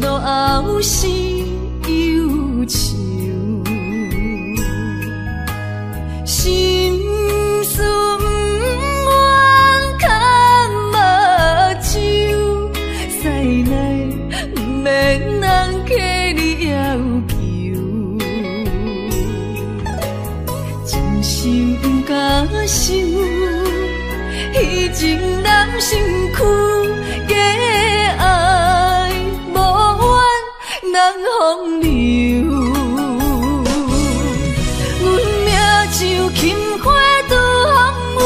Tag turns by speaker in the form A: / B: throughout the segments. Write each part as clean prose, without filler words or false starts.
A: 烧落后是忧愁，心事不愿牵目睭，使来不免人客你要求，真心不敢想，彼情难身躯。爱无怨人风流，阮命像轻花拄风雨，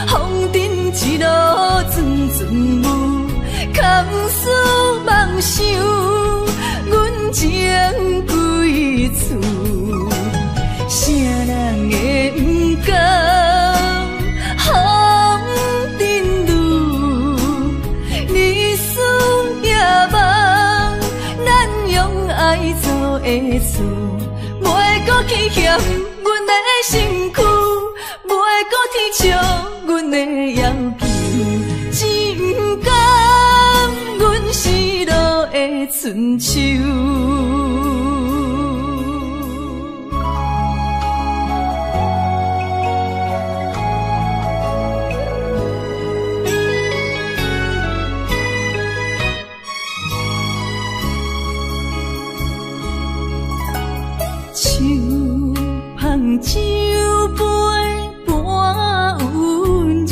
A: 风尘一路阵阵雾，空思梦想，阮情归厝，啥人会不甘？会错，袂搁去嫌阮的身躯，袂搁天笑阮的要求，只不甘阮失落的春秋。酒杯半温柔，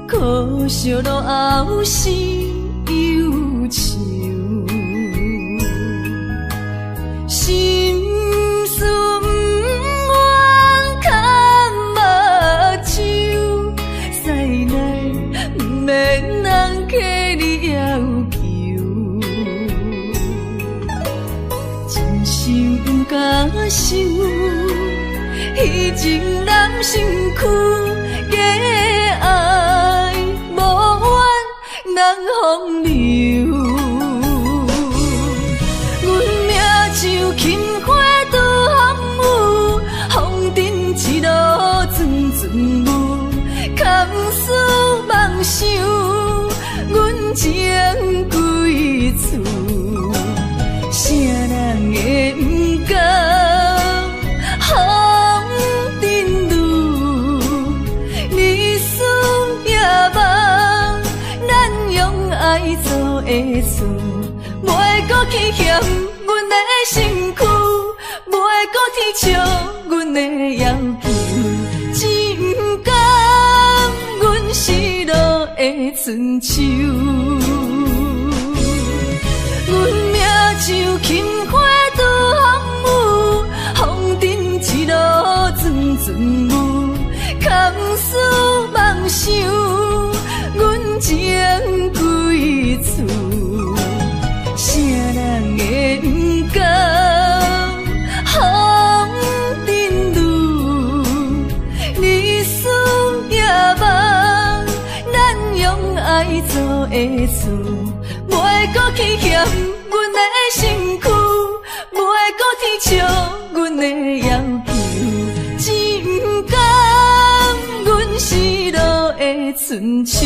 A: 可惜落后是忧愁，心事不愿牵目睭，使来不免人客你要求，真心不敢想。彼情难身躯，假爱无怨人风流。阮命像轻花拄风雨，风尘一路阵阵雾，空思梦想，阮情归厝，啥人会不甘？爱做会错，袂搁去嫌阮的身躯，袂搁天笑阮的要求，只不甘阮失落的春秋。阮命像轻花拄风雨，风尘一路阵阵雾，空思梦想，阮情归厝，啥人会不甘？风尘路，日思夜梦，咱用爱做会错，袂搁去嫌阮的身躯，袂搁天笑阮的要求，只不甘阮失落的春秋。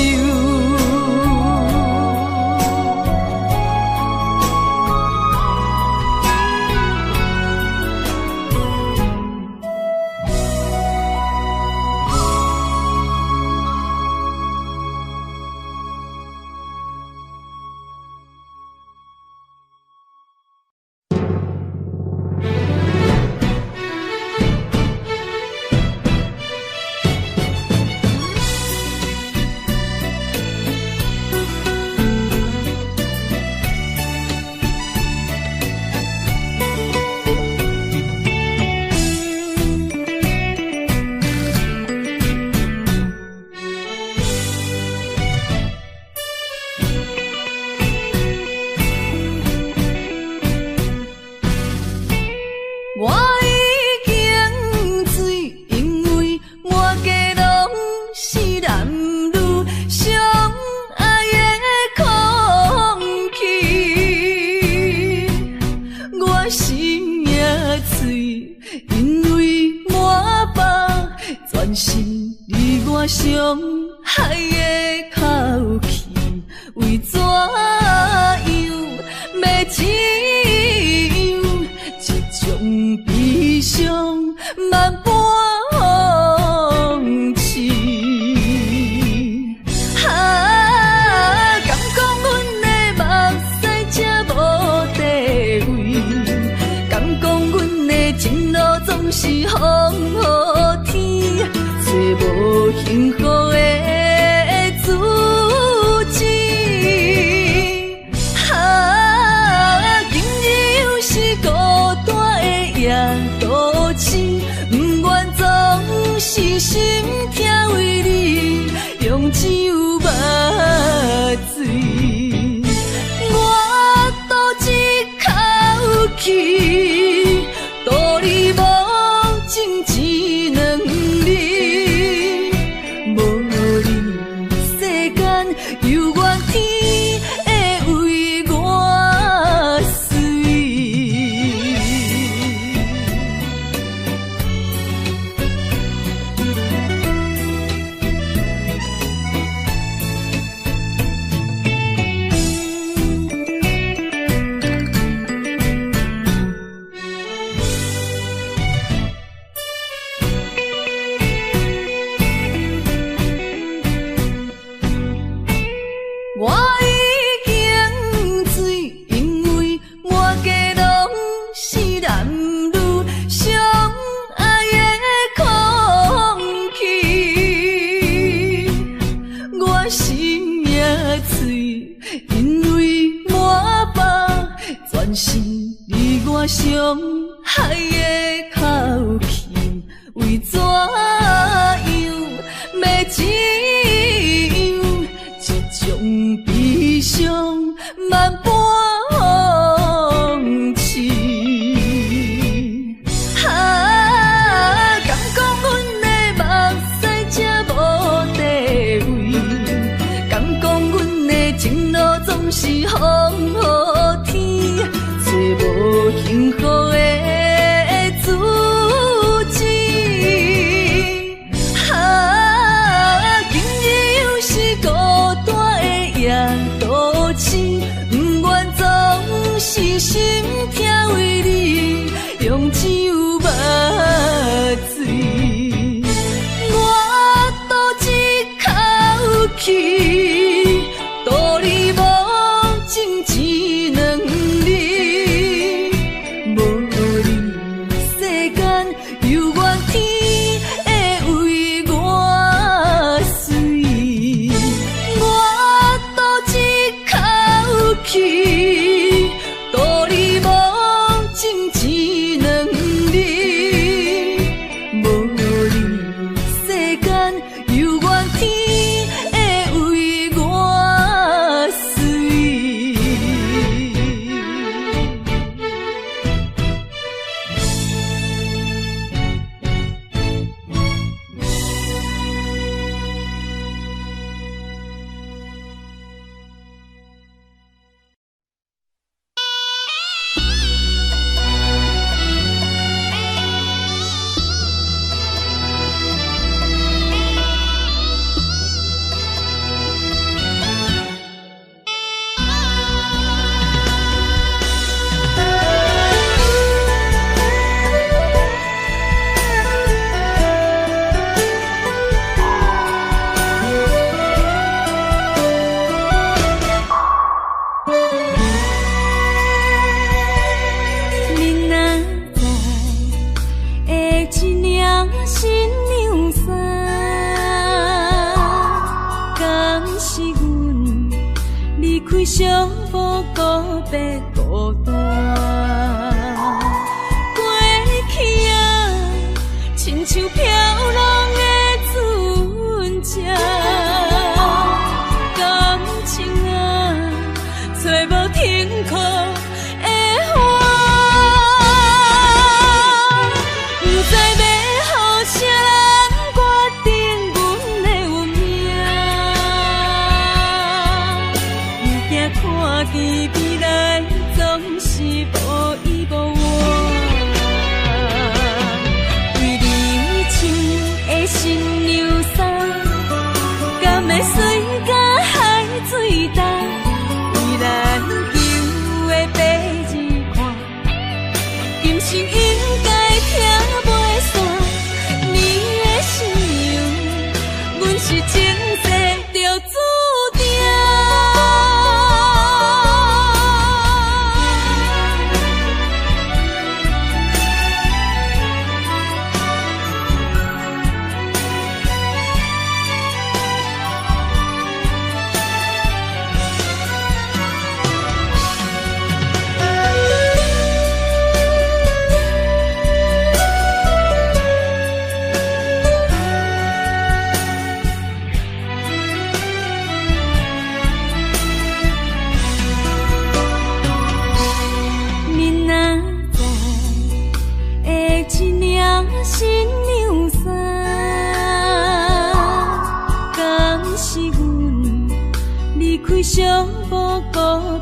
A: 伤害的口气，为怎样是风雨天，找无幸福的自己。今日又是孤单的夜都市，不愿总是心痛为你，用只有目水。我赌一口气，赌你无情一两日，无你世间犹原天会为我水。我已经醉，因为满街拢是男女相爱的空气。我心也碎，因为满腹全是你我相爱的口气。为怎样要怎样？这种悲伤万般放弃。敢讲阮的目屎才无地位，敢讲阮的情路总是风雨天，找无幸福的自己。今日又是孤单的夜都市，不愿总是心痛为你，用只有目水。我赌一口气，赌你无情一两日，无你世间犹原天会为我水。我赌一口气，赌你无情一两日，无你世间犹原天会为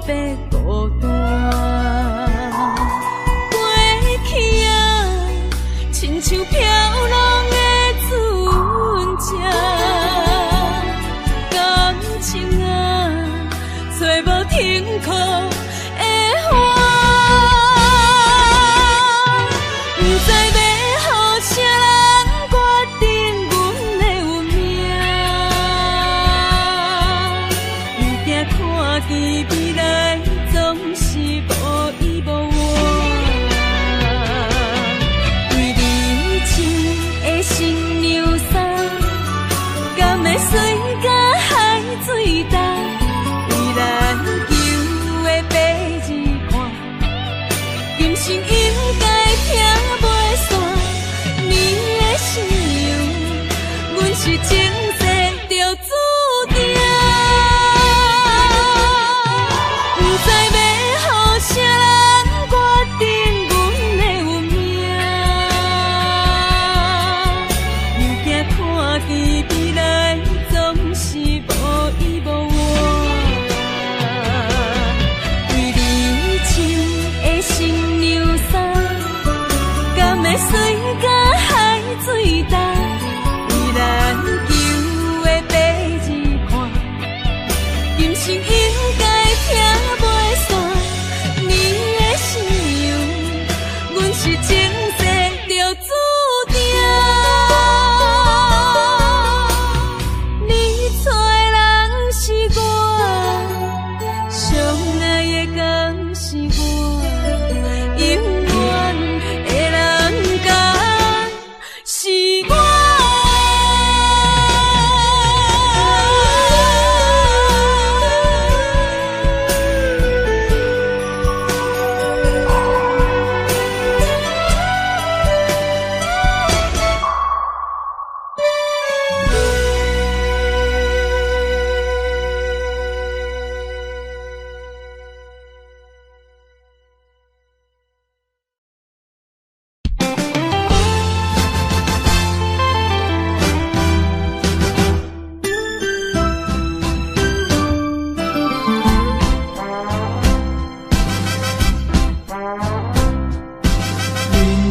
A: 白孤单。过去啊，亲像飘浪的船只，感情啊，找无停靠的花。不知要予啥人决定阮的运命，又惊看见未来总是无依无靠。为你穿的新娘衫，敢会随甲海水干？为咱求的白日看，今生应该听袂煞。你的信用，阮是前世就注定。不知要予啥人决定阮的运命，又惊看见未来总是无依无靠。为你穿的新娘衫，敢会随甲海水干？为咱求的白日看，今生应该听袂煞。你的信用，阮是前世就注定。你找的人是我，上爱的敢是我，永远的人敢是我。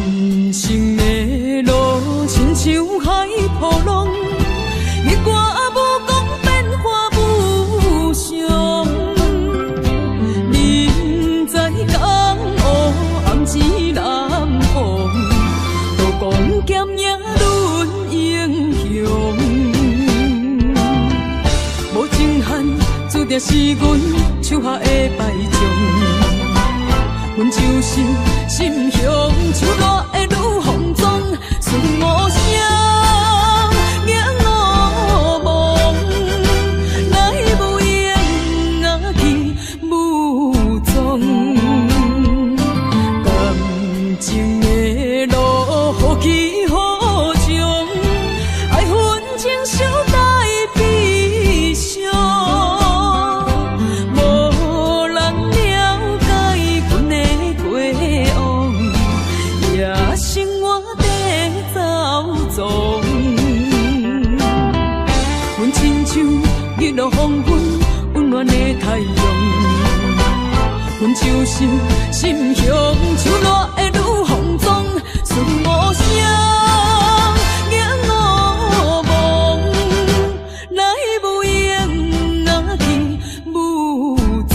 A: 人生的路亲像海波浪，日月无讲变化无常。人在江湖，暗自南风，刀光剑影论英雄。无情限，注定是阮手下的败将。阮就是心向手热的女风妆，顺无声，影无梦，来无影啊去无踪。感情的路，好起好终，爱恨情伤带悲伤。无人了解阮的过往，也生活在走踪。阮亲像日落黄昏，温暖的太阳。阮就是心向手热的女风妆，顺无声，影无梦，来无影啊去无踪。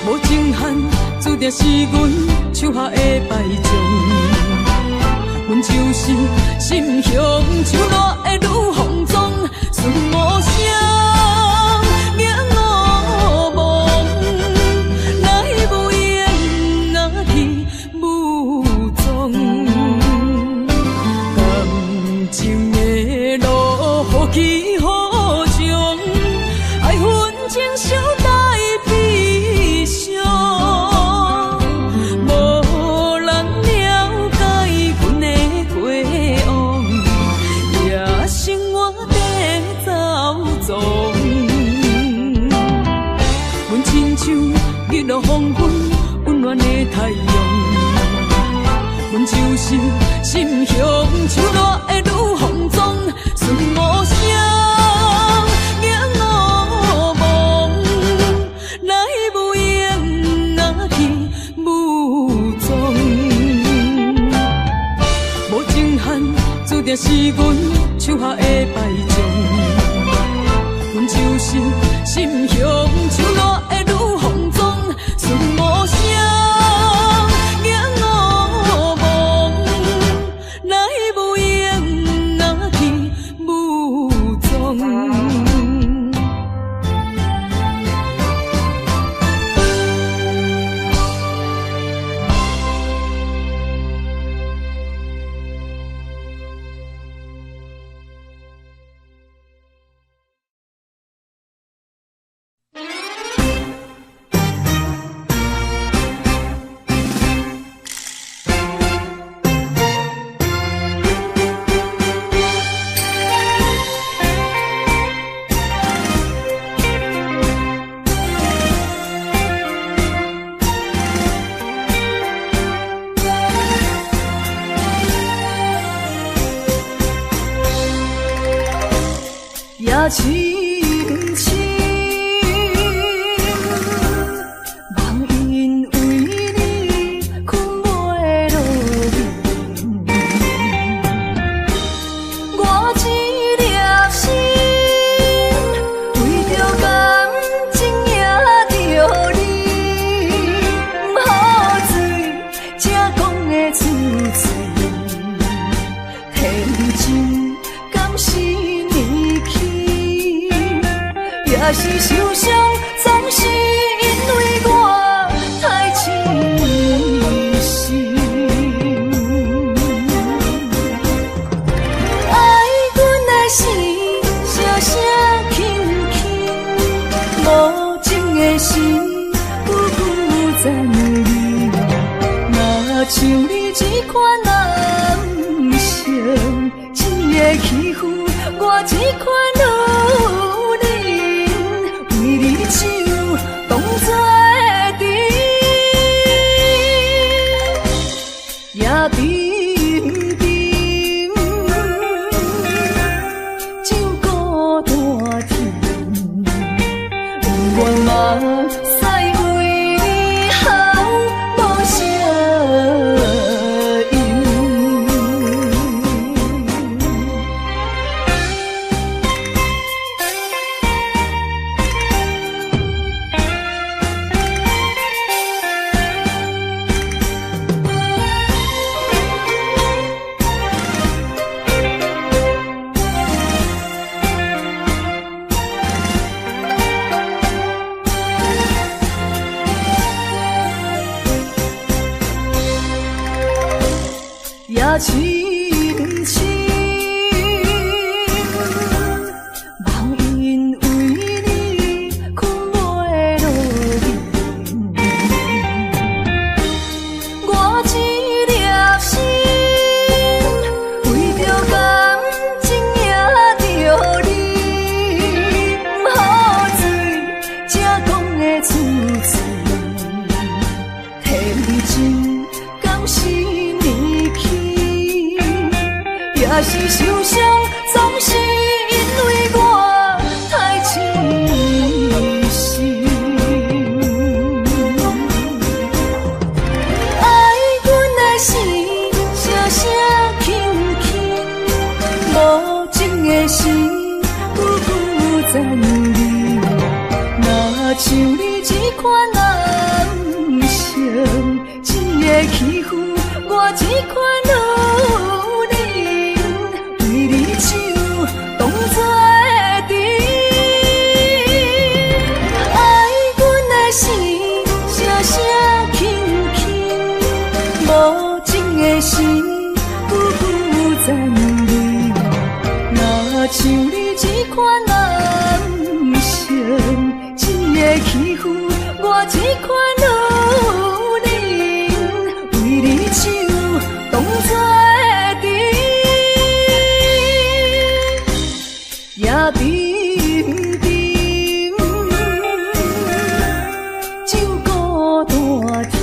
A: 无情限，注定是阮手下的败将。阮就是心向手热的女风妆，顺无声，影无梦，来无影啊去无踪。感情的路，好起好终，爱恨情伤带悲伤。无人了解阮的过的太阳。阮就是心胸像热的女风妆，顺无声，眼乌蒙，来无影啊去无踪。无情限，注定是阮手下的败将。阮就是心胸像热的女风妆，顺无声，眼乌蒙，来无影啊去无踪。也深深，梦因为你困袂落眠。我一粒心，为着感情也着你，不好醉，才讲的出嘴，天真敢是你去？也是受伤，总是因为我太痴心。爱阮的心，声声轻轻，无情的心，久久暂离。若像你这款男生，一个欺负我这款女。手当作甜，也甜甜，酒孤大甜，不愿嘛使为你好无声音。也深深，梦因为你困袂落眠。我一粒心，为着感情也着你，不好醉，才讲的出嘴，天真敢是你去？也是受伤，总是因为我太痴心。爱阮的心，声声轻轻，无情的心，久久暂离。若像你这款男生，一个欺负我这款女。手当作甜，爱阮的心，声声轻轻，无情的心，久久暂离。若像你这款男生，一个欺负我这款女，为你手当作也甜甜，酒孤大甜，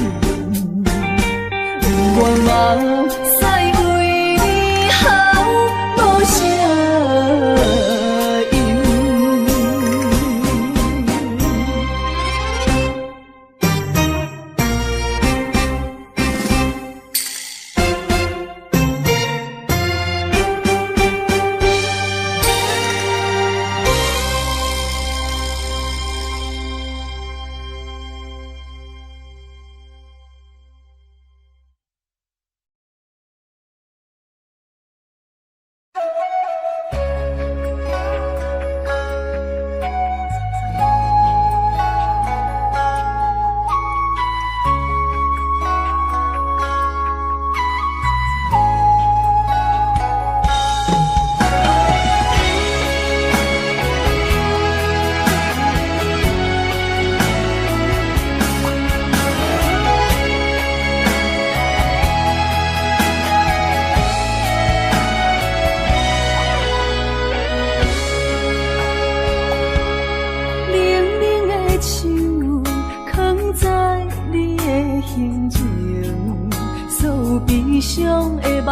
A: 伤的目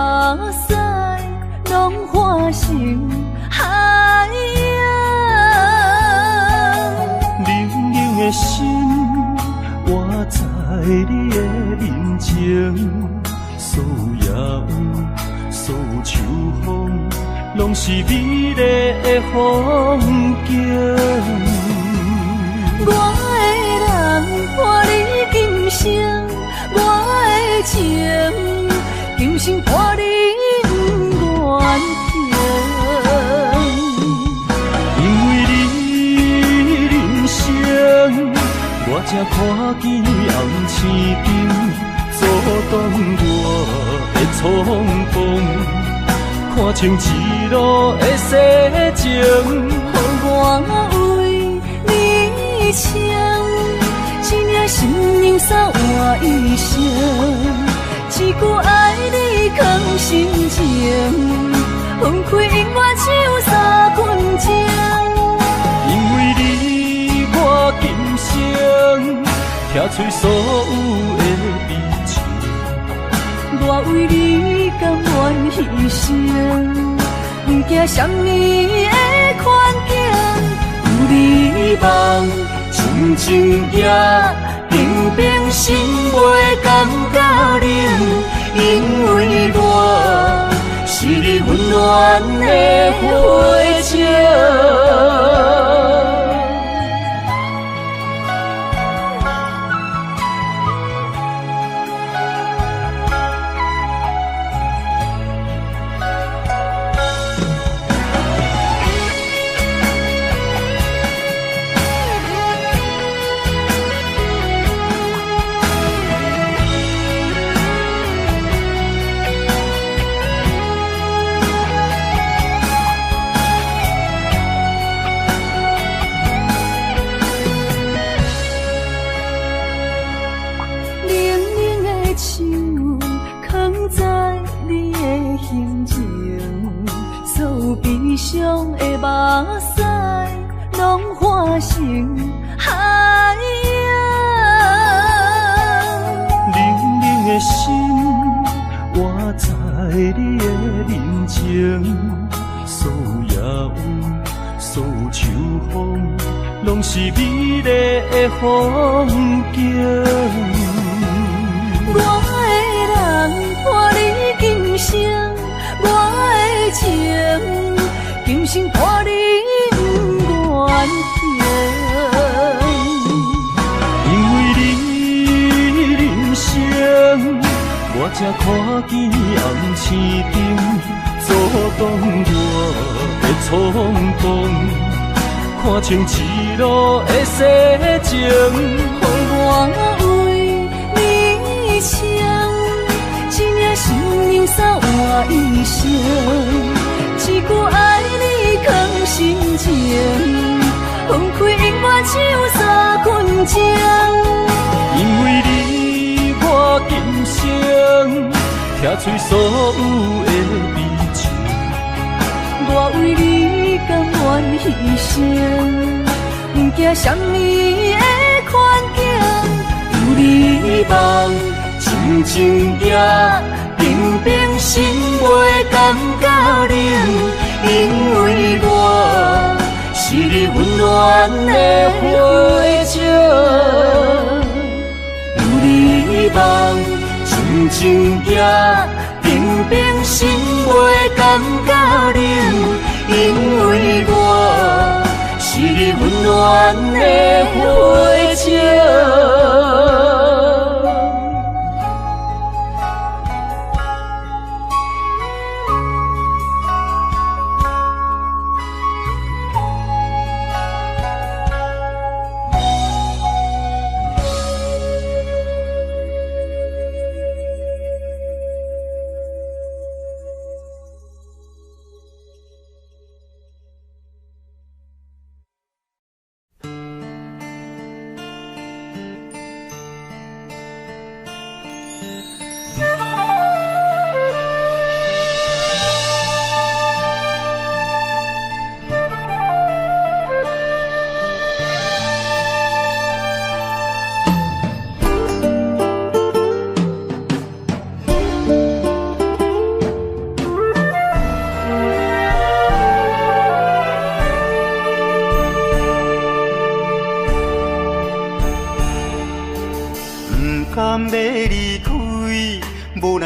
A: 屎，拢化成海洋。
B: 冷冷的心，活在你的面前，所有野有，所有秋风，拢是美丽的风景。
A: 我的人伴你今生，我的情今生伴你不愿停。
B: 因为你人生，我才看见红青灯，阻挡我的匆忙，看清一路的世情。
A: 予我为你唱，一领心娘伞换一生，一句爱你藏心情，分开永远只有三分钟。
B: 因为你，我今生拆碎所有的悲情，
A: 我为你甘愿牺牲，不惊什么的困境。有你梦，亲情也平平心袂感觉冷，因为我是你温暖的花情。悲伤的目屎，拢化成海洋。
B: 冷冷的心，活在你的面前，所有野有，所有秋风，拢是美丽的风景。
A: 我的人伴你今生，我的情今生伴你不愿停。
B: 因为你人生，我才看见红青灯，阻挡我的匆忙，看清一路的世情。
A: 我为你唱，一领心娘伞换一生，一句爱你藏心情，分开永远只有三分钟。
B: 因为你，我今生拆碎所有的悲情，
A: 我为你甘愿牺牲，不惊什么的困境。有你梦，亲情也平平心袂感觉冷，因为我是你温暖的花情。有你梦，亲情也平平心袂感觉冷，因为我是你温暖的花情。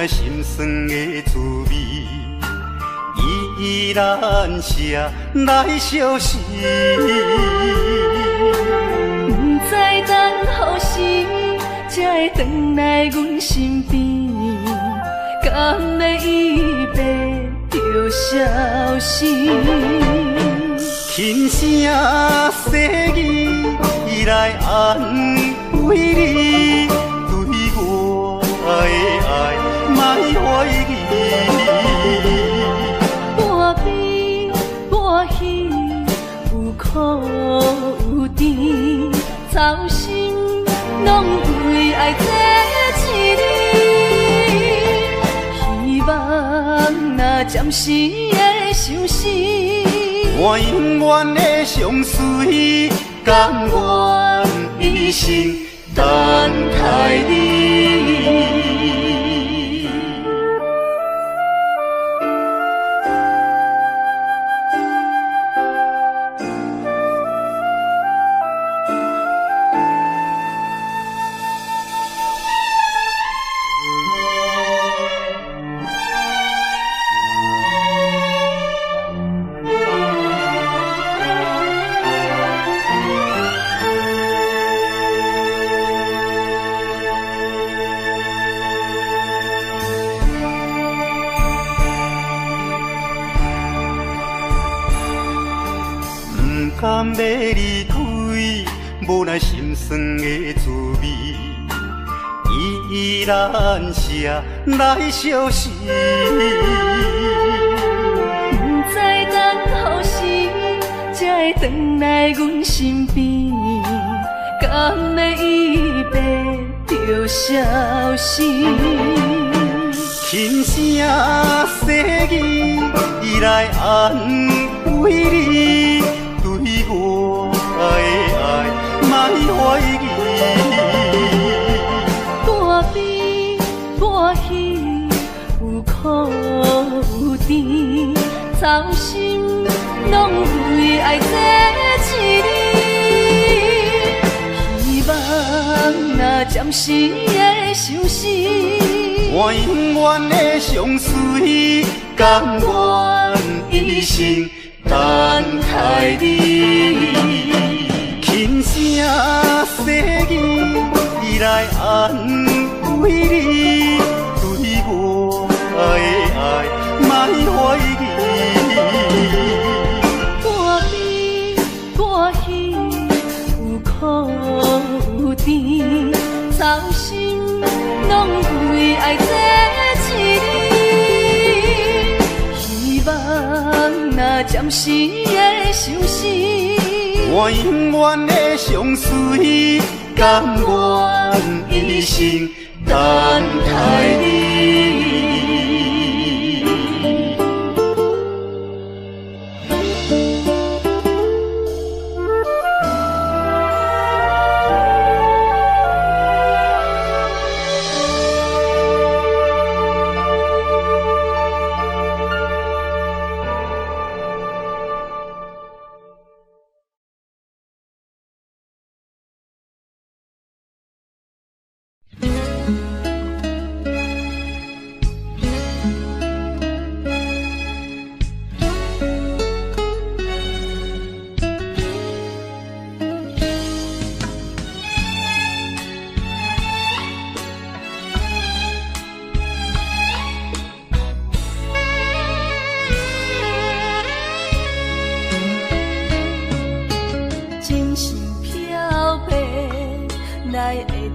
C: 那心酸的滋味，依然写来相思。
A: 不知等何时才会回来阮身边，敢要伊白就消失？
C: 轻声细语来安慰你，对我的爱莫怀疑。
A: 半悲半喜，有苦有甜，操心拢为爱这一日，希望若暂时的相思，
C: 我永远的相随，甘愿一生等待你。甘要离开，无奈心酸的滋味，依然写来相思。
A: 不知等何时才会回来阮身边，敢要伊白就消失？
C: 轻声细语来安慰你，对我的爱莫怀疑。
A: 半悲半喜，有苦有甜，操心拢为爱这一日，希望若暂时的相思，
C: 我永远的相随，甘愿一生等待你。轻声细语来安慰你，对我的爱莫怀疑。
A: 半悲半喜，有苦有甜，操心拢为爱这一日，希望若暂时的相思，
C: 我永远的相随，甘愿一生等待你。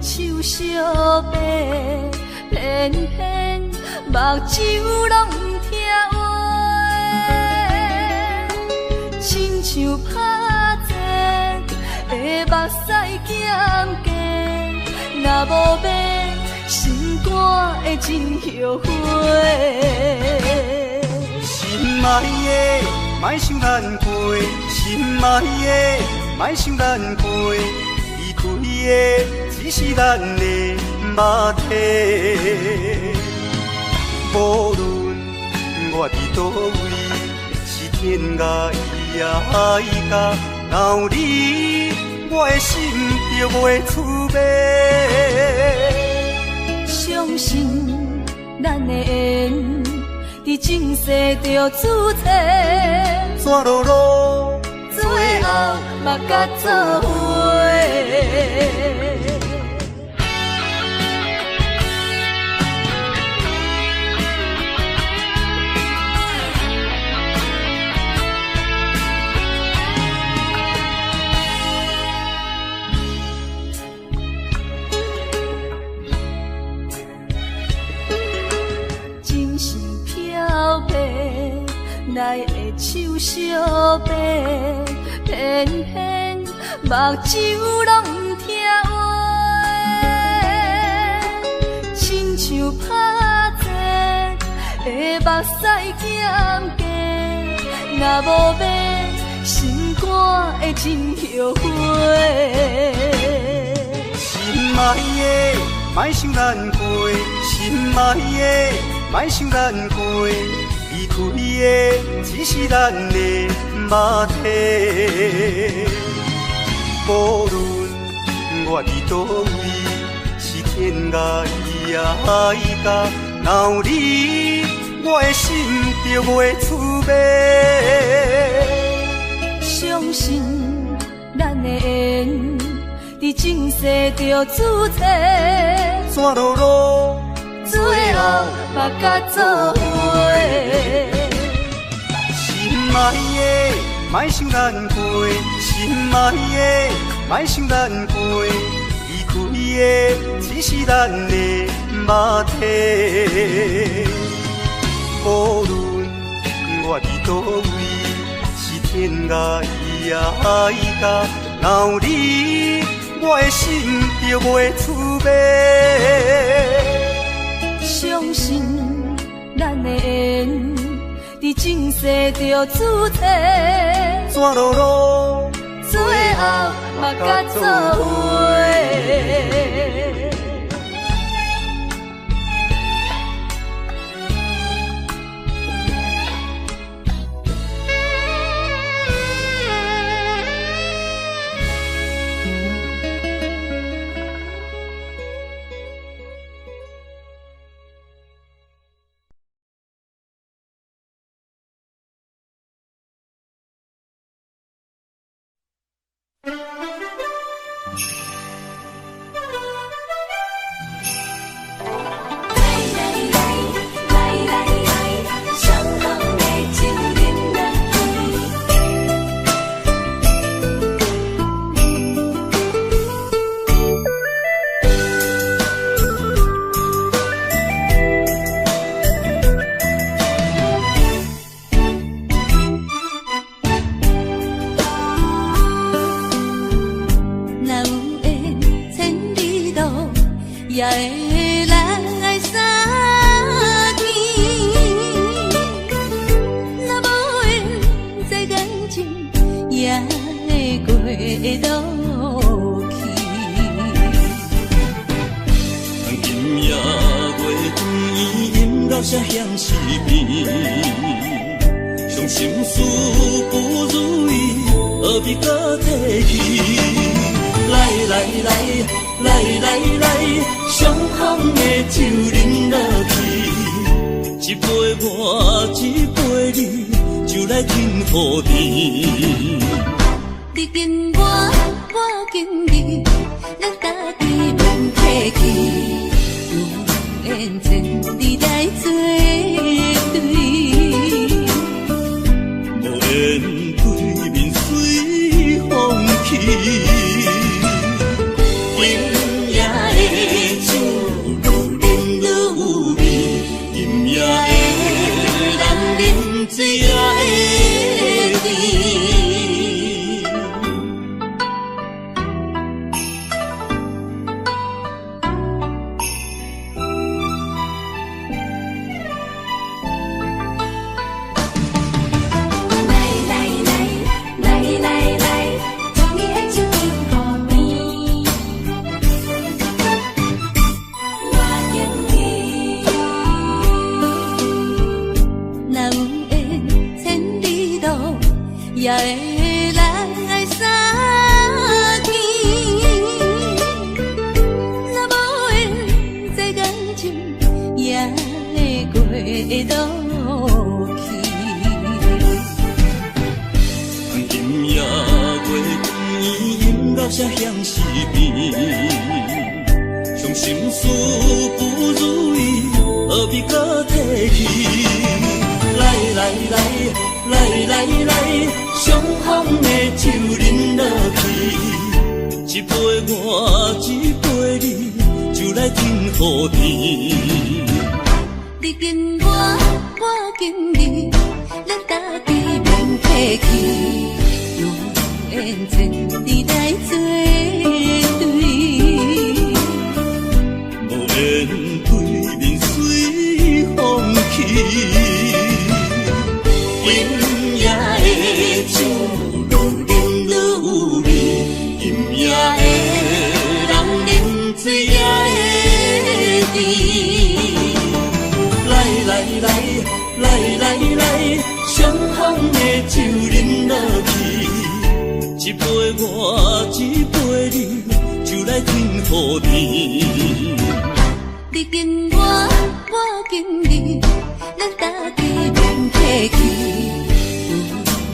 C: 手相白，偏偏目睭拢不听话，亲像拍折的目屎咸咸，若无变，心肝会真后悔。心爱的，莫想咱过；心爱的，莫想咱过。离开的只是咱的肉体。无论我伫倒位，是天涯伊也甲留你，我的心就袂出卖。
A: 相信
C: 咱的缘，伫前世就注册，
D: 山路路，
C: 最后嘛甲做伙。来的手相白，偏偏目睭拢不听话，亲像拍折的目屎减低，若无要心肝会真后悔。
D: 心爱的，莫想咱过；心爱的，莫想咱过。离开的只是咱的肉体，无论我伫倒位，是天涯海角，若有你，我的心就袂出卖。
C: 相信咱的缘，伫前世就注册，
D: 山路路，
C: 最后嘛甲做伙。
D: 心爱的，莫想咱过；心爱的，莫想咱过。离开的只是咱的肉体，无论我伫倒位，是天涯海角，若有你，我的心就袂出卖。
C: 相信咱的缘，伫前世就注册，
D: 山路路，
C: 最后嘛甲做伙。也会来相见，若无缘在感情，也会过落去。
B: 今夜月光阴留下乡思边，伤心事不如意，何必搁提起？来来来。来来来，相逢的酒饮落去，一杯我，一杯你，就来敬予你。
C: 你敬我，我敬你，咱家己免客气，有缘千里来作对，
B: 无缘对面随风去。
C: 也会来相见，若无缘在感情，也会
B: 今夜月边，音乐声响时边，伤心事不如意，何必搁提起？来来来来来来，相逢的酒饮落去，一杯我，一杯你，就来敬雨天。
C: 你敬我，我敬你，咱家己免客气，永远千里来作对。
B: 无言对面随风起。今夜的酒愈饮愈有味，今夜的人饮醉也会甜。来来来来来来，相逢的酒饮落去，一杯我，一杯你，就来敬雨天。
C: 你敬我，我敬你，咱家己免客气，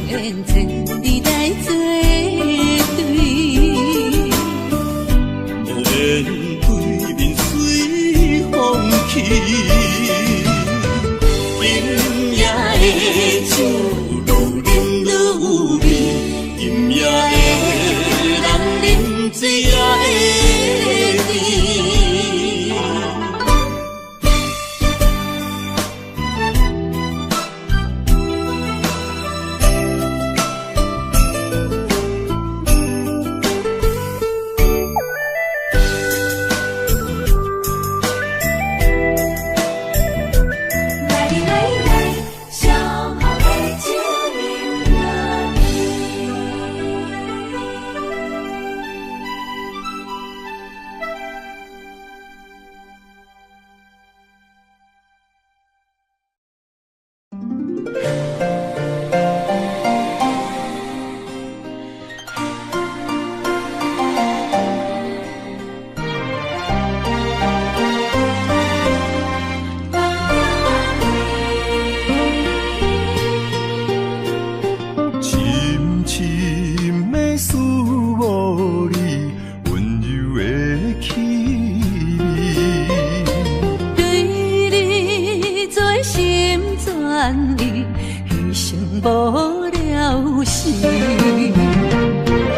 C: 有缘千里来作对。
B: 无言对面随风起，今夜的酒愈饮愈有味，今夜的人饮醉也会甜。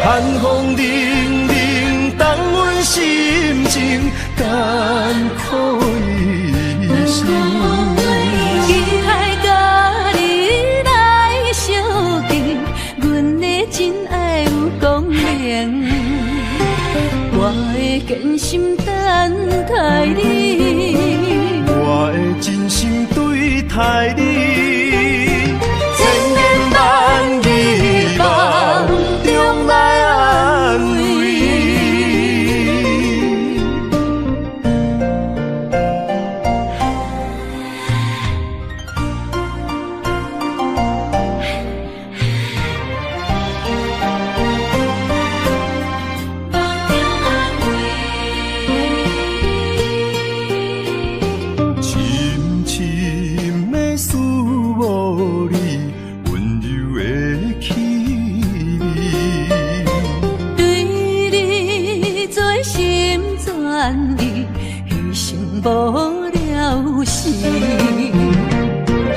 B: 寒风凛凛，冻阮心情艰苦的心。
C: 期待甲你来相见，阮的真爱有光明，我的真心等待你，
B: 我的真心对待你。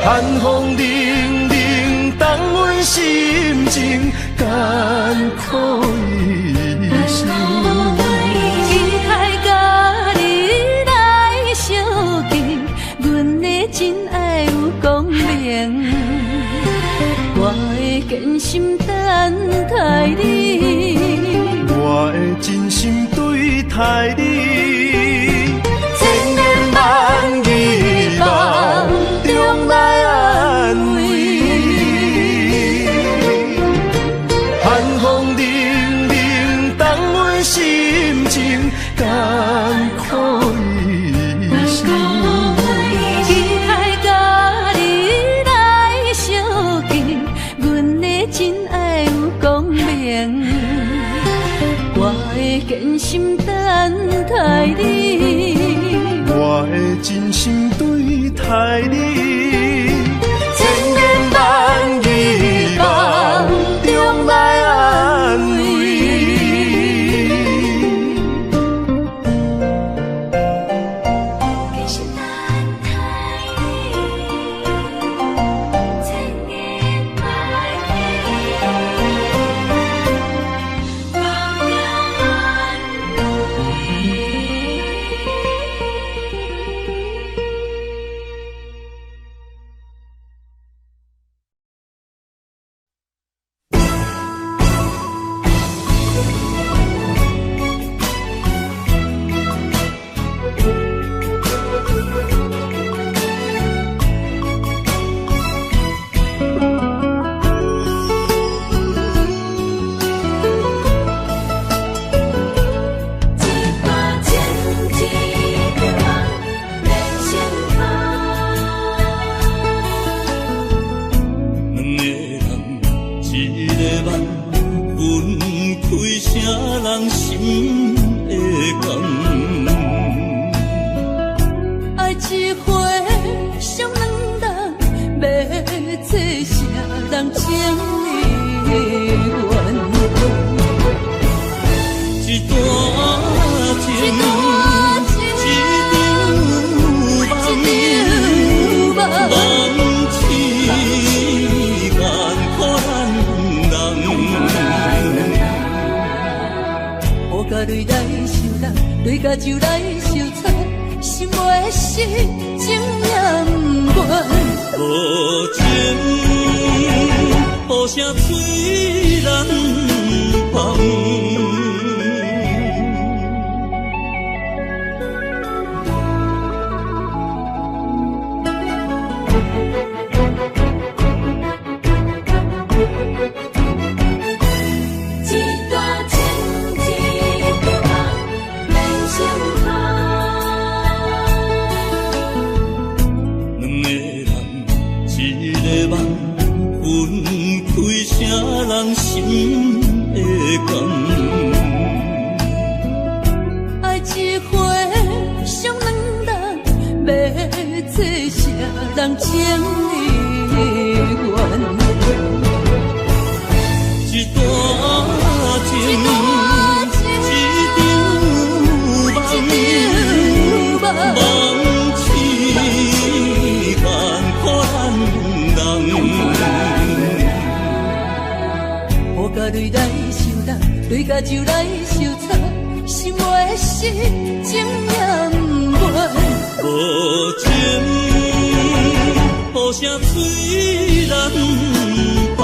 B: 寒风凛凛，冻阮心情艰苦的心。
C: 期待甲你来相见，阮的真爱有光明，我的真心等待你，
B: 我的真心对待你。
C: 真心等待你，
B: 我的真心对待你。千言万语梦中分开啥人心会甘？
C: 爱一回伤两人，要找啥人情意缘？
B: 一段情，一场梦，痴干可咱人。
C: 雨甲泪来受人，泪甲酒来受惨，心袂死，情也不愿。
B: 无情，雨声催人芳。人心会甘，
C: 爱一回伤两人，要找啥人情意缘？
B: 一段情，一场梦，痴干可咱人。
C: 雨甲泪来受人，泪甲酒来受惨，心袂死，情也不愿。
B: 无情，雨声催人芳。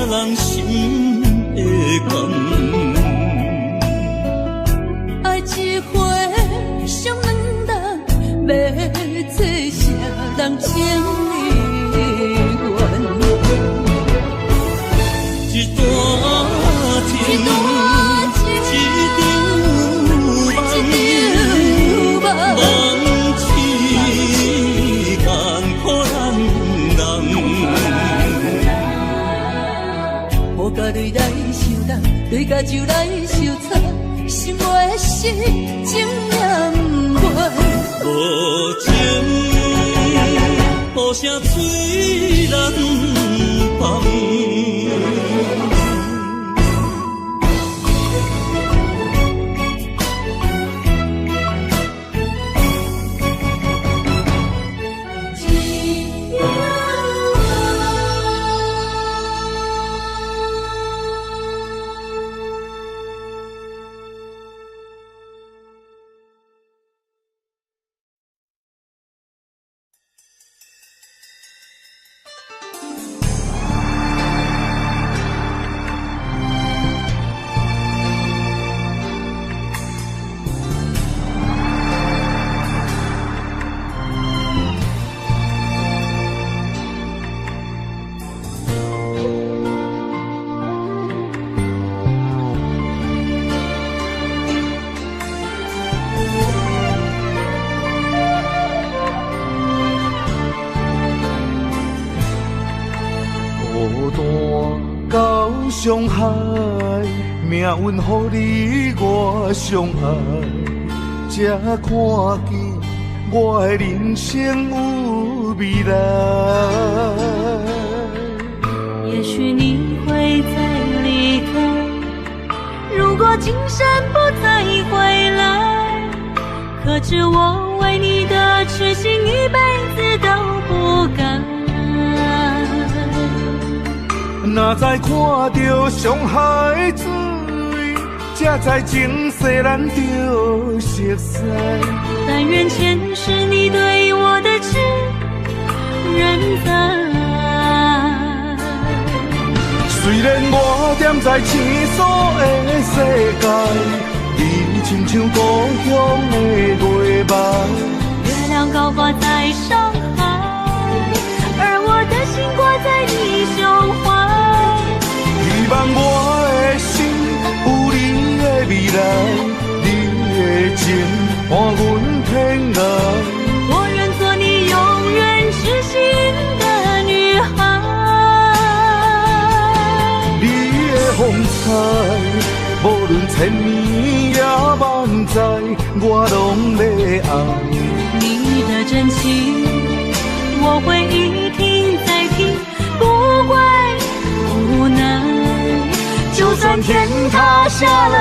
B: 人心会甘，
C: 爱一回伤两人，要找啥人情意缘？
B: 一段情，一场梦，痴干可咱人。
C: 雨甲泪来受人，泪甲酒来受惨，心袂死，情也不愿。
B: 无情，雨声催人芳。
E: 伤害，命运予你我相爱，才看见我的人生有未来。
A: 也许你会再离开，如果今生不再回来，可知我为你的痴心一辈子都不改。
E: 若再看到伤害水，才知情世难着熟悉。
A: 但愿前世你对我的痴仍在。
E: 虽然我踮在青锁的世界，你亲像故乡的月白。
C: 月亮高挂在上海，而我的心挂在你胸怀。
E: 希望我的心有你的未来，你的情伴阮天涯。
C: 我愿做你永远痴心的女孩。
E: 你的风采，无论千年也万载，我拢要爱。
C: 你的真情，我会一听再听，不怪无奈。就算天塌下了，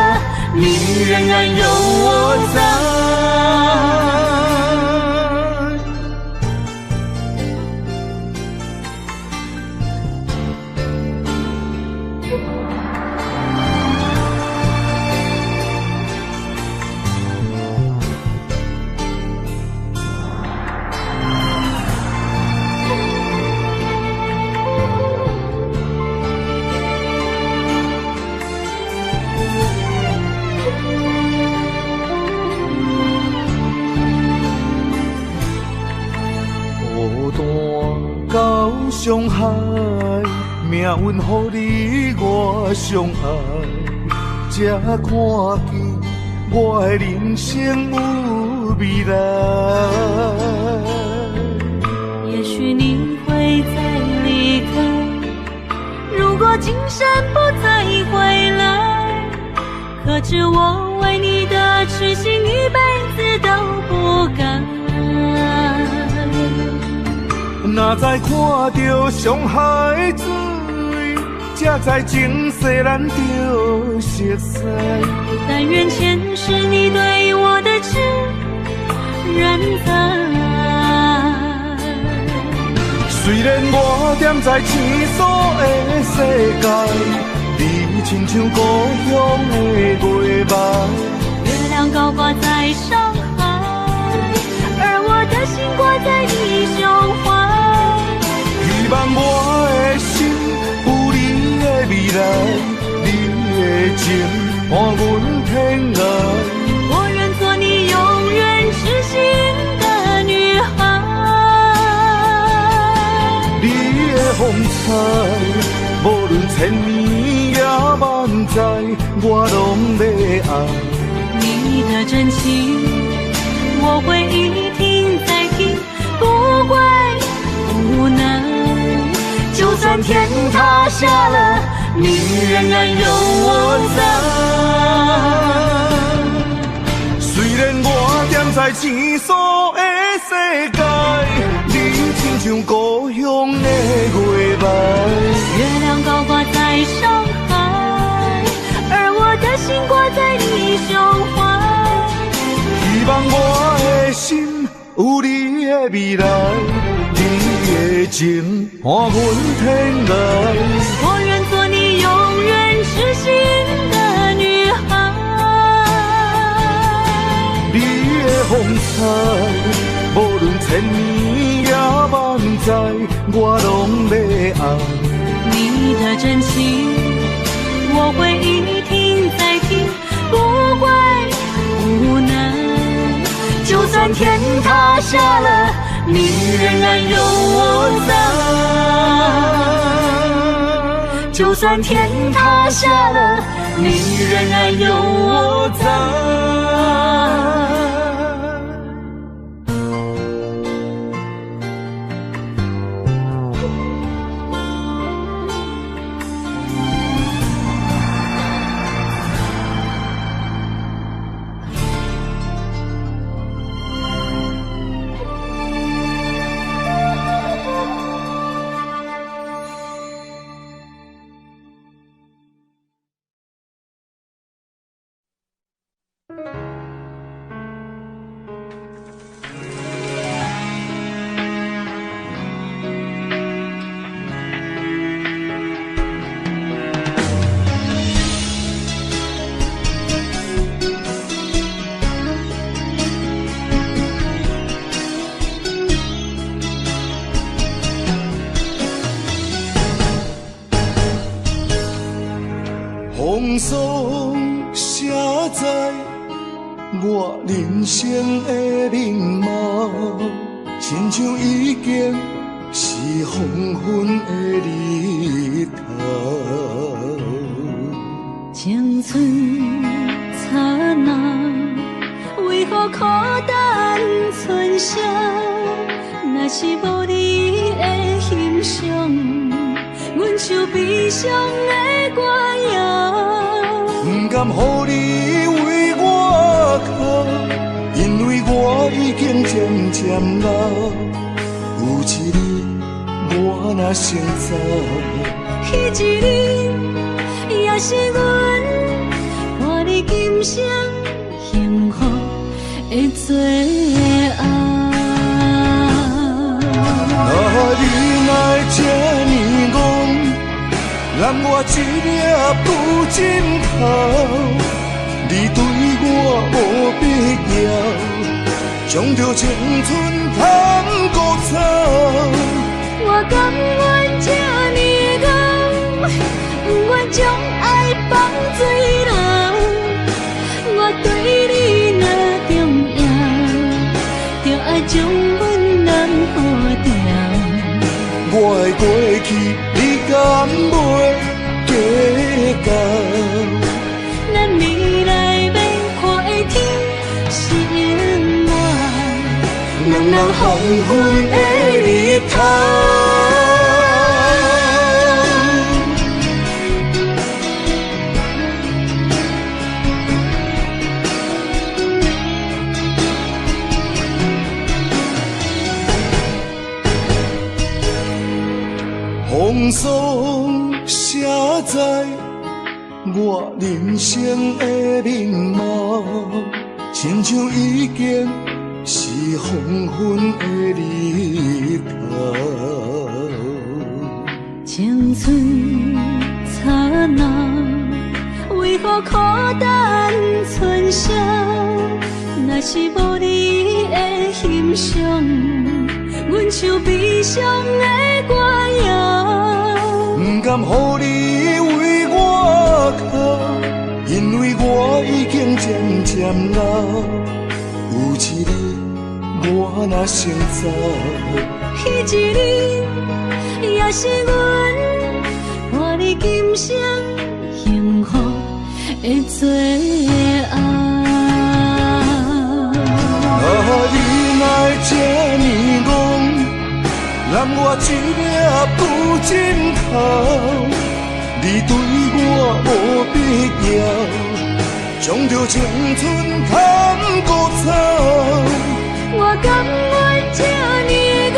C: 你仍然有我在。
E: 上海，命运予你我相爱，才看见我的人生有未来。
C: 也许你会再离开，如果今生不再回来，可知我为你的痴心一辈子都不改。
E: 若再看到上海水，才知前世咱就熟悉。
C: 但愿前世你对我的痴仍在。
E: 虽然我踮在青锁的世界，你亲像故乡的月白。
C: 月亮高挂在上海，而我的心挂在你胸怀。
E: 希望我的心有你的未来，你的情伴阮天涯。
C: 我愿做你永远痴心的女孩。
E: 你的风采，无论千年也万载，我拢要爱。
C: 你的真情，我会一听再听，不怪无奈。就算天塌下了，你仍然有我在。
E: 虽然我踮在青锁的世界，你亲像故乡的月白。
C: 月亮高挂在上海，而我的心挂在你胸怀。
E: 希望我的心有你的未来，你的情伴阮天涯。
C: 我愿做你永远痴心的女孩。
E: 你的风采，无论千年也万载，我拢要爱。
C: 你的真情，我会一听再听，不怪无奈。就算天塌下了，你仍然有我在。就算天塌下了，你仍然有我在。
E: 风霜写在我人生的面貌，亲像已经是黄昏的日头。
C: 青春刹那，为何孤单春宵？若是无你的欣赏，阮像悲伤的歌谣。
E: 不甘予你为我哭，因为我已经渐渐老。有一日我若先走，
C: 彼一日也是阮伴你今生幸福的最后。
E: 你若这呢戆，揽我一粒不枕头，你对我无必要，将着青春通孤草。
C: 我甘愿这呢戆，不愿将爱放水流。我对你若重要，就爱将阮男抱掉。
E: 我的过去，你敢袂计较？
C: 咱未来要看的天是永远，两人黄昏的日头。风霜写在我人生的面貌，亲像已经是黄昏的日头。青春刹那，为何孤单春宵？若是无你的欣赏，阮像悲伤的歌谣。
E: 不甘予你为我哭，因为我已经渐渐老。有一日我若先走，
C: 彼一日也是阮伴你今生幸福的最后。
E: 你若这呢戆，揽我一粒不枕头，你对我无必要，将着青春通孤草。
C: 我甘愿这呢戆，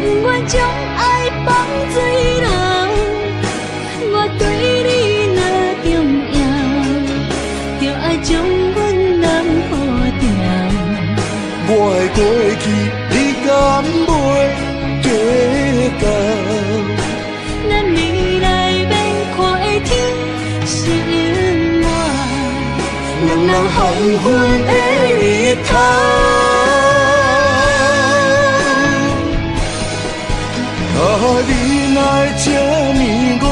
C: 不愿将爱放水流。我对你若重要，就爱将阮男抱掉。
E: 我的过去，你敢袂计较？
C: 咱未来要看的天是永远，两人黄昏的日头。
E: 你若这呢戆，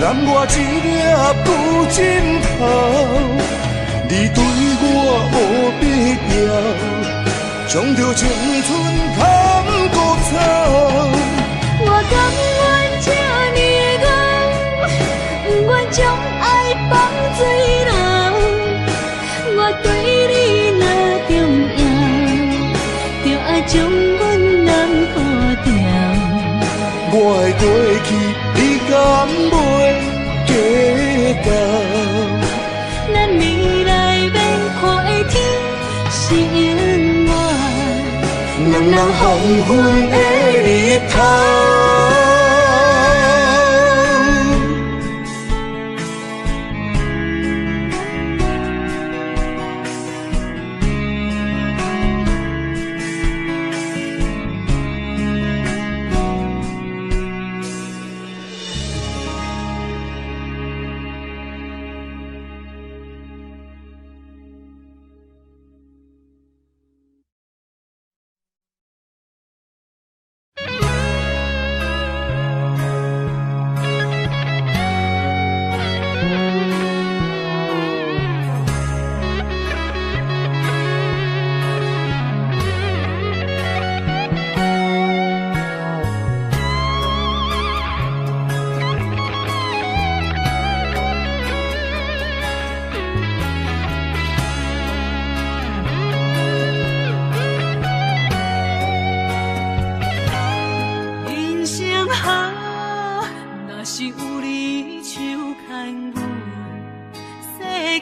E: 揽我一粒不枕头，你对我无必要，将着青春通孤草。
C: 我甘愿这呢戆，不愿将爱放水流。我对你若重要，就爱将阮男抱掉。
E: 我的过去，你敢袂计较？
C: 咱未来要看的天是永远，两人黄昏的日头。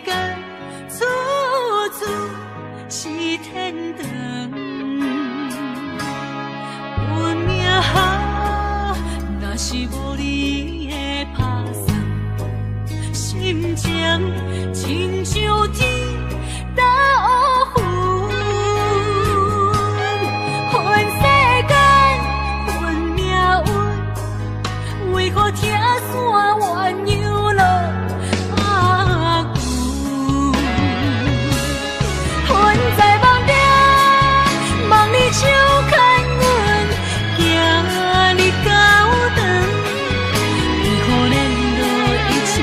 C: 间处处是天堂。阮命啊，若是无你的打算，心情亲像天打乌云，恨世间恨命运，为何听线鸳鸯落阿牛？恨在梦中，梦里手牵阮，行日高长，为何连落伊像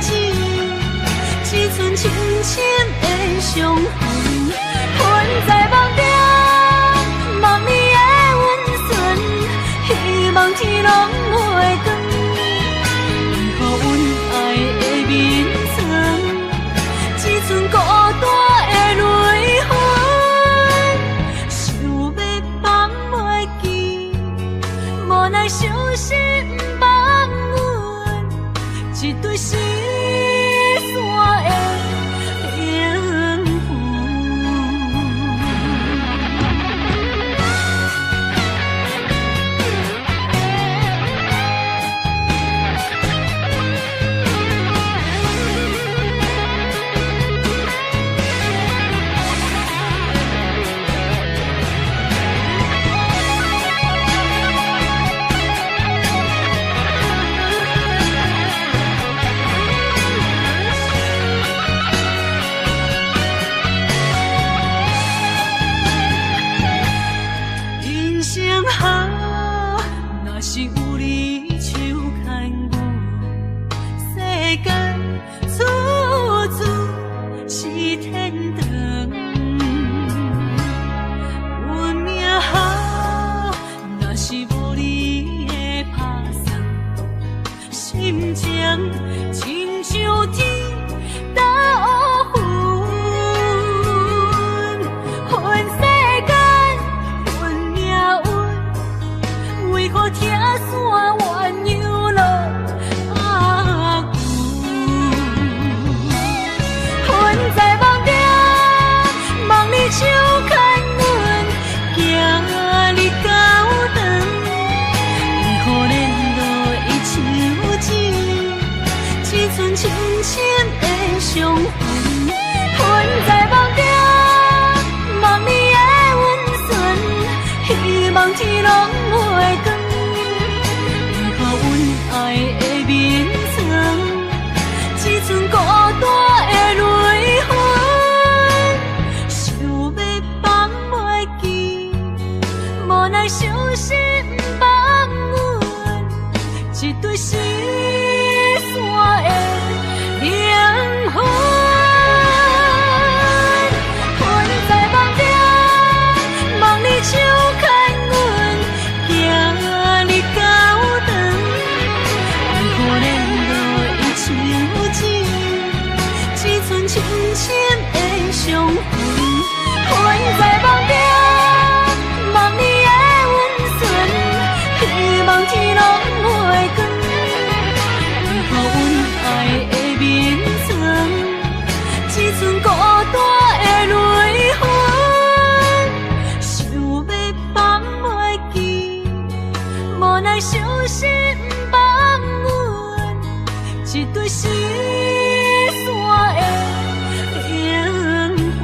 C: 钱，只剩深深的伤痕。恨在梦中，梦里的温存，希望天拢袂光。为何阮爱的眠床，只剩孤单的泪痕？想要放袂记，无奈伤心放阮，一对失散的灵魂。人生啊，若是有你手牵我，世间处处是天堂。阮命啊，若是无你的打算，心情亲像天打乌云，恨世间恨命运，为何听线鸳鸯落阿牛？恨在梦中，梦里手牵阮，行日高长，为何连落伊像钱，只剩深深的伤痕。恨在梦中，梦里的温存，希望天拢袂光。为何阮爱的眠床，只剩孤单的泪痕？想要放袂记，无奈伤心放阮，一对失散的灵魂。恨在梦中，梦里手牵阮，行日高长，为何连落伊像钱，只剩深深的伤痕。恨在梦中，梦里的温存，希望天拢袂光。为何阮爱的眠床，只剩孤单的泪痕？想要放袂记，无奈伤心放阮，一对失散的灵魂。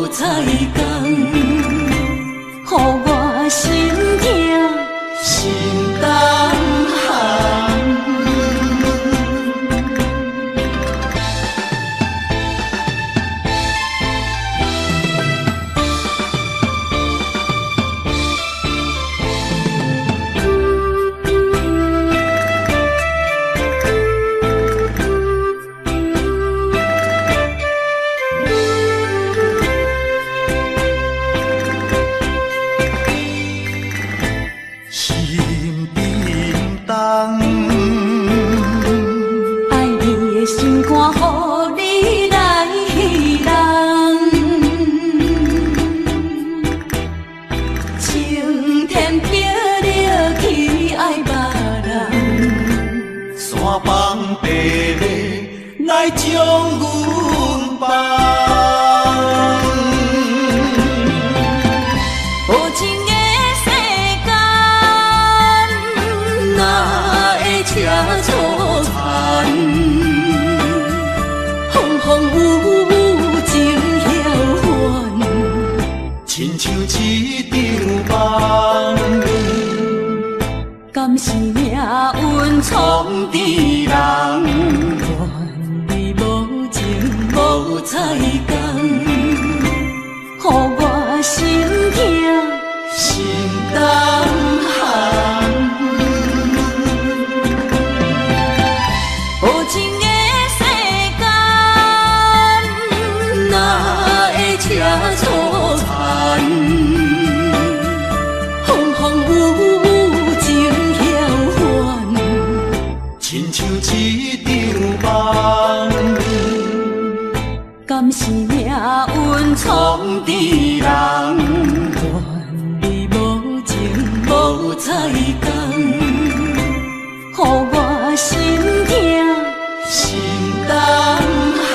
C: 无彩工，予我心痛心动寒。
B: 来将阮放，
C: 无情的世间，哪会车错残？风风雨雨情晓还，
B: 亲像一场梦。
C: 敢是命运创治人？无彩工，予我心痛心动寒。无情的世间，哪会车错残？风风雨雨情晓还，
B: 亲像一场梦。
C: 敢是命运创治人？愿你无情无彩工，予我心痛心动寒。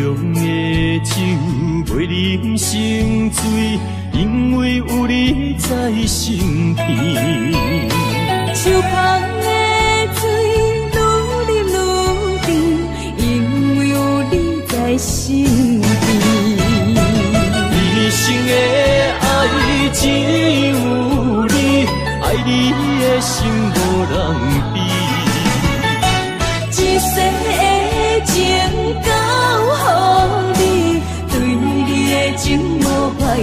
B: 浓的酒袂啉成醉，因为有你在身边。
C: 手捧的水愈啉愈甜，因为有你在身边。
B: 一生的爱只有你，爱你的心无人比。
C: 一世的情交予你，对你的情无怀疑。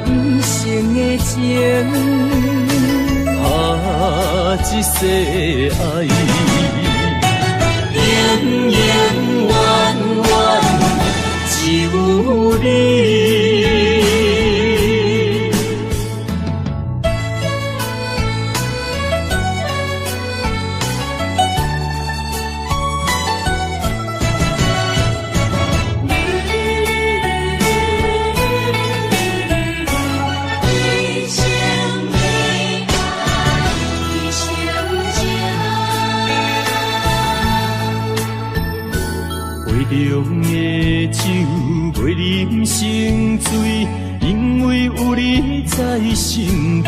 C: 一生的情，
B: 一世爱，
C: 永永远远只有你。
B: 浓的酒袂啉成醉，因为有你在身边。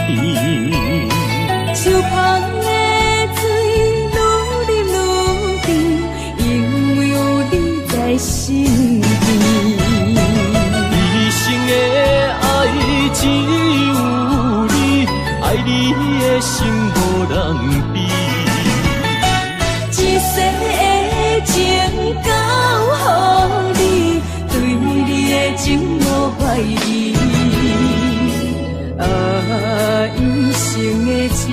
C: 手捧的水愈啉愈甜，因为有你在身边。
B: 一生的爱只有你，爱你的心无人比。
C: 一世的情交予你，对你的情无怀疑。一生的情，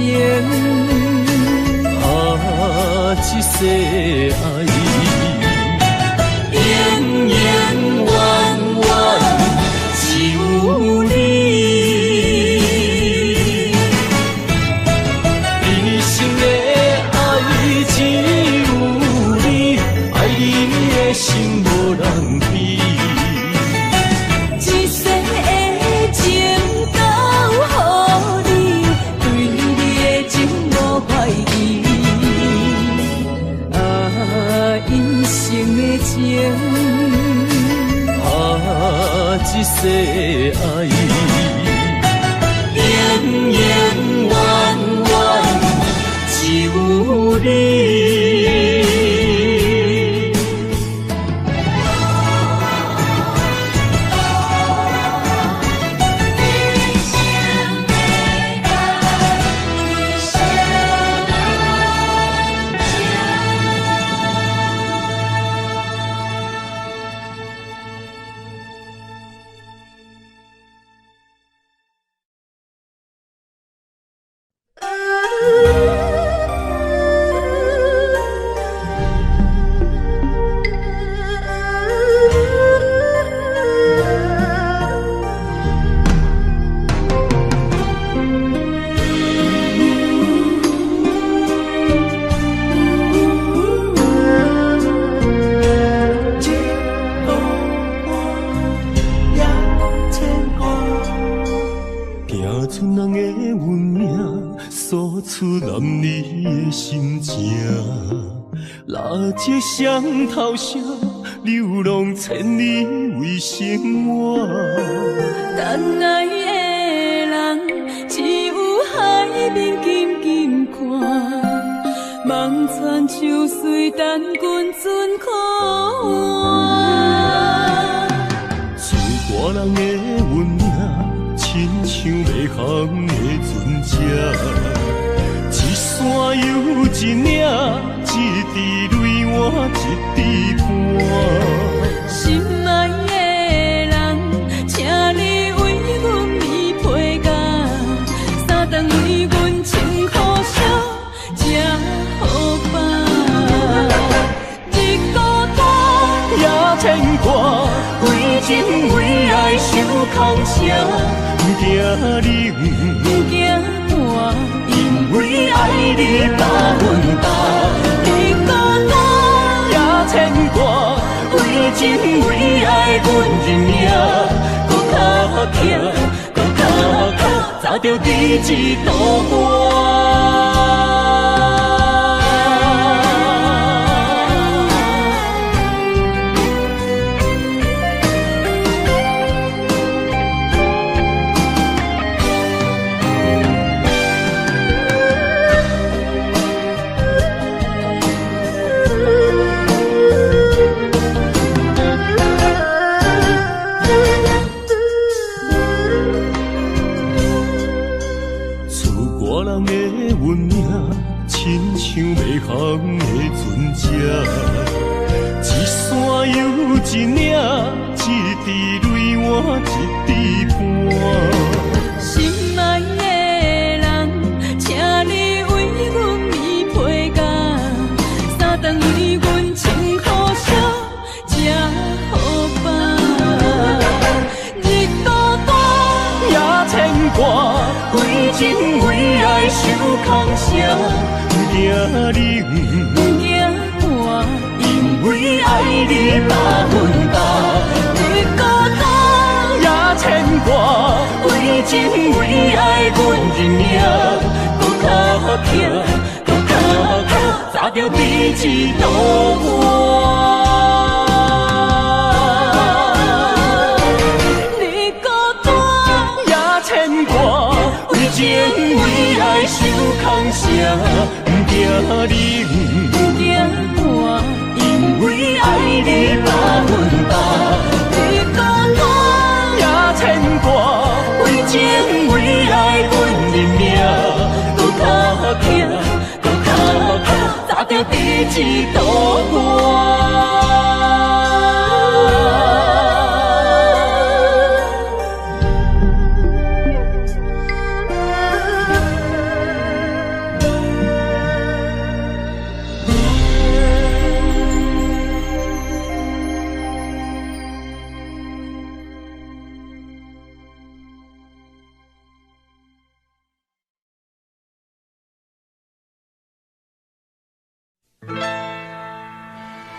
B: 一世爱。的心无人比。
A: 一世的情交予你，对你的情无怀疑。一生的情，
B: 一世爱，永永远远只有你。这双头声流浪千里为生活，
A: 但爱的人只有海面静静看，梦泉秋水等君准可换。
B: 自外人的温影，亲像袂航的船只，一线又一领，一滴泪换一滴汗。
A: 心爱的人，请你为阮披披甲，三顿为阮穿苦烧，吃好饱。日孤单
B: 也牵挂，为情为爱受空城，不惊你，
A: 不惊寒，
B: 因为爱你把阮担。
A: 日孤单
B: 也牵挂，为情为爱阮认命，搁较强，搁较强，早着第一道我。像袂航的船只，一线又一领，一滴泪换一滴汗。
A: 心爱的人，请你为阮披披甲，三顿为阮穿苦烧，吃好饱。日孤单
B: 也牵挂，为情为爱受空城。不惊你，
A: 不惊寒，
B: 因为爱你把阮担。
A: 日孤单
B: 也牵挂，为情为爱阮认命，搁较强，搁较强，早着第一道我。
A: 日孤单
B: 也牵挂，为情为爱受空城。不惊你，
A: 不惊寒，
B: 因为爱你把阮担。
A: 日孤单
B: 也牵挂，为情为爱阮认命，搁较强，搁较强，早着第一道我。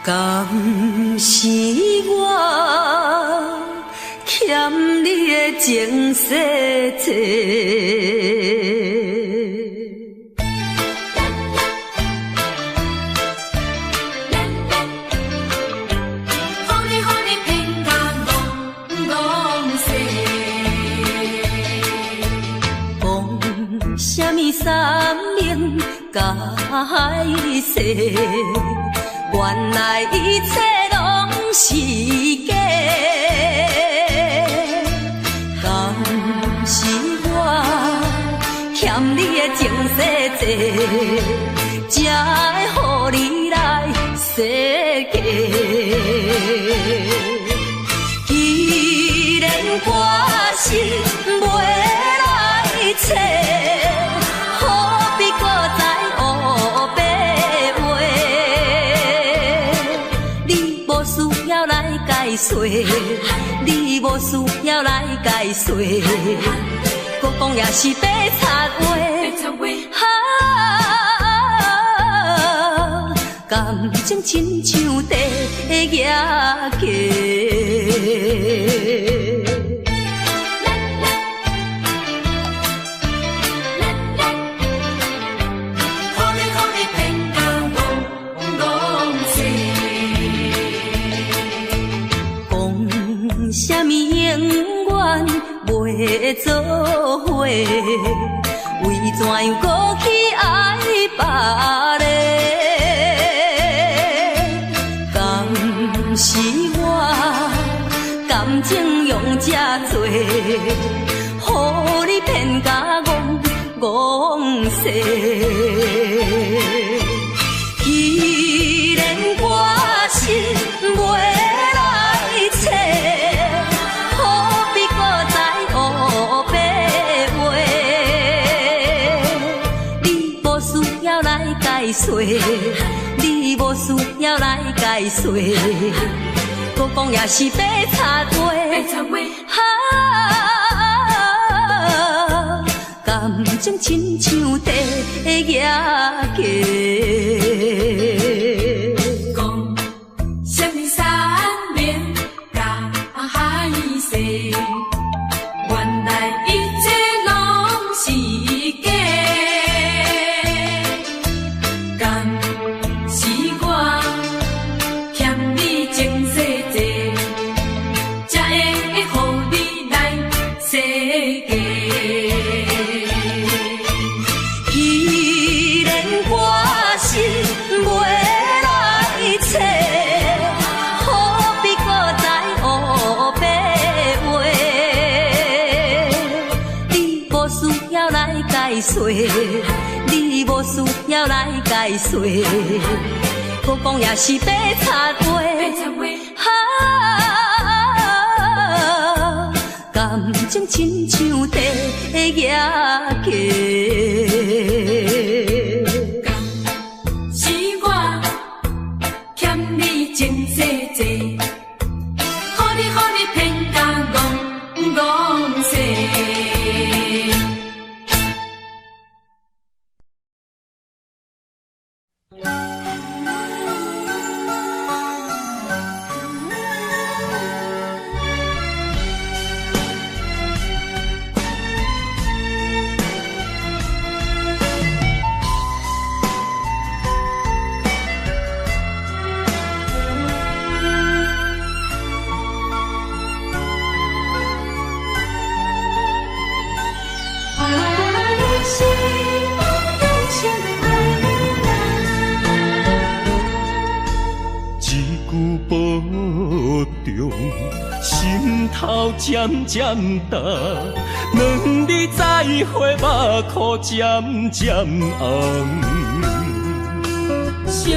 A: 敢是我欠你的情世多？三明解释，原来一切拢是假。敢是我欠你的情世多，才会予你来世界。既然我是袂来找。你无需要来解说，搁讲也是白贼话。感情亲像地野鸡。啥物永远袂做伙？为怎样搁去爱别个？敢是我感情用这多，予你骗甲戆世。既然我是袂你无需要来解说，搁讲也是白贼话。感情亲像地野鸡。讲什么三明甲海誓，原来一切拢是假。你无需要来解说，搁讲也是白贼话。感情亲像地野鸡。是我欠你情世多，予你骗甲戆世。渐渐淡，两日再会，目眶渐渐红。惜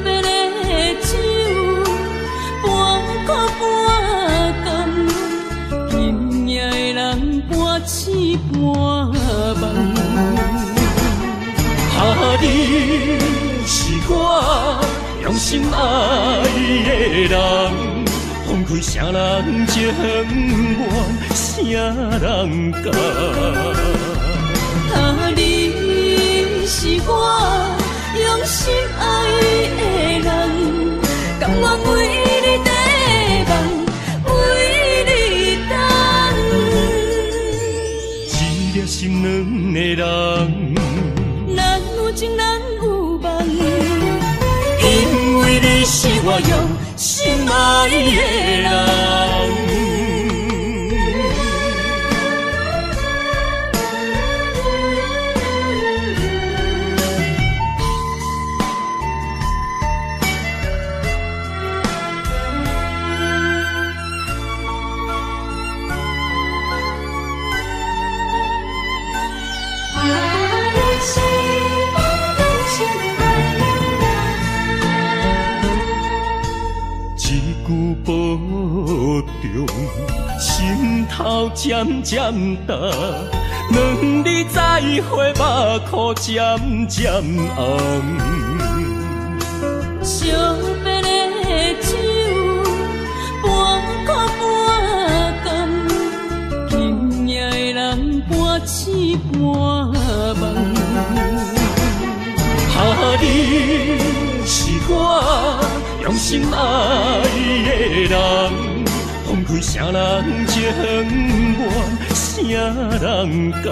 A: 别的酒，半苦半甘，今夜的人半醒半梦。你是我用心爱的人。放开啥人情愿，啥人甘？你是我用心爱的人，甘甘愿为你地梦，为你等。
B: 一粒心两个人，
A: 咱有情咱有梦，
B: 因为你是我用心爱的人。保重，心头渐渐重，两字再会，目眶渐渐红。
A: 相别的酒，半苦半甘，今夜的人半醒半梦。
B: 你是我用心爱的人，放开啥人情愿，啥人甘？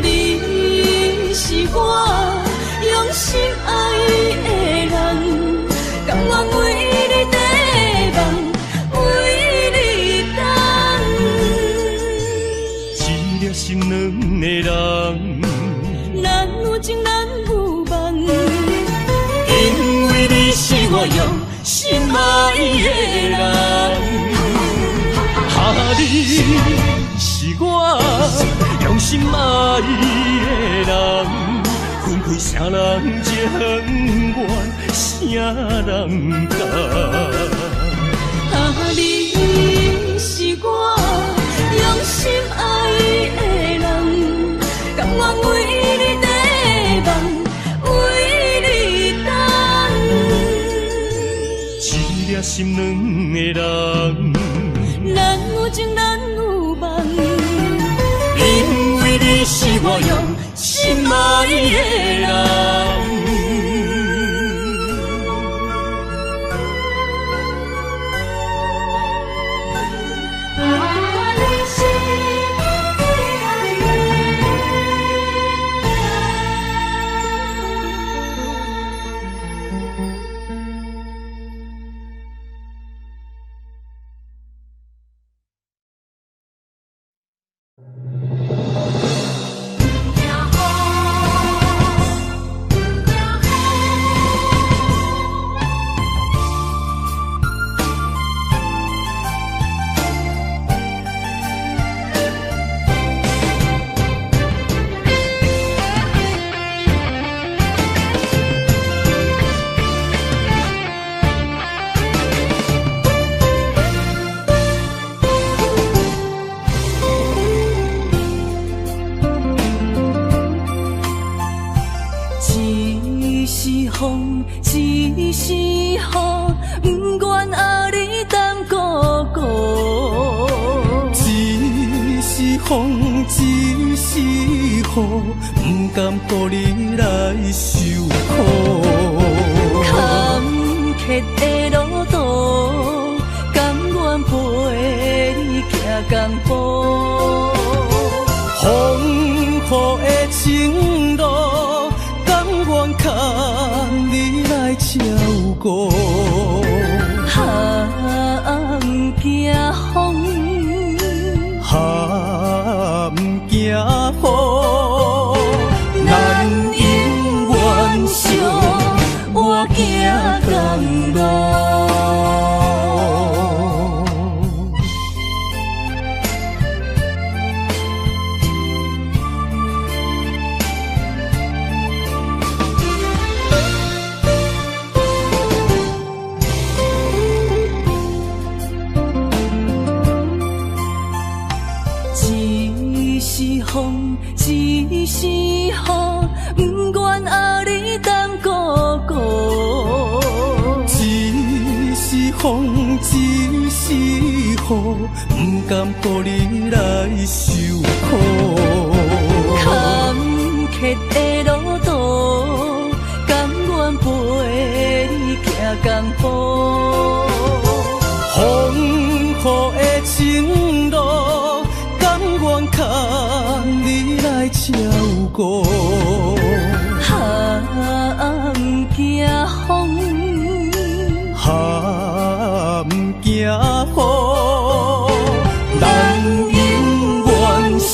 A: 你是我用心爱的人，甘愿为你地梦，为你等。
B: 一粒心两个人。
A: 咱有情咱有梦，
B: 因为你是我用心爱的人，你是我用心爱的人，分开啥人情愿，啥人甘？
A: 你是我用心爱的人，甘愿为你地梦，为你等。
B: 一粒心两个人，
A: 咱有情咱有梦，
B: 因为你是我用心爱的人。
A: 一是雨，不愿爱你等孤孤。
B: 一是风，一是雨，不甘乎你来受苦。
A: 坎坷的路途，甘愿陪你行江湖。
B: 风雨的情路，甘愿牵你来照顾。
A: 不惊风，
B: 不惊雨，咱永远相活行同路。
A: 一是风，一是雨，不愿爱你等孤孤。
B: 一是风，一是雨，不甘乎你来受苦。
A: 坎坷的路途，甘愿陪你步。
B: 风雨的情路，甘愿靠你来照顾。
A: 哈，不惊风，
B: 哈，不惊雨，人永远相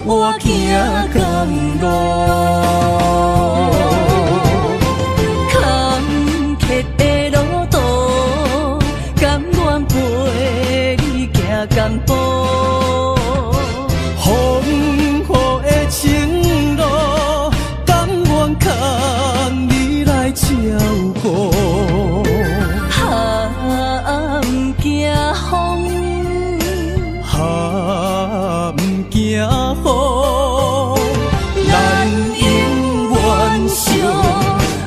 B: 我行甘路。
A: 坎坷的路途，甘愿陪你行共步。
B: 风雨的情路，甘愿靠你来照顾。
A: 哈，不惊风，
B: 哈，不惊雨，咱永远相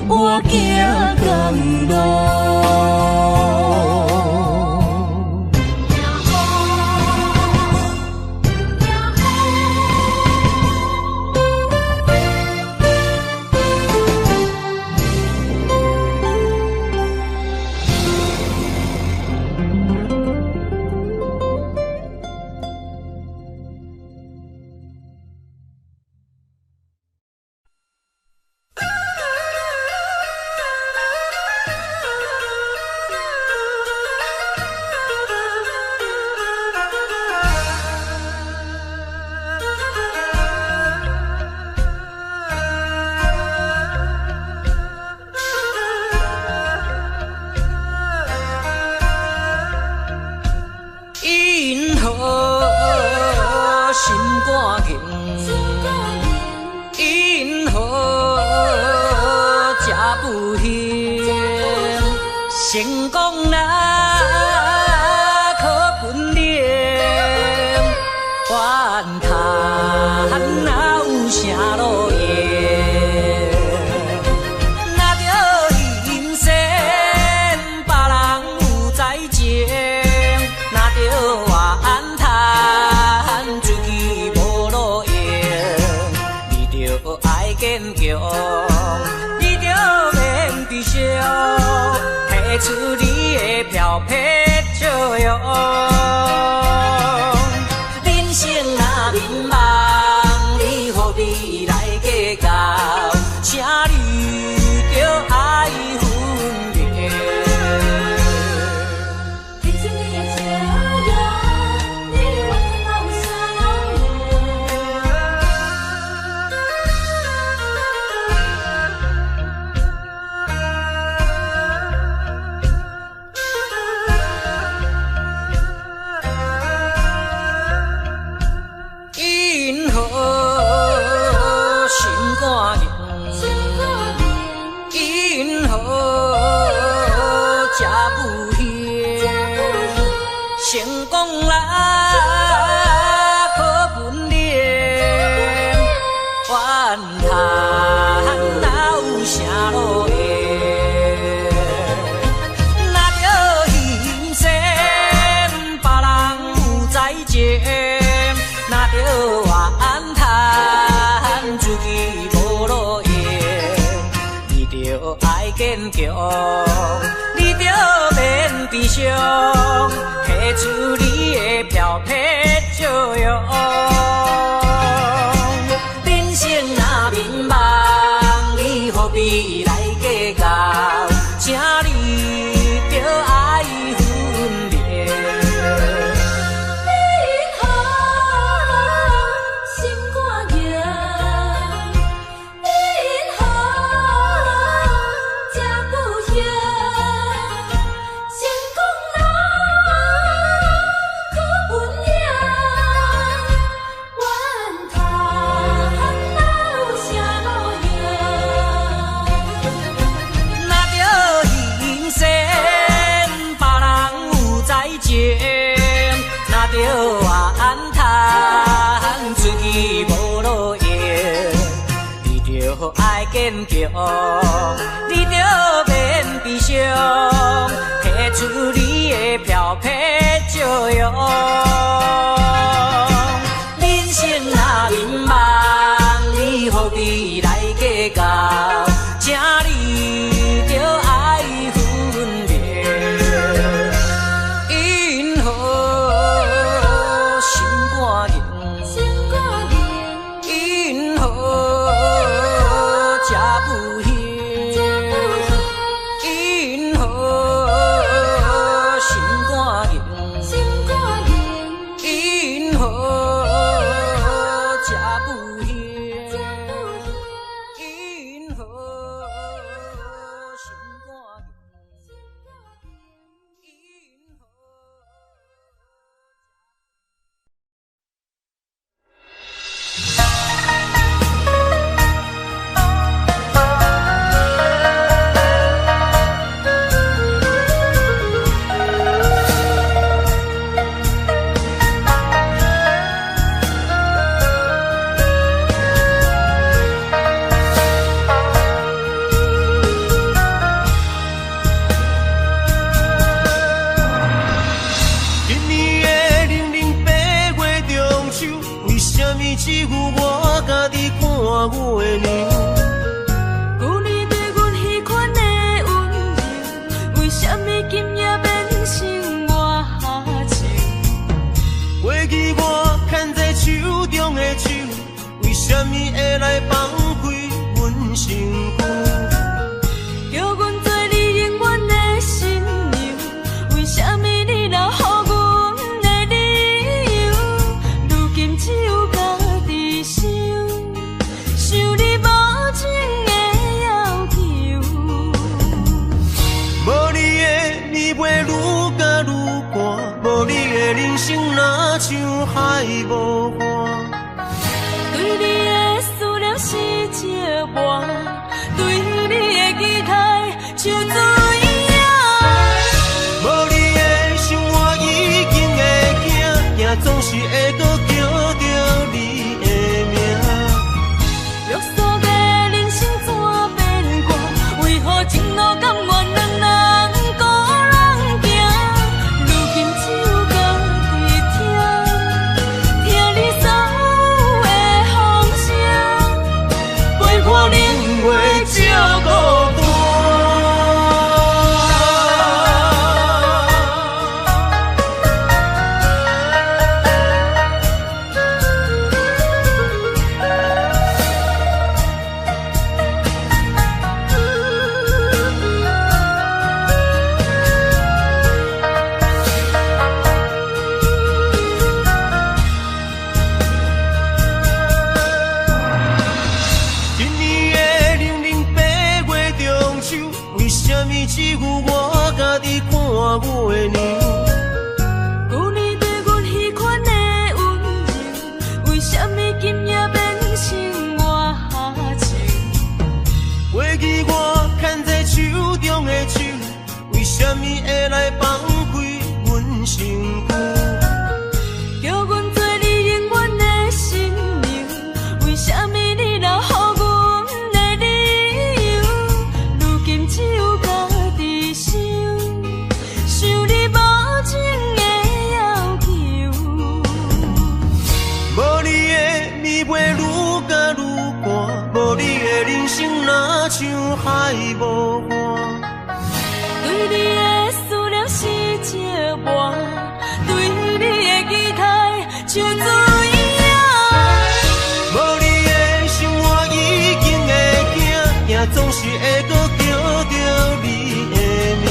B: 我行共路。
F: 成功若可分零，怨叹哪有啥路用？若着人生别人有在情，若着怨叹自己无路用，你着爱坚强，你着免悲伤。出你的漂泊笑容，人生若迷茫，你何必来计较？请你着爱分明。
C: 记住你的笑容，你的怨叹哪有啥路
F: 成功若可分零，怨叹哪有啥路用？若着人生别人有在情，若着怨叹自己无路用，你着爱坚强，你着免悲伤。出你的漂泊笑容，人生若迷茫，你何必来计较？请你着爱分明。
C: 你好，心肝硬，你好，这久行，成功若坚强，你着免悲伤，提出你的漂泊笑容。人生若迷茫，你何必来计较？请你着爱分明。
G: 么会来放开阮身躯？
C: 叫阮做你永远的新娘，为什么你若予阮的理由？如今只有家己想，想你无情的要求。
G: 无你的你袂愈甲愈寒，无你的人生若像海无岸。
C: 对你的思念是一半，对你的期待像水影。
G: 无你的生活已经会惊，惊总是会搁叫着你的名。
C: 约束的人生怎变卦？为何情路甘愿两人孤人行？如今只有家己听，听你所有的风声，陪我冷月照孤单。
G: 今年的00八月中秋，为什么只有我家己看月亮？
C: 旧年对阮彼款的温柔，为什么今夜变成我下情？
G: 过去我牵在手中的手，为什么会来放开阮身躯？
C: 叫阮做你永远的新娘，为什么你若予阮的理由？如今只有家己想，想你无情的要求。
G: 无你的你袂愈甲愈寒，无你的人生若像海无岸。
C: 对你的思念是一半，对你的期待像水影。
G: 无你的生活已经会惊，惊总是会搁叫着你的名。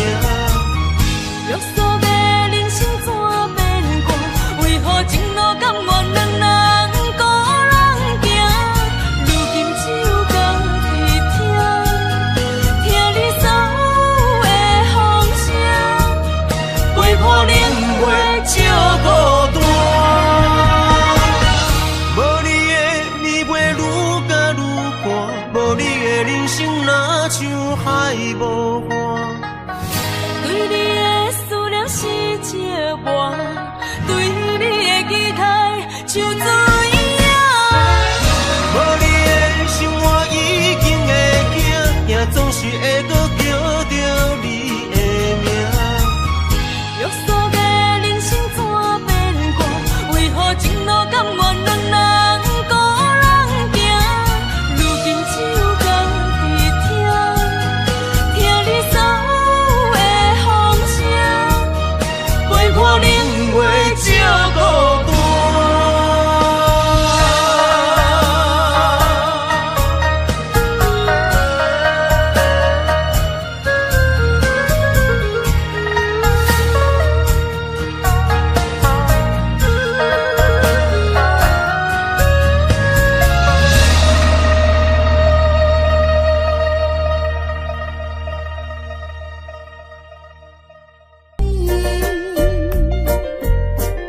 C: 约束的人生怎变卦？为何情路甘愿两人孤人行？如今只有家己听，听你所有的风声，陪我冷月照孤单。
G: 无你的你袂愈甲愈寒，无你的人生若像海无岸。
C: 对你的思念是一半，对你的期待像水影。
G: 无你的生活已经会惊，惊总是会搁叫着你的名。
C: 约束的人生怎变卦？为何情路甘愿两人孤人行？如今只有家己听，听你所有的风声，陪我冷月照孤单。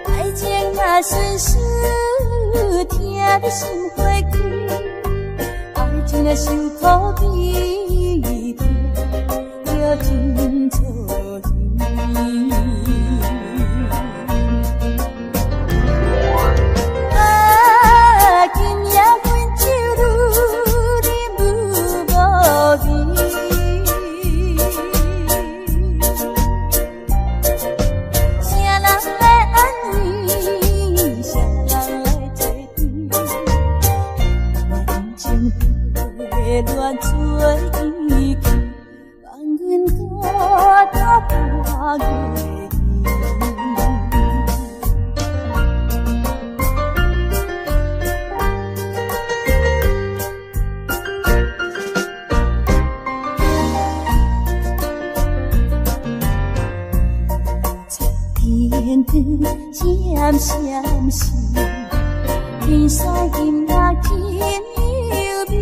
C: 爱情啊，顺势听你心花开，爱情啊，像土地田，叫真错意。啊，今夜阮酒愈饮愈无味。谁人来安慰？谁人来作伴？人情被乱做依据，放阮孤单。天光闪闪时，天山金乐真优美。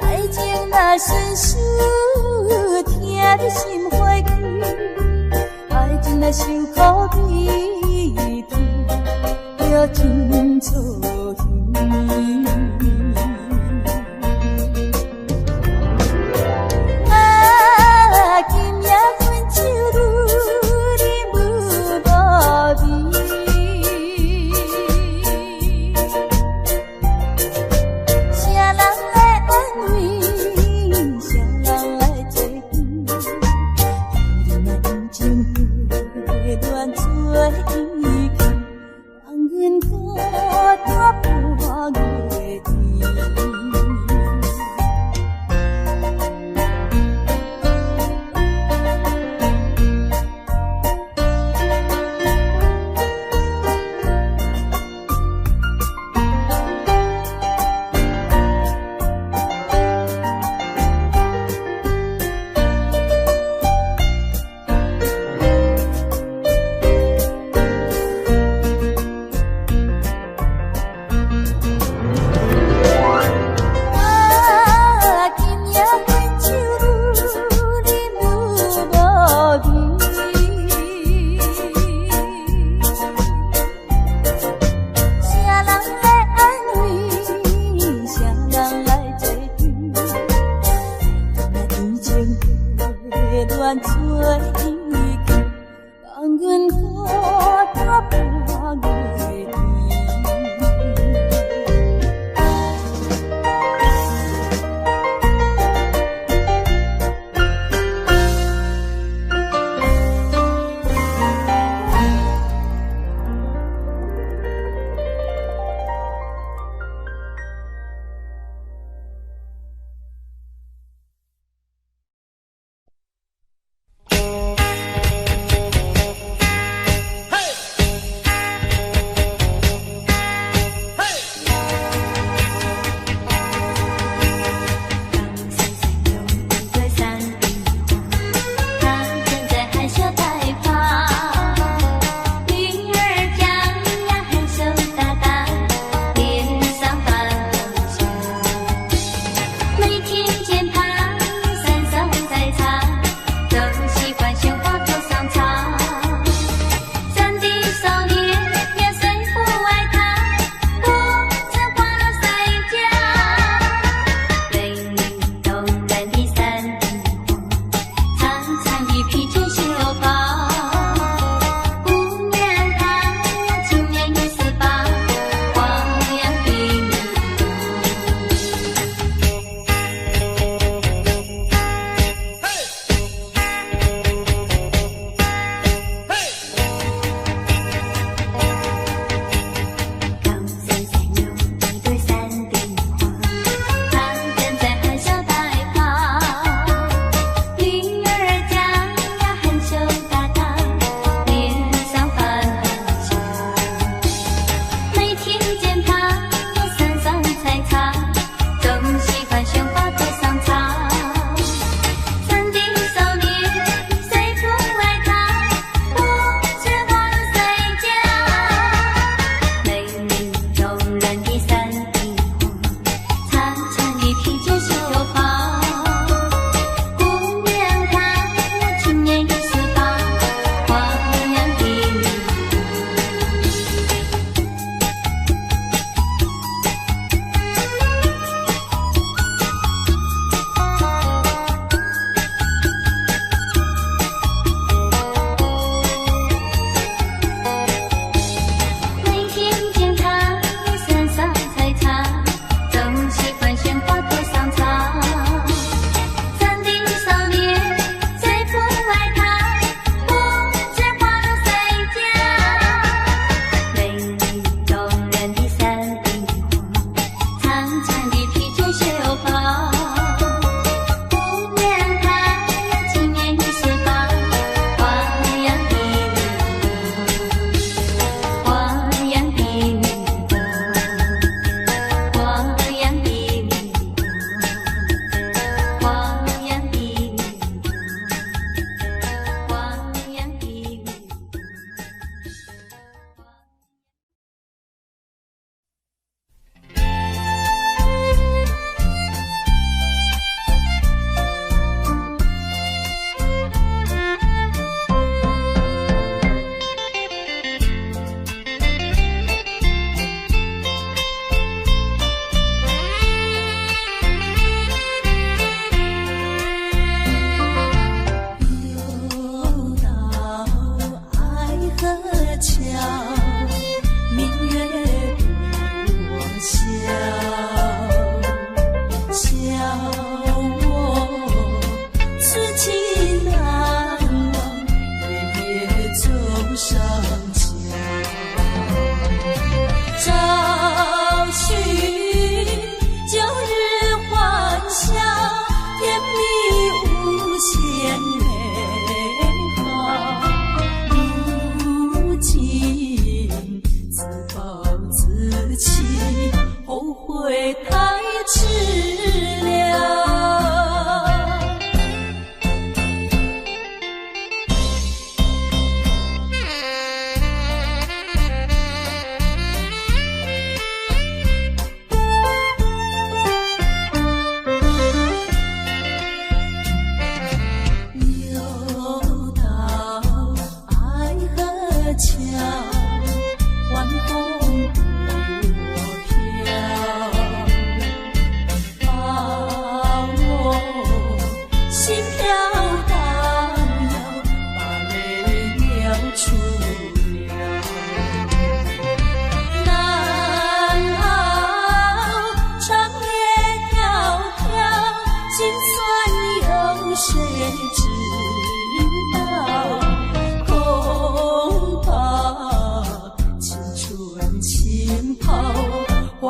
C: 爱情若顺遂，听你心花开；爱情若受苦悲痛，就真错意。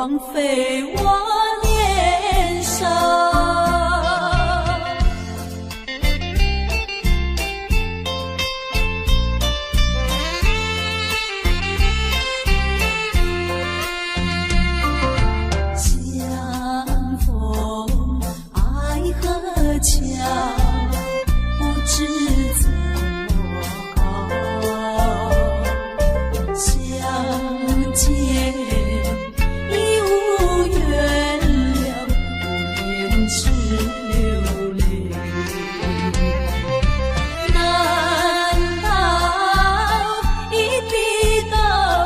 C: 枉费我年少。相逢爱河桥，不知怎么高。相见已无缘了，无言只流泪。难道一笔勾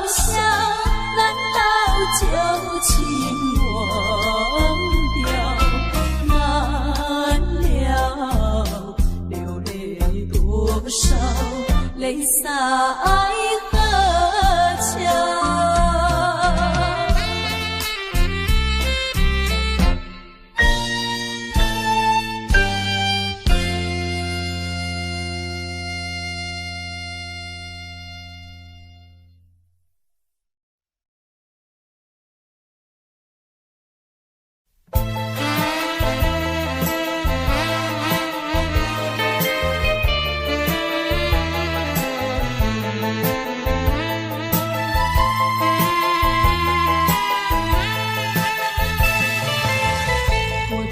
C: 销？难道旧情忘掉？难了流泪多少，泪洒爱河桥。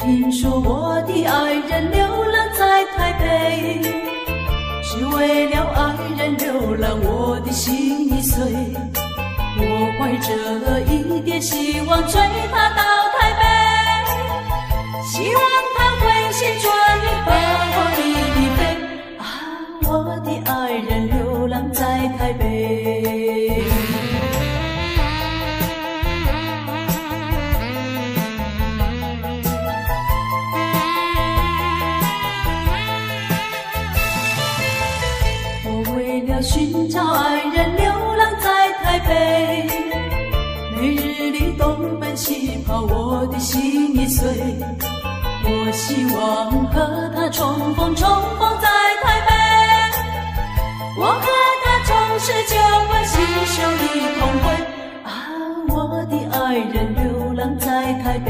C: 听说我的爱人流浪在台北，只为了爱人流浪，我的心已碎。我怀着一点希望追他到台北，希望他会先转移把我离飞。啊，我的爱人流浪在台北。寻找爱人流浪在台北，每日里东奔西跑，我的心已碎。我希望和他重逢在台北，我和他重拾旧欢，携手一同回。啊，我的爱人流浪在台北。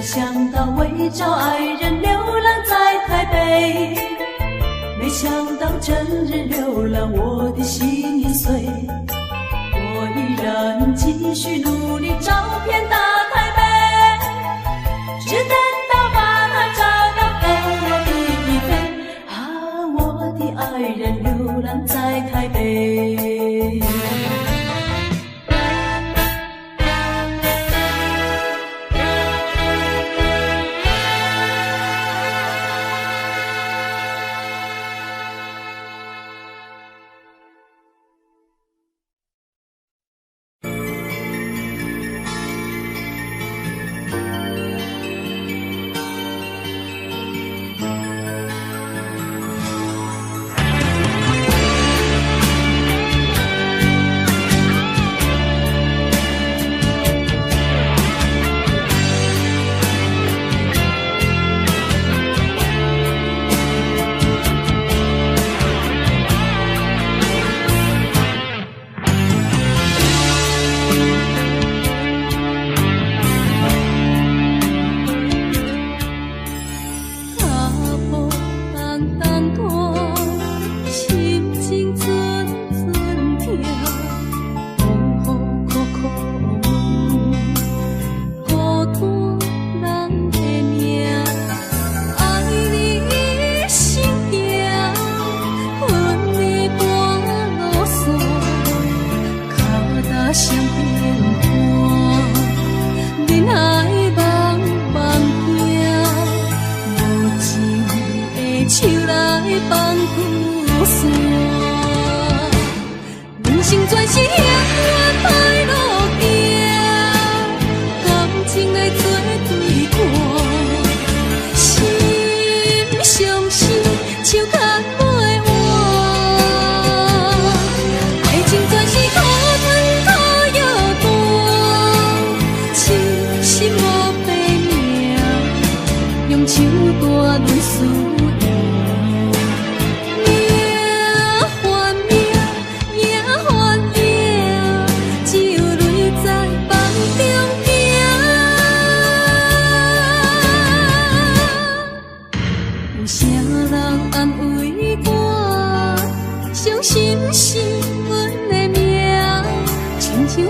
C: 想到为找爱人流浪在台北，没想到真人流浪，我的心已碎。我依然继续努力找遍大台北，只等到把他找到和我一飞。啊，我的爱人流浪在台北。段论思念。心是阮的命，亲像风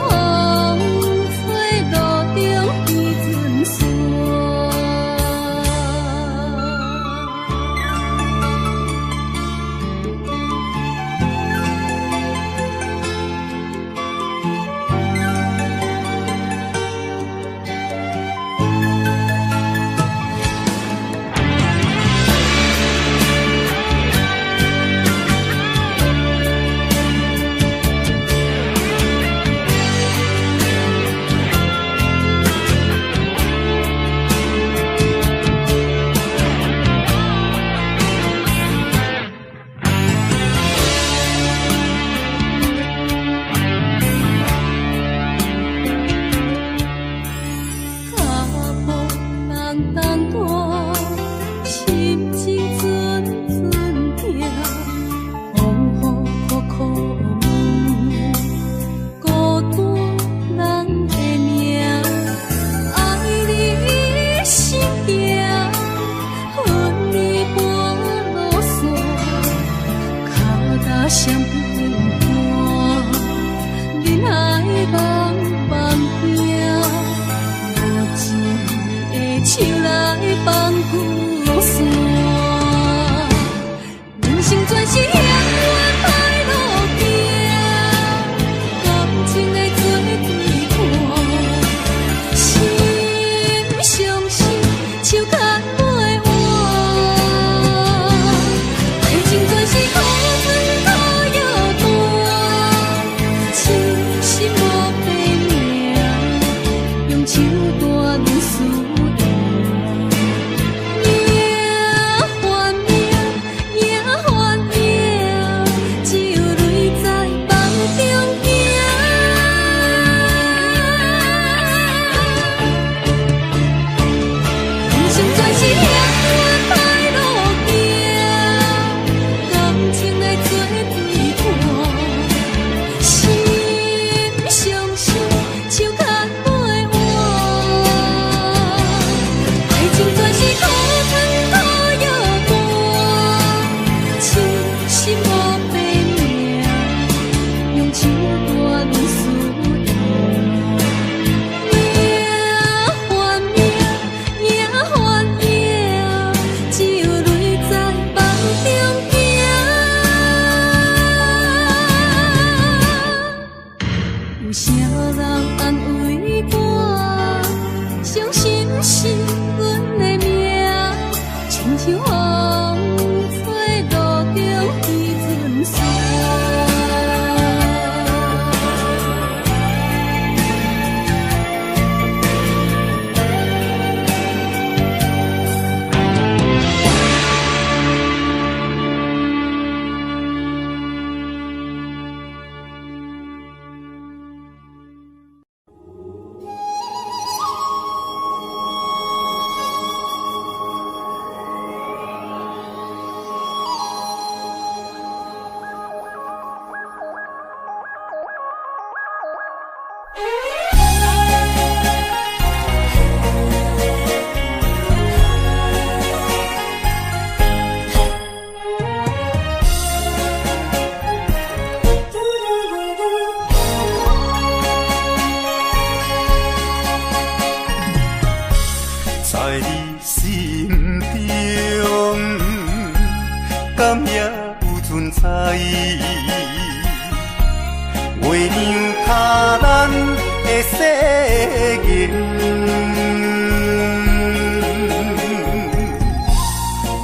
C: 吹路中彼阵线。相平淡，人海茫茫行，无情的手来放旧线。人生全是险恶歹路行，感情的做对看，心相惜，手牵袂换。爱情全是苦春。手段思念，也幻影，也幻影，只有泪在梦中行。人生全是险恶歹路行，感情来做对看，心相惜，手牵。有啥人安慰我？伤心是阮的命，亲像风吹路中彼阵线。
D: 在你心中，敢也有存在？月亮卡咱的誓言，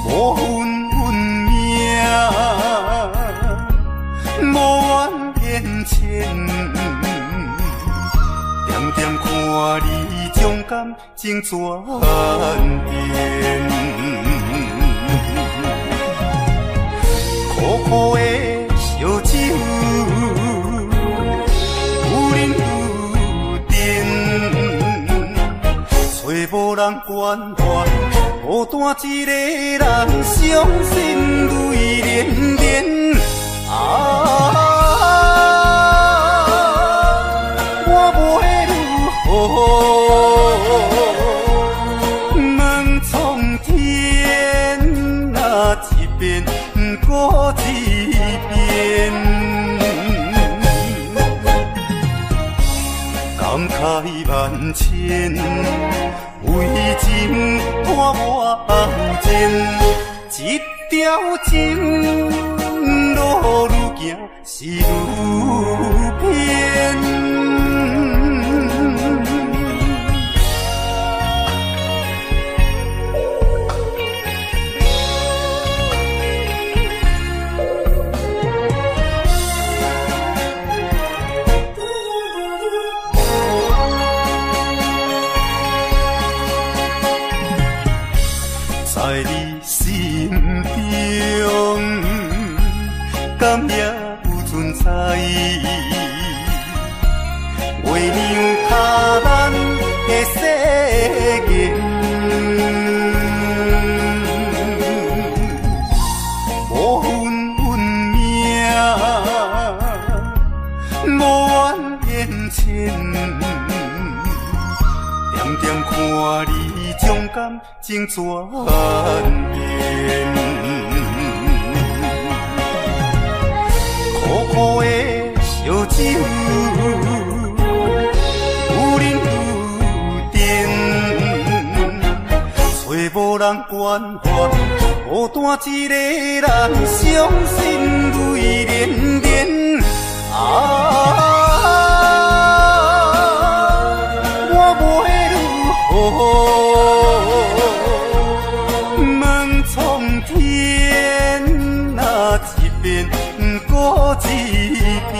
D: 无分运命，无缘缘牵，点点看你将感情转变，苦苦的烧酒，有人有甜，找无人关怀，孤单一个人，伤心泪连连。我要如何问苍天？那一遍过一遍，感慨万千，为情拖我后前，一条情路愈行是愈偏。在你心中，敢也有存在？月亮卡咱的世界，无份运命，无缘缘牵。点点看你将感情转变，苦苦的烧酒，有忍有甜，找无人关怀，孤单一个人，伤心泪连连。问苍天，那一遍过一遍，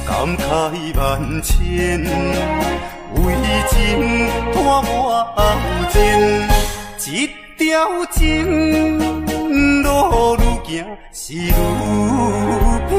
D: 感慨万千，为情拖我后前，一条情路愈行是愈偏。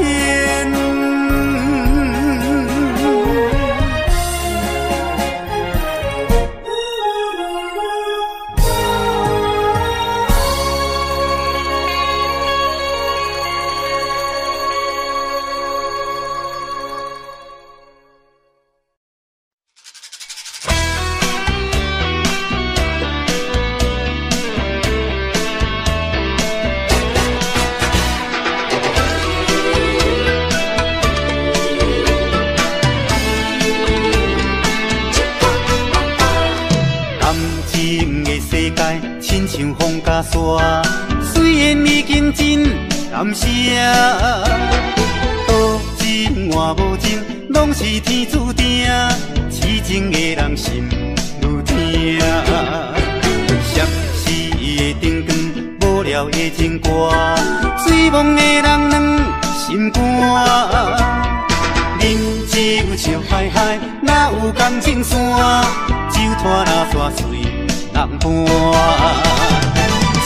D: 像风甲沙，虽然已经真感谢，多情换无情，拢是天注定，痴情的人心愈痛。闪逝的灯光，无聊的情歌，醉梦的人软心肝。饮酒笑嗨嗨，哪有感情线？酒拖那山水人伴。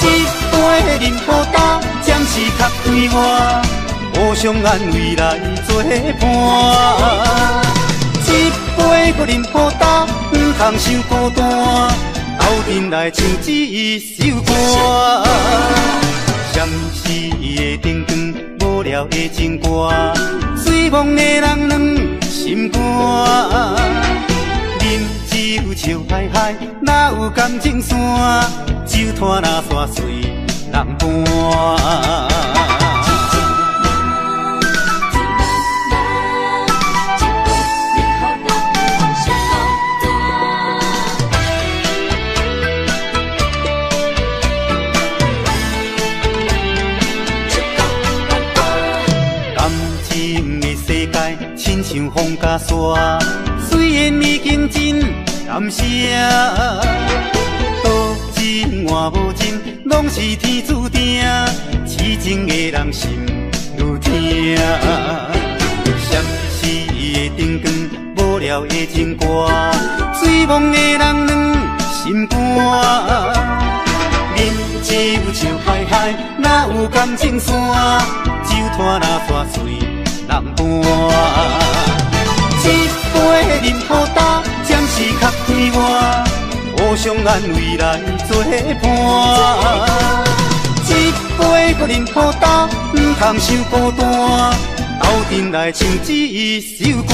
D: 一杯饮好干，暂时较快活，互相安慰来作伴。一杯搁饮好干，不通伤孤单，斗阵来唱一首歌。闪逝的灯光，无聊的情歌，醉梦的人软心肝。饮酒笑嗨嗨，哪有感情线？酒拖那山水人伴。感情的世界，亲像风甲沙，虽然已经真感谢。多情换无情，拢是天注定，痴情的人心愈痛。闪逝的灯光，无聊的情歌，醉梦的人软心肝。饮酒笑嗨嗨，哪有感情线？酒拖那山水人伴。一杯饮好干，暂时。我，互相安慰来作伴。一杯搁饮好斗，唔通伤孤单，斗阵来唱一首歌。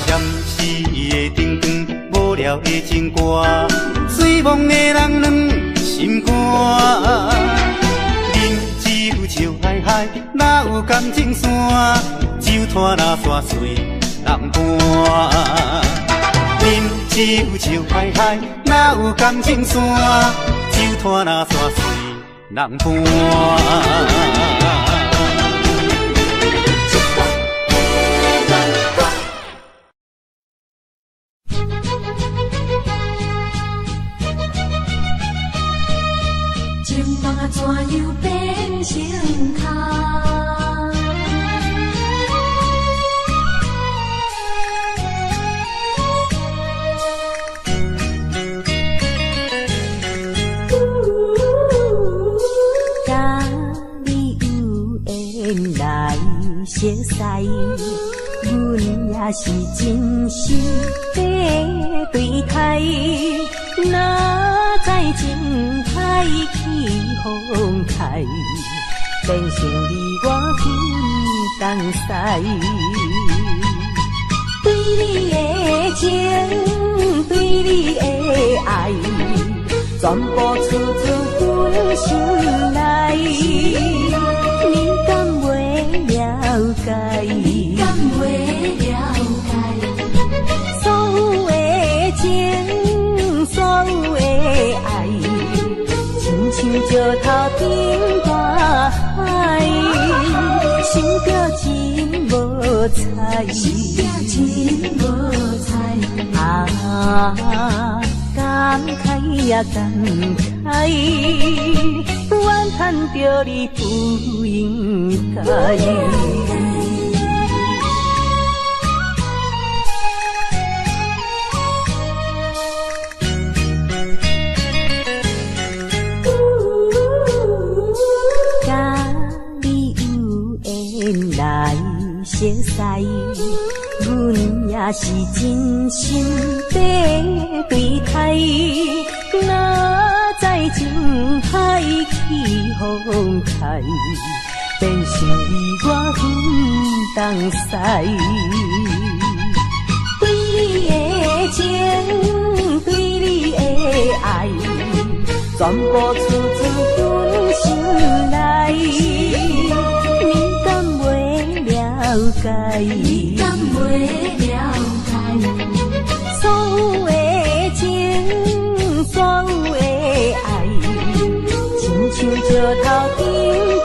D: 闪逝的灯光，无聊的情歌，醉梦的人两心肝。饮酒笑嗨嗨，哪有感情线？酒摊若山水人伴。饮酒笑嗨嗨，哪有感情线？酒摊若山水人伴。
C: 怎样变成空？甲你有缘来熟识，阮也是真心在对待。哪知情海起风开，变成你我分东西。对你的情，对你的爱，全部出自阮心内。你敢袂了解？你敢袂了解？所有的情，所有的爱，亲像石头顶大海，想着真无彩，想着真无彩。感慨也感慨，怨叹着你不应该。熟识，阮也是真心在对待。哪知情海起风开，变成你我分东西。对你的情，对你的爱，全部出自阮心内。了解，你敢袂了解？所有的情，所有的爱，亲像石头顶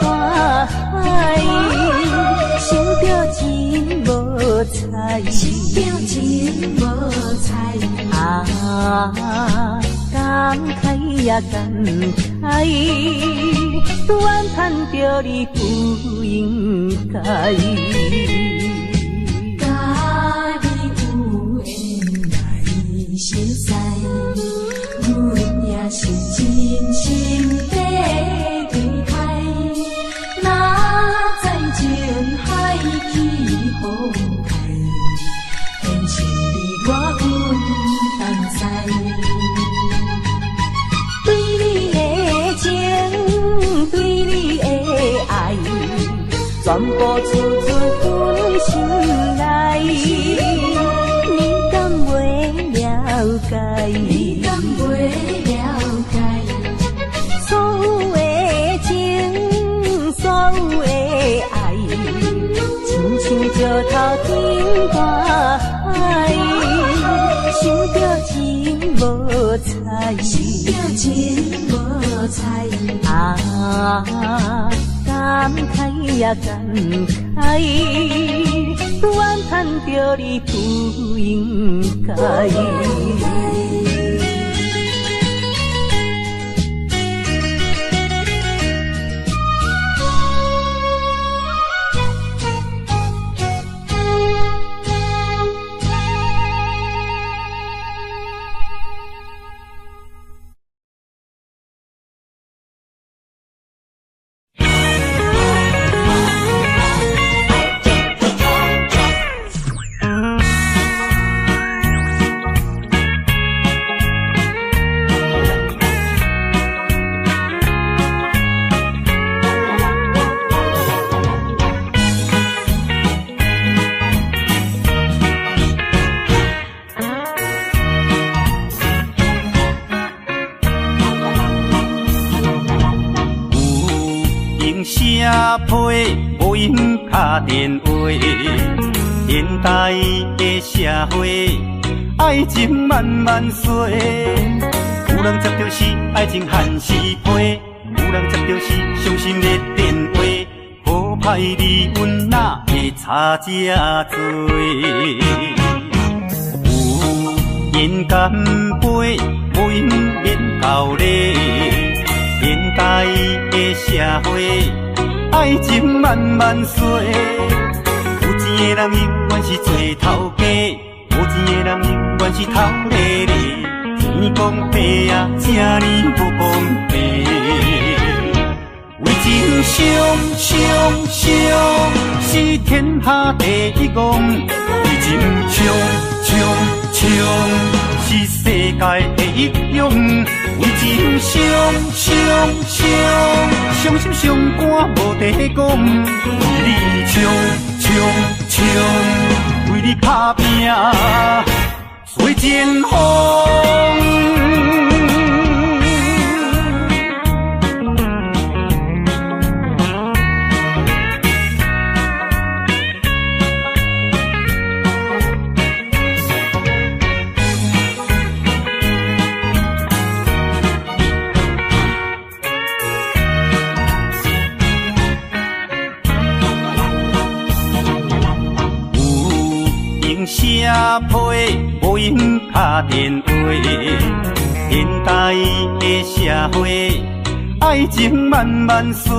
C: 大海，想着真无彩，想着真无彩。感慨也感慨，怨叹着你不应该。甲你有缘来熟识，阮也是真心在对待。哪知情海起风开，变成你我分东西。对你的情，对你的爱，全部出自阮心内。你敢袂了解？你敢袂了解？所有的情，所有的爱，亲像石头顶大海，想着真无彩，想着真无彩。感慨也感慨，怨叹着你不应该。
D: 批，无闲打电话。现代的社会，爱情慢慢衰。有人接到是爱情限时批，有人接到是伤心的电话。好歹离阮哪会差这多？有言干杯，无闲免交礼。现代的社会，爱情慢慢衰。有钱的人永远是做头家，无钱的人永远是头咧咧。天公伯啊，这呢不公平。为情伤，是天下第一功。为情冲，是世界第一勇。为情伤心伤肝无地讲。为你冲，为你打拼，做前锋。社批无闲打电话，现代的社会，爱情慢慢衰。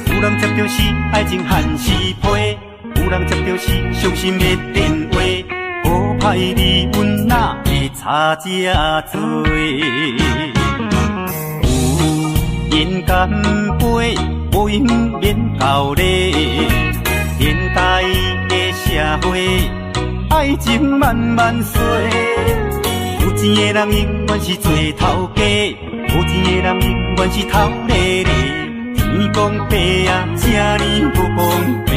D: 有人接到是爱情限时批，有人接到是伤心的电话。好歹离阮哪会差这多？有言干杯，无闲免交礼。现代的社会，爱情慢慢衰。有钱的人永远是做头家，无钱的人永远是头咧咧。天公伯啊，这呢不公平。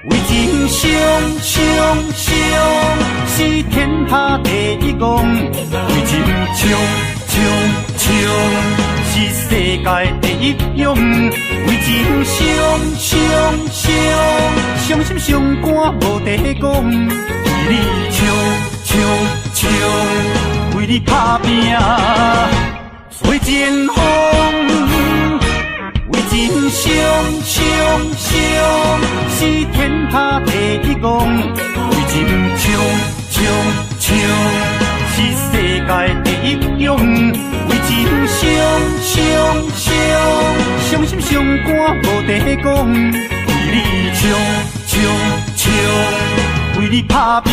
D: 为情伤，是天下第一功。为情冲，是世界第一勇。为情伤心伤肝无地讲。为你冲，为你打拼，做前锋。为情伤，是天下第一功。为情冲，是世界第一勇。为情伤心伤肝无地讲。为你冲，为你打拼，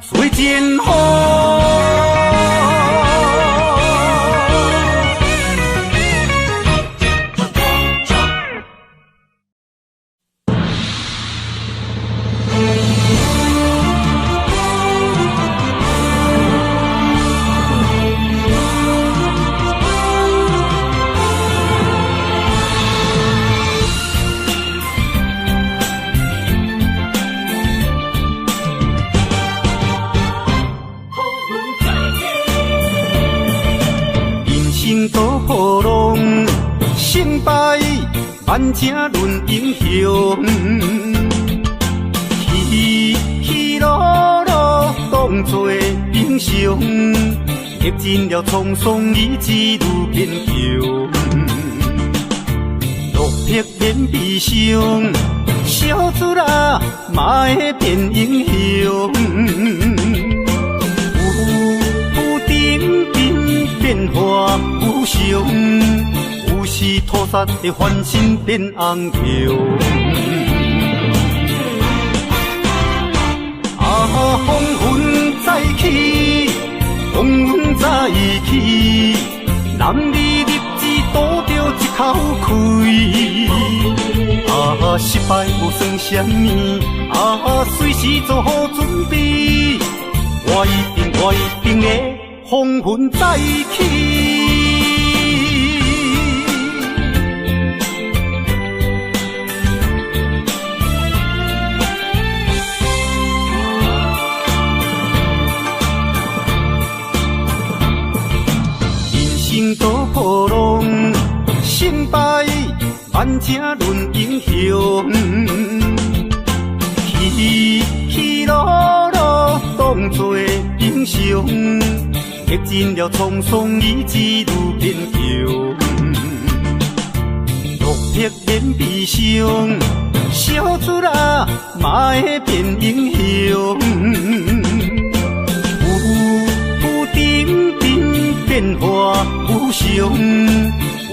D: 做前锋。波浪成败，万正论英雄。起落落当作英雄，历尽了沧桑，意志如坚强。落魄免悲伤，小子啊，嘛会变英雄。变化无常，有时土煞会翻身变红桥。风云再起，风云再起，男儿立志赌着一口气。失败无算什么，随时做好准备。我一定会风云再起。人生多波浪，成正论英雄，起起落落当作英雄，历尽了沧桑，意志如坚强。落魄变悲伤，小子啊，嘛会变英雄。有点点变化无常。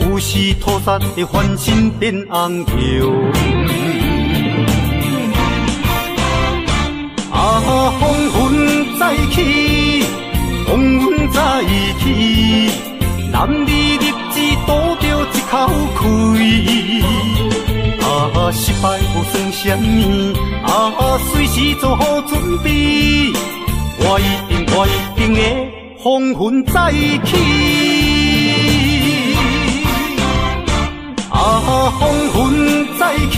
D: 有时土煞会翻身变红桥，风云再起，风云再起，男儿立志赌着一口气。失败无算什么，随时做好准备，我一定会风云再起。风云再起，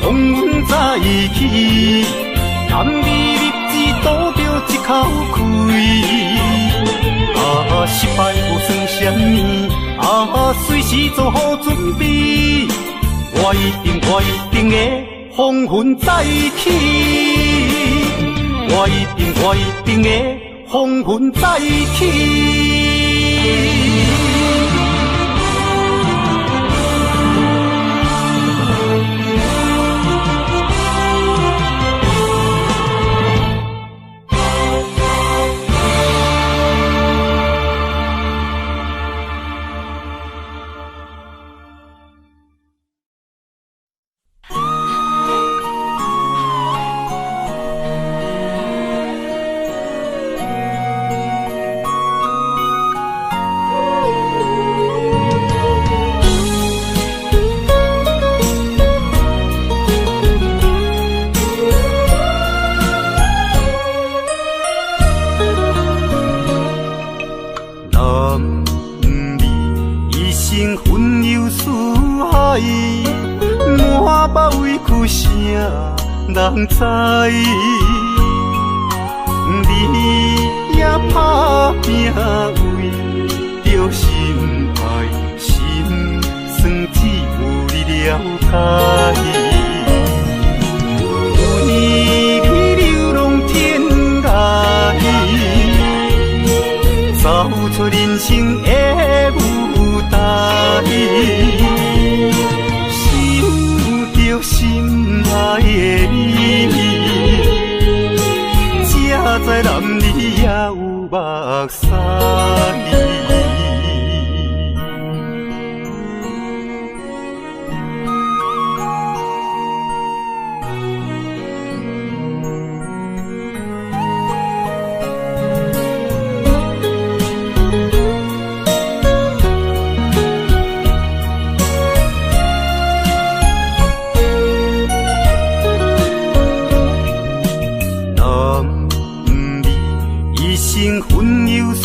D: 风云再起，男儿立志赌着一口气。失败无算什么，随时做好准备，我一定会风云再起。我一定会风云再起。人知，你也打拼为着心爱，心酸只有你了解。为你流浪天涯，走出人生的舞台。心爱的你，才知男儿也有目屎。分忧思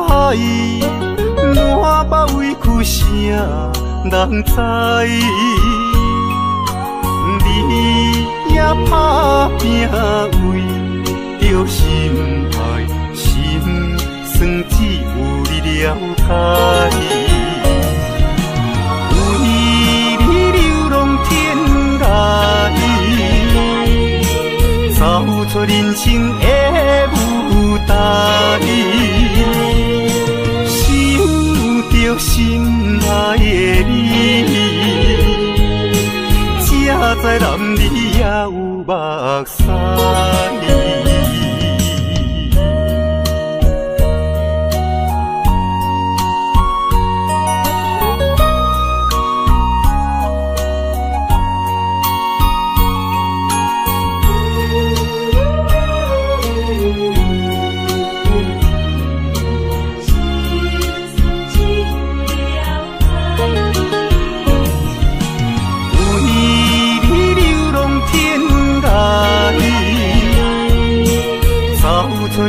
D: 海，满腹委屈谁人知？你也打拼为着心爱，心酸只有你了解。为你流浪天涯，走出人生的舞台，想着心爱的你，才知男儿也有目屎。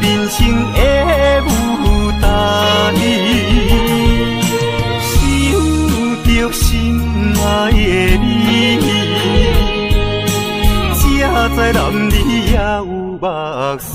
D: 人生的舞台，想着心爱的你，才知男儿也有目屎。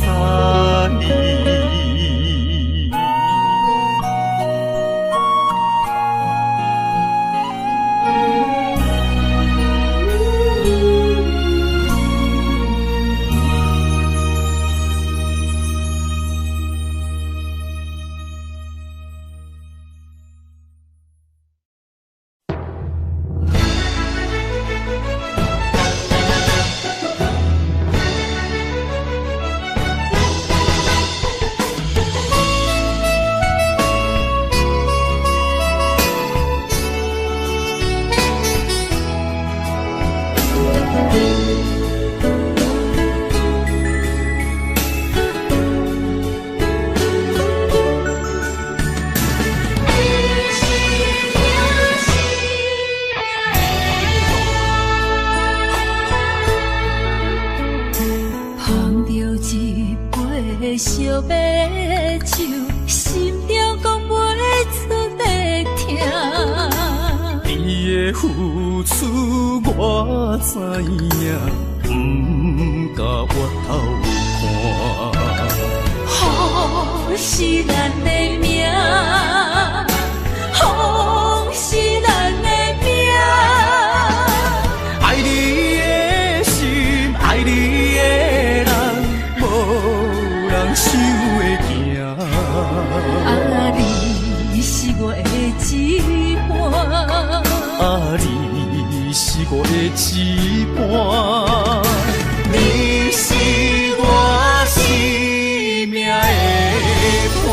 C: 烧白酒，心中讲袂出的痛。
B: 你的付出我知影，不甲我头看。
C: 好是咱的命，好是咱的命。
B: 爱你的心，爱你的人，无人想会行。
C: 啊，你是我的一半，
B: 啊，你是我的一半，你是我生命的伴。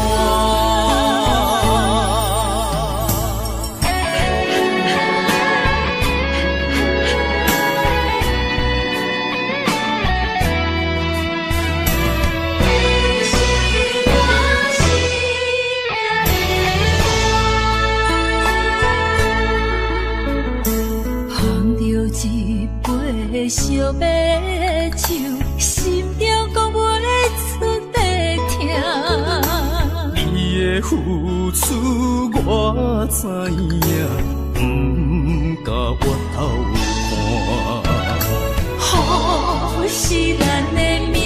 C: 烧白酒，心中讲袂出的痛。
B: 你的付出我知影，不甲我头看。
C: 好是咱的命，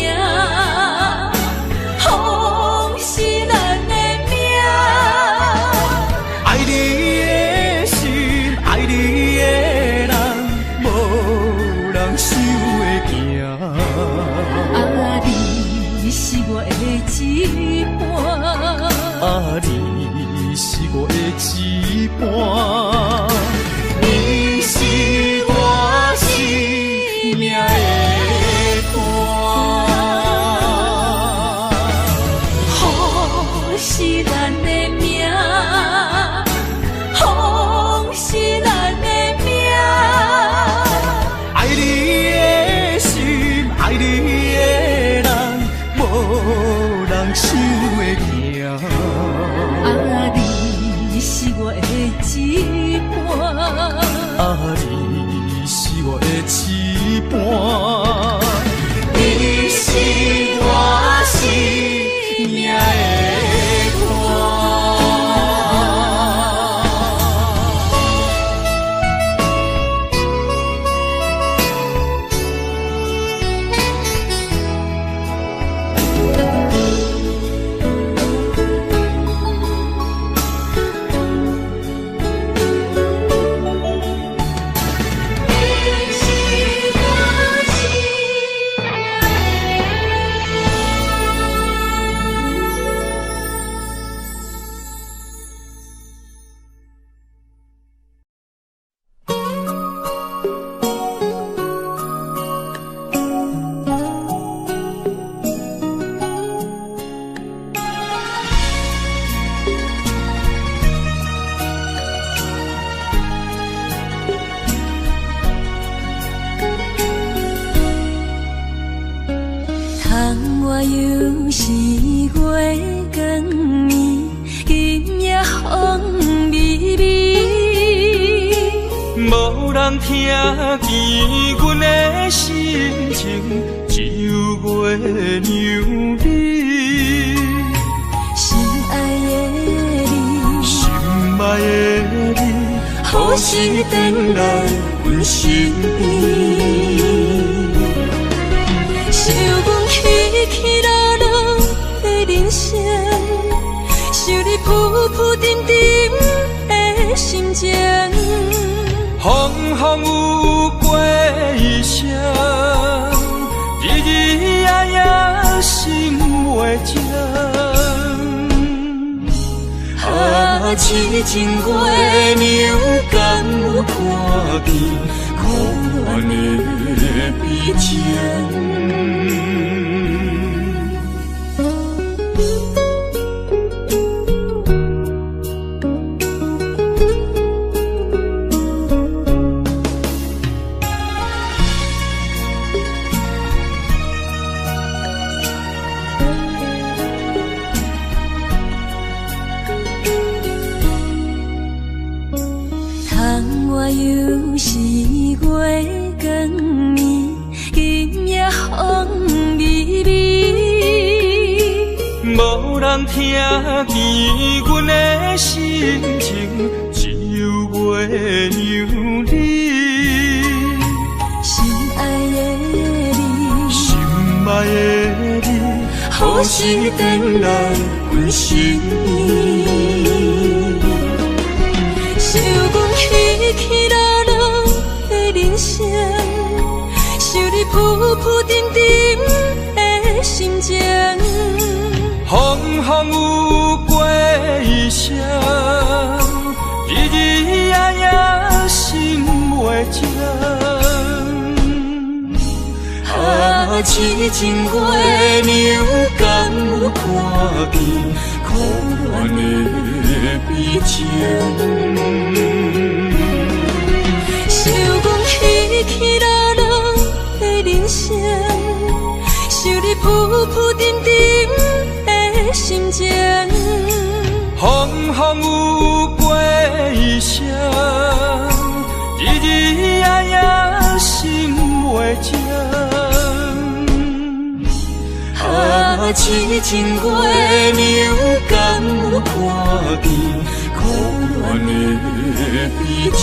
C: 好是咱的命。
B: 爱你的心，爱你的人，无人想会行。
C: 啊，你是我的一半，
B: 啊，你是我的一半，你是我生命的伴。
C: 好是咱的命，好是咱的命。
B: 爱你的心，爱你的人，无人想会行。
C: 啊，你是我的一半，
B: 啊，你是我的一半，你是我生命的伴。
C: 我又是月光暝，今夜风微微，
B: 无人听见阮的心情，只有月娘你。
C: 心爱的你，
B: 心爱的你，何时回来阮身边？
C: 想阮起起落落的人生，想你浮浮沉沉的心情。
B: 风风有过一生，日日夜夜心袂静。啊，痴情月娘敢有看见可怜的悲情？
C: 我又是月光暝，今夜风微
B: 人听见阮的心情，只有月娘你。
C: 心爱的你，
B: 心爱的你，好心回来阮心意。
C: 想阮起起落落的人生，想你浮浮沉沉的心情。
B: 风风有过一声，日日夜夜心袂静。啊，痴情月娘敢有看见苦恋的悲情？
C: 想阮起起落落的人生，想你浮浮沉沉的心情。
B: 风风有过一声，日日夜夜心袂静。啊，痴情月娘敢有看见苦恋的悲情？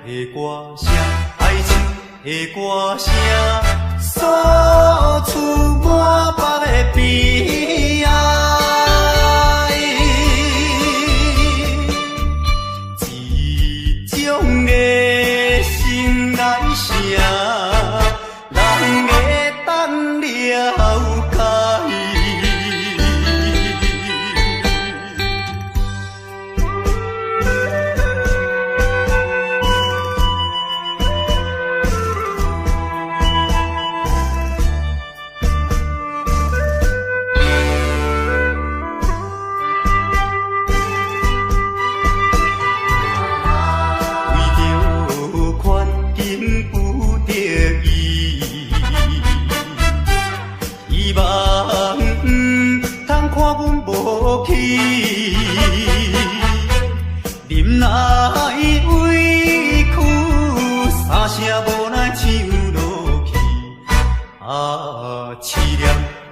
G: 的歌声，哀愁的歌声，诉
D: 了解。忍耐委屈，三声无奈唱落去。凄凉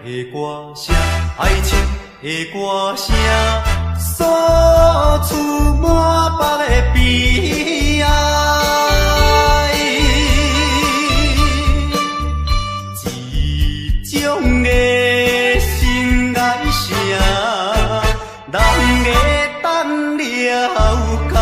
D: 的歌声，爱情的歌声，诉出满腹的悲哀。一种的心爱声，人会等了解。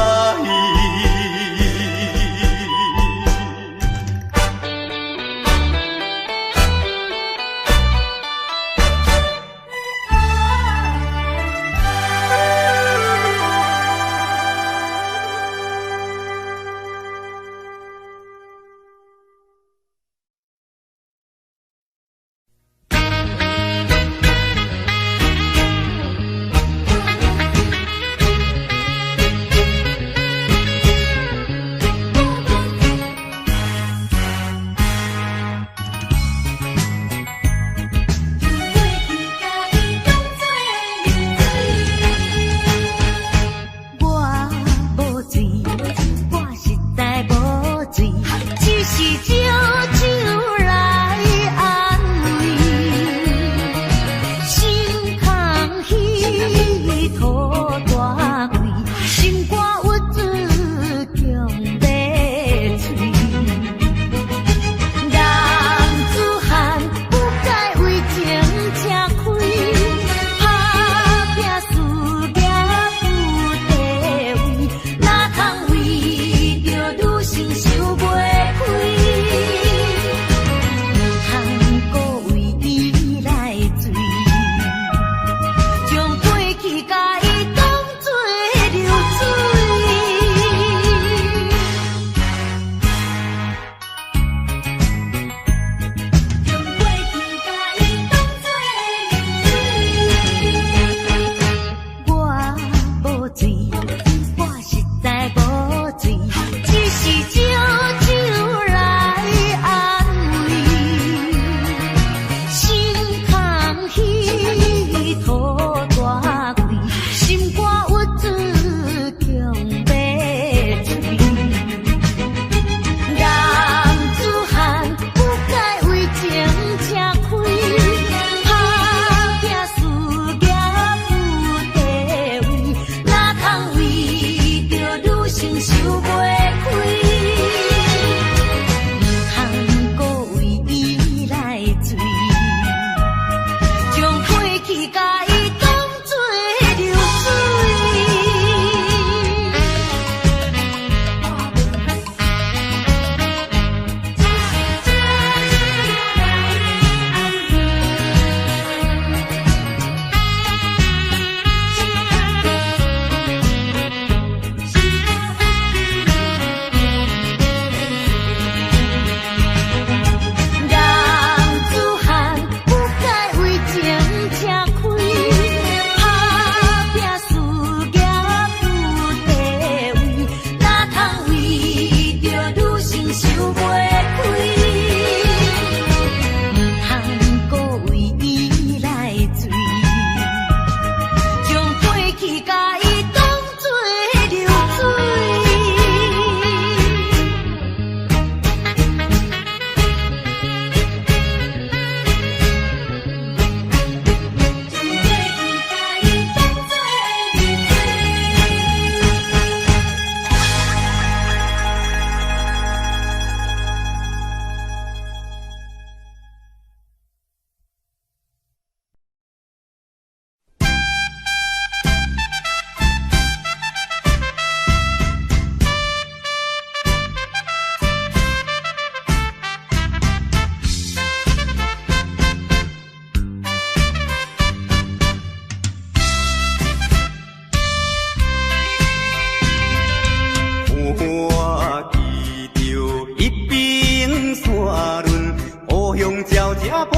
D: 飞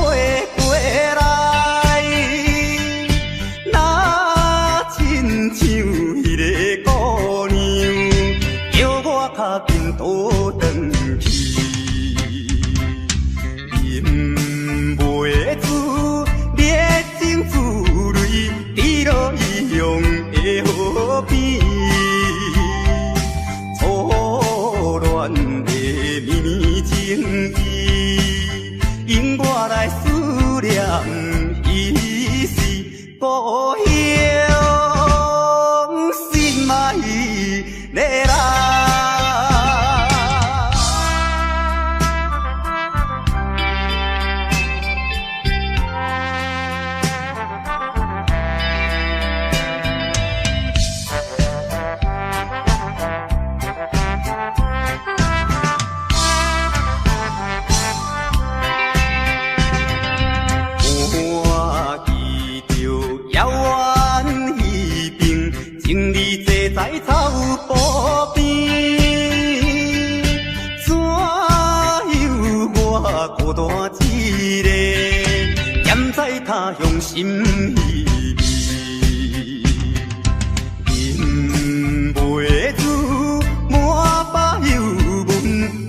D: 过来，若亲像迄个姑娘，叫我较紧倒转去，饮袂住烈情滋泪，滴落伊用的河边。因我来思念，伊是故乡，心爱的人。在草埔边，怎有我孤单一个，踮在他乡心稀微，饮袂住满腹忧闷，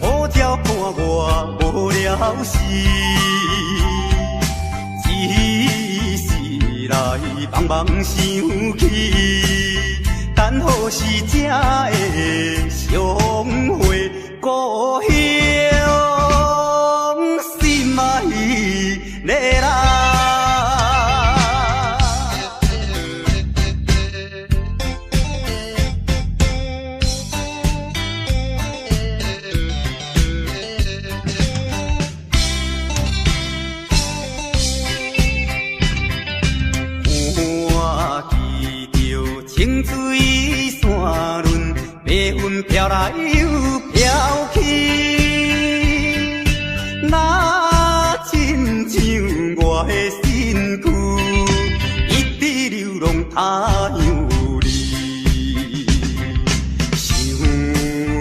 D: 好鸟看我无了时，只是来茫茫想起。等何时才会相会？故乡心爱的人。清水山峦，白云飘来又飘去，若亲像我的身躯，一直流浪他乡里。想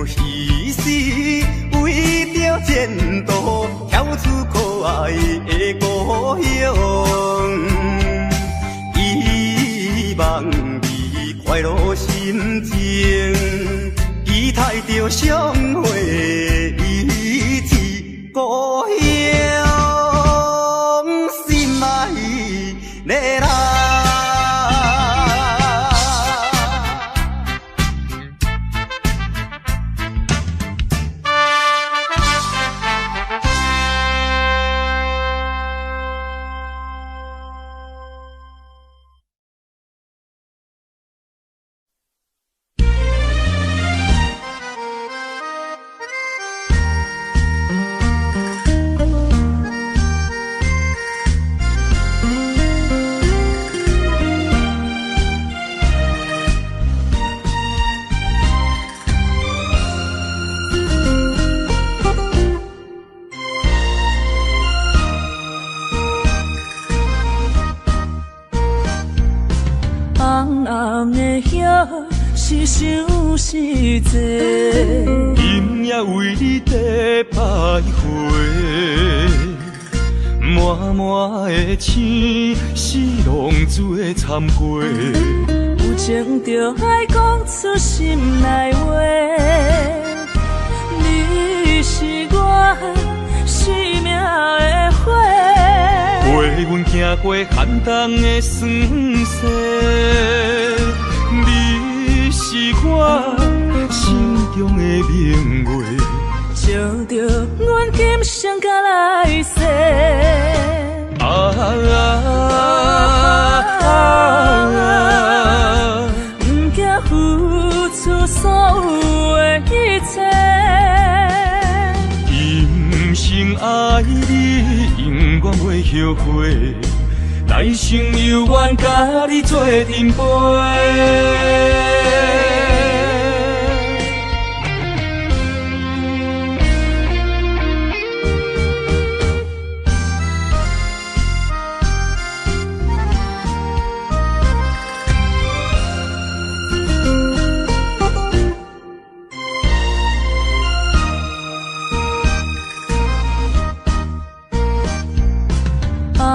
D: 彼时为着前途，跳出可爱的故乡，希望快乐心情，期待着相会一次故乡，心爱的人。
A: 是想是坐，
B: 今夜为你在徘徊，满满的星是浪做参过，
A: 有情就爱讲出心内话，你是我生命的花，
B: 陪阮行过寒冬的酸涩。你是我心中的明月，
A: 照着阮今生甲来世。不惊付出所有的一切，
B: 今生爱你，永远袂后悔。来生有缘，甲你做阵陪。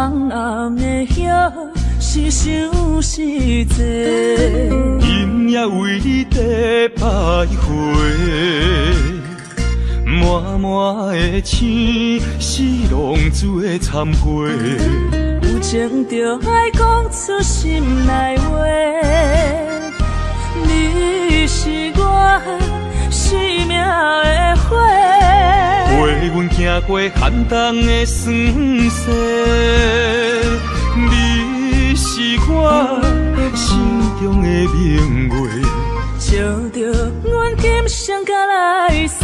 A: 红暗的夜，是想是多。
B: 今夜为你在徘徊，满满的星是浪子的忏悔。
A: 有情就爱讲出心内话，你是我生命的花。
B: 陪阮行过寒冬的酸涩，你是我心中的明月，
A: 照着阮今生甲来世。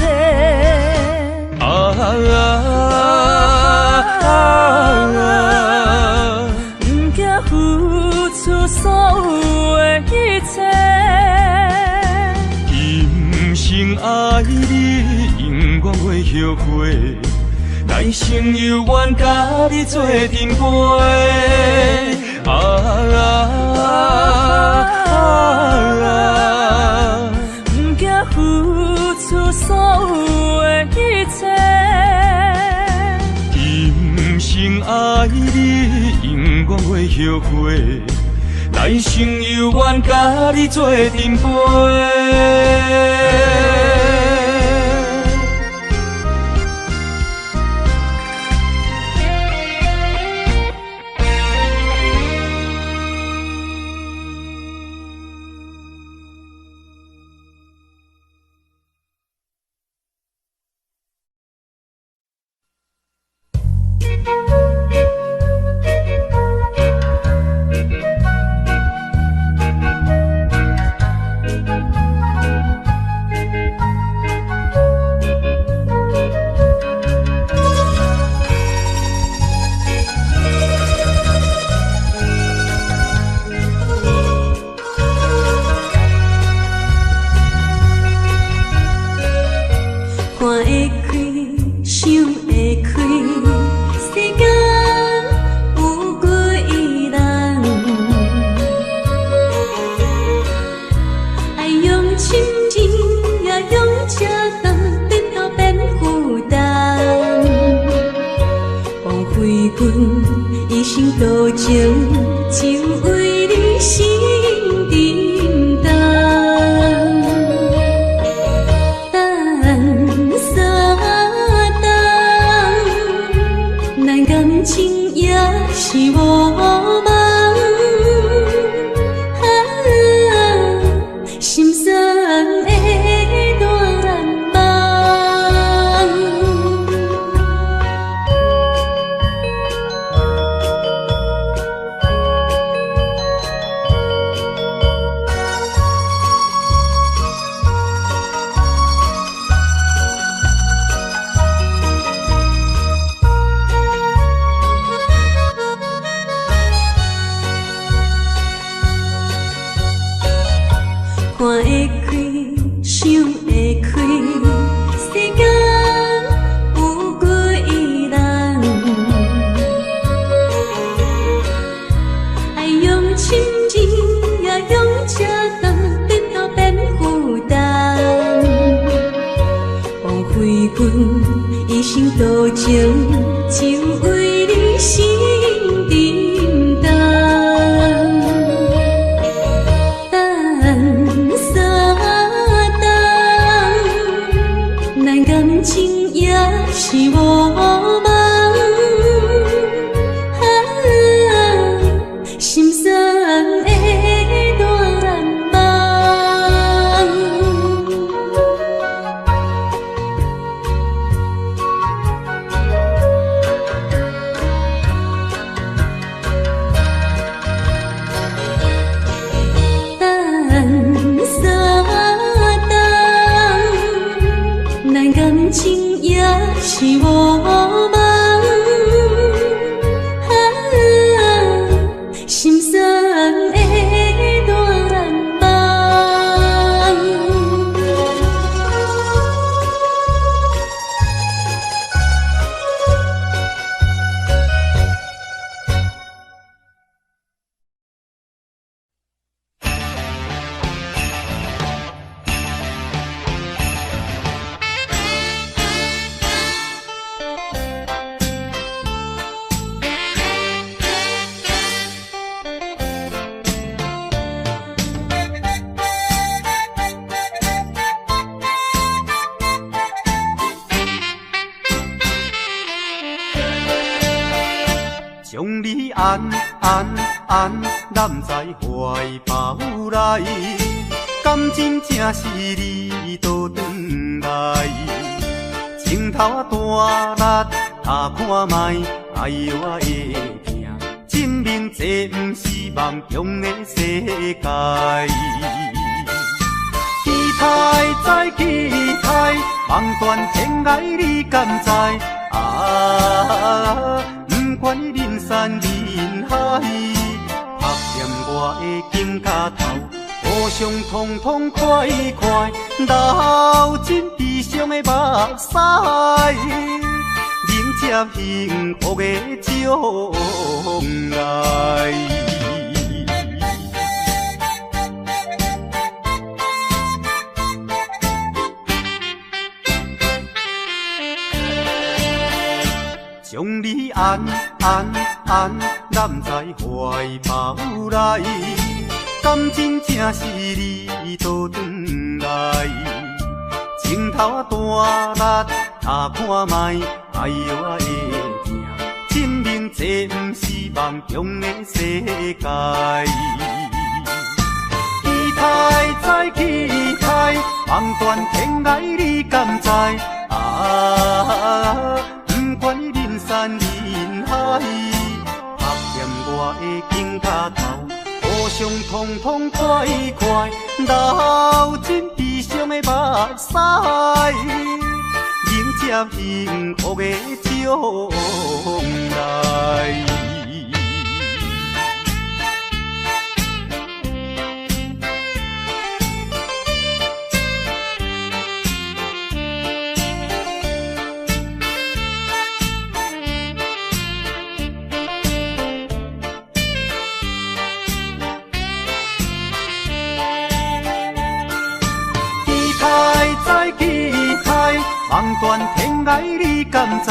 A: 不惊付出所有的一切，
B: 今生爱你，永远袂后悔。来生有缘甲你做阵陪。
A: 不惊付出所有的一切，
B: 今生爱你，永远袂后悔。来生有缘甲你做阵陪。
D: 将你安揽在怀抱内，感情正是你倒转来，情头啊大力，他看卖，哎呦我会疼，证明这不是梦中的世界。期待再期待，梦断天涯你敢知？不管你人山人海，拍掂我的肩胛头，互相痛痛快快，流尽悲伤的目屎，迎接幸福的将来。将你安揽在怀抱内，感情正是你倒转来，情头啊大力，他看卖，哎呦我会疼，证明这不是梦中的世界。期待再期待，梦断天涯你敢知？不管你人山人海，拍掂我的肩胛头，互相痛痛快快，流尽悲伤的目屎，迎接幸福的将来。梦断天涯你敢知？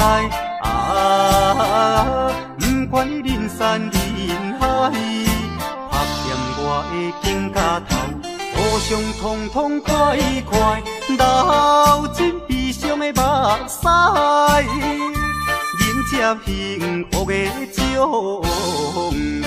D: 不管你人山人海，拍掂我的肩胛头，互相痛痛快快，流尽悲伤的目屎，迎接幸福的将来。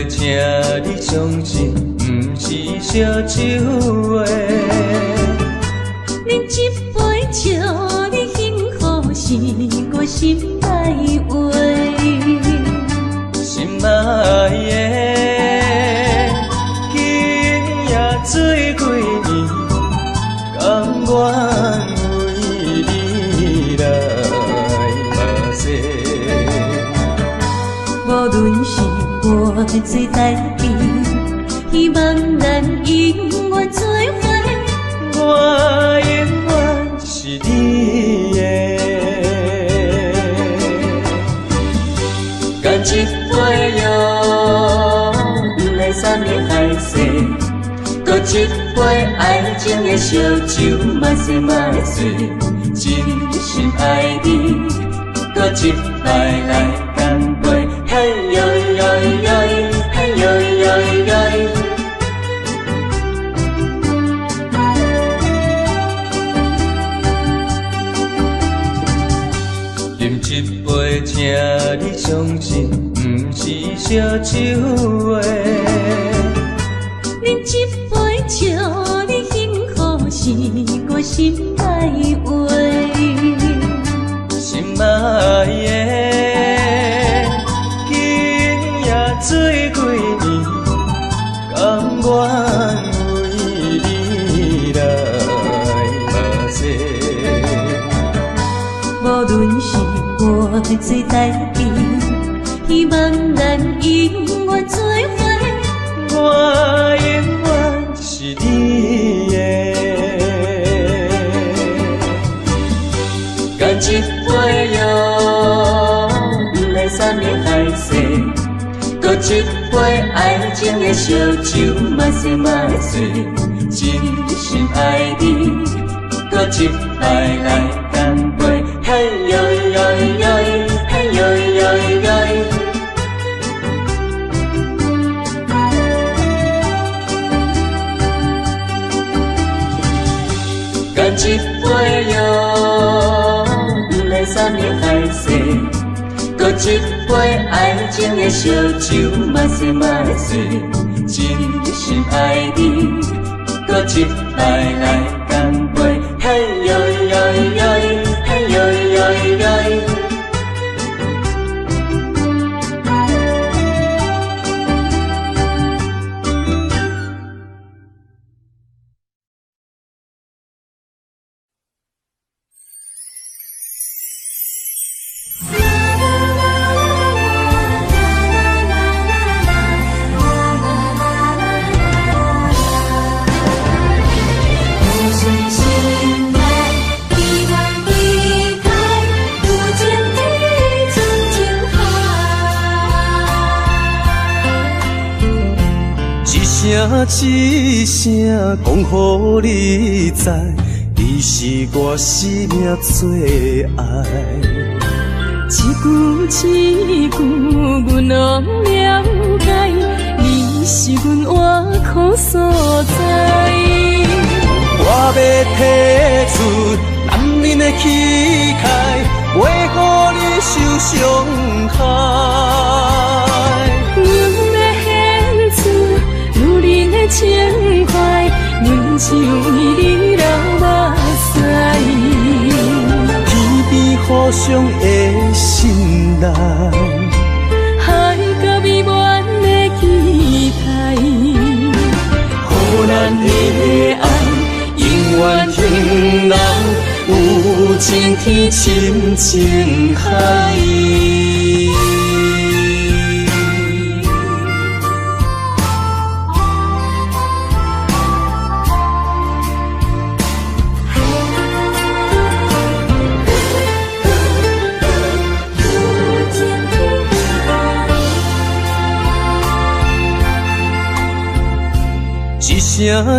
G: 请你相信，不是烧酒话。
C: 饮一杯祝你幸福，是我心内话。
G: 心爱的，今夜水几年，甘愿为你来目屎。
C: 无论是我最台边，希望咱永远做伙。
G: 我永远是你的，干一杯哟，不来三年海誓，搁一杯爱情的烧酒，嘛是嘛水，真心爱你，搁一摆来干杯，嘿呦呦呦，嘿呦呦呦。饮一杯，请你相信，不是烧酒话。
C: 饮一杯，祝你幸福，是我心内话。
G: 心爱的，今夜水几年，甘愿为你来目屎。
C: 无论是我最台边，希望咱永远做
G: 一杯爱情的烧酒，嘛西嘛水，真心爱你，搁一摆来干杯，嘿呦呦呦，嘿呦呦呦。干一杯哟，不来三年海誓，搁一杯爱情的烧酒，嘛西嘛水，真心爱你，搁一摆来干杯，嘿呦呦呦，嘿呦呦呦。
B: 一声讲予你知，你是我生命最爱。
C: 一句一句，阮拢了解，你是阮活苦所在。
B: 我要提出男人的气概，袂予你受伤害。情怀，阮只为你流目屎，天边互相的信赖，海角美满的期待，予咱的爱永远停留，有情天深情海。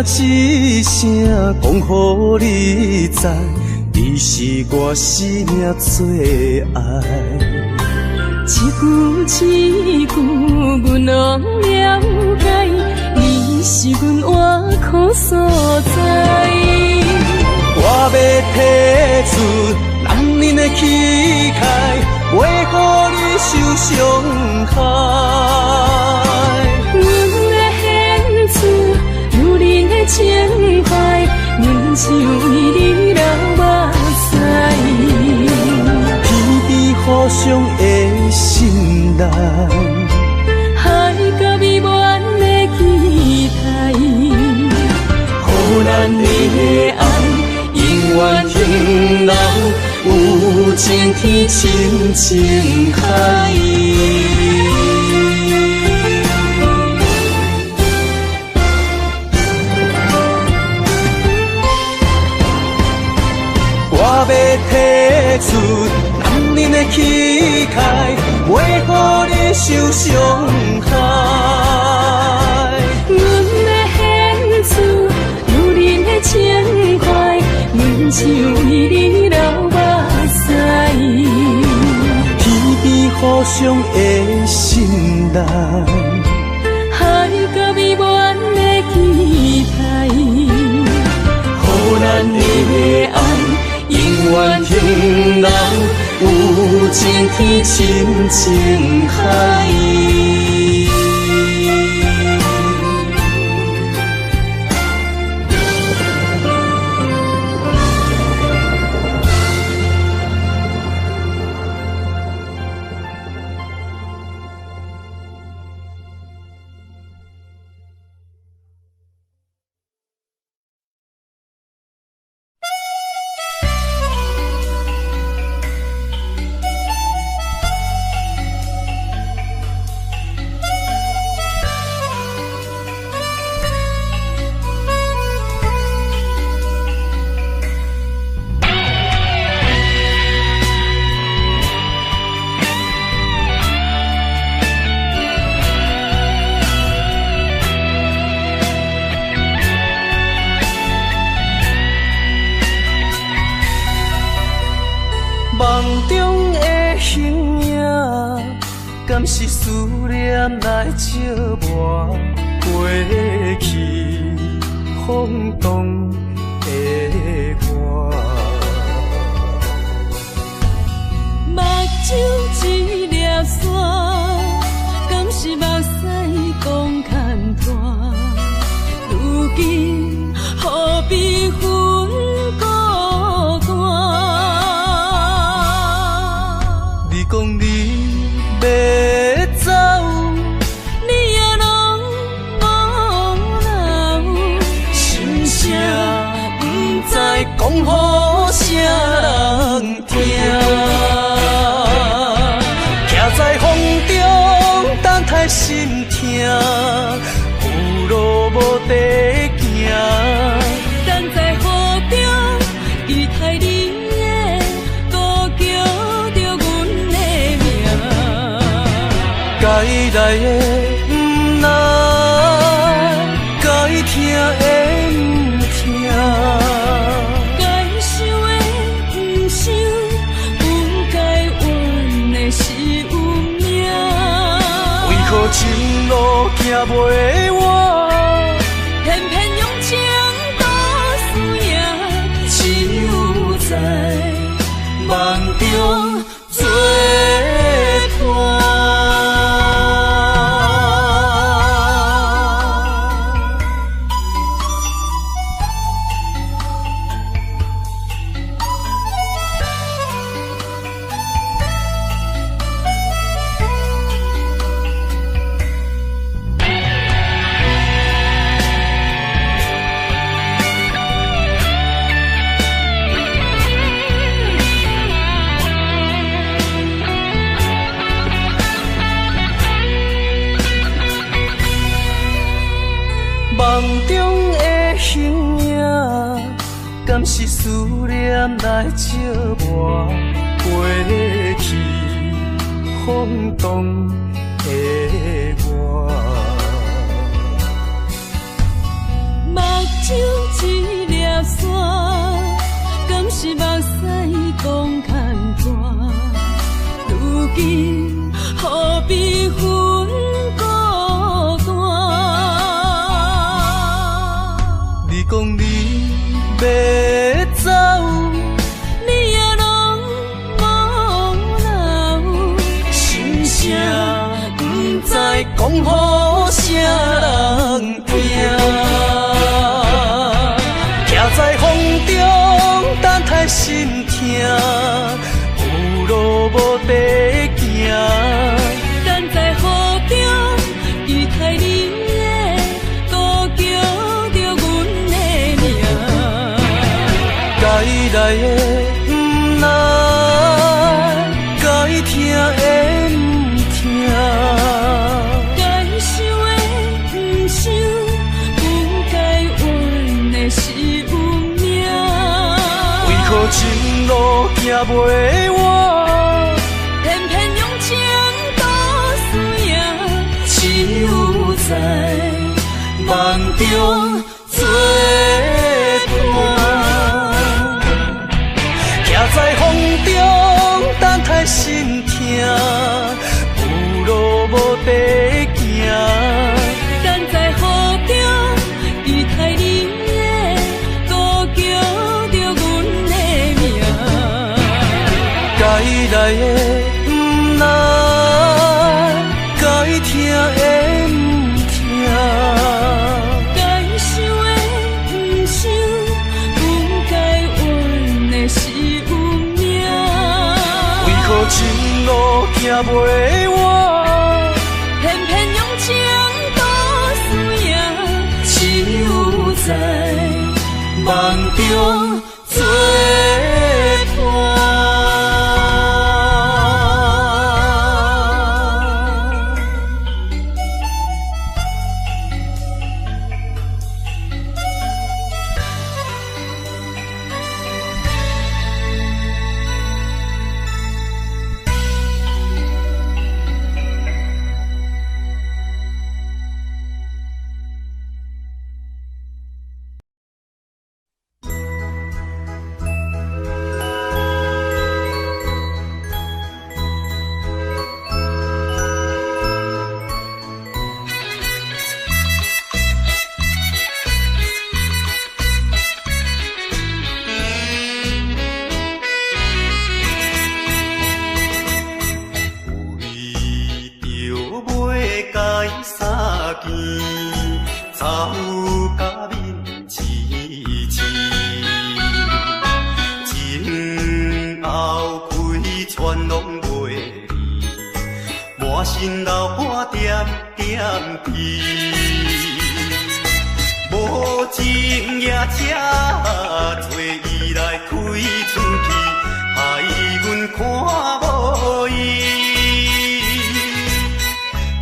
B: 一声讲予你知，你是我生命最爱。一句一句，阮拢了解，你是阮活苦所在。我要提出男人的气概，袂予你受伤害。情怀，阮只为你流目屎，天边互相的信赖，海角美满的期待，予咱的爱永远停留，有情天深情海。我要提出男人的气概，袂予你受伤害。阮要献出女人的情怀，阮只为你流目屎，天边互相的信赖，海角美满的期待，予咱的爱永远停留，有情天深情海。敢是思念来寂寞过去风动的我？
C: 目睭一粒沙，敢是目屎讲牵拖？如今何必分孤单？
B: 你讲你要走，
C: 你也拢无留，
B: 心声不知讲予啥人听。徛在风中等待心痛，有路无地行。
C: 等在雨中，期待你的歌叫着阮的名。
B: 该来的不来，该听的不听。
C: 该想的不想，不该怨的是有命。
B: 为何前路行袂完？
C: 偏偏用情多输赢，
B: 只有在梦中做伴。梦中的形影，敢是思念来寂寞过去风动的我？
C: 目睭一粒沙，敢是目屎讲牵拖？如今何必分孤单？
B: 你讲你要走，
C: 你也拢无留，
B: 心声不知讲予啥人听。徛在风中等待心痛，有路无地行。
C: 等在雨中，期待你的歌叫着阮的名。
B: 该来的不来，该听的不听。
C: 该想的不想，不该怨的是有命。
B: 为何前路行袂完？
C: 偏偏用情多输赢，
B: 只有在梦中做伴。徛在风中等待心痛，有路无地行。
C: 等在雨中，期待你的歌叫着阮的名。
B: 该来的不来，该听的不听。
C: 该想的不想，不该怨的是有命。
B: 为何前路行袂完？
C: 偏偏用情多输赢，
B: 只有在梦中做伴。
D: 见，走甲面痴痴。前后开船拢袂离，满身流汗点点滴。无情夜车找伊来开出去，害阮看无伊。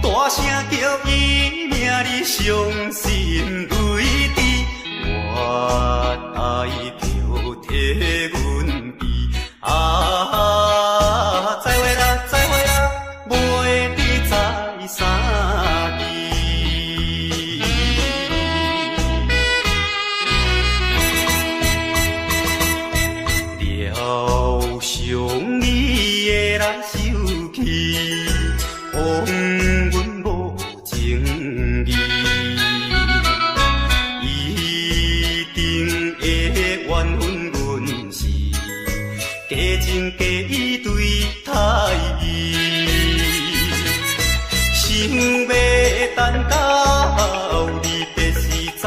D: 大声叫伊名里伤心泪滴，我爱着替阮悲。再会啦，再会啦，袂知在啥期。了伤你的来受气，枉阮无情义。一定会怨恨阮是假情假意对待伊，想要等到你别时在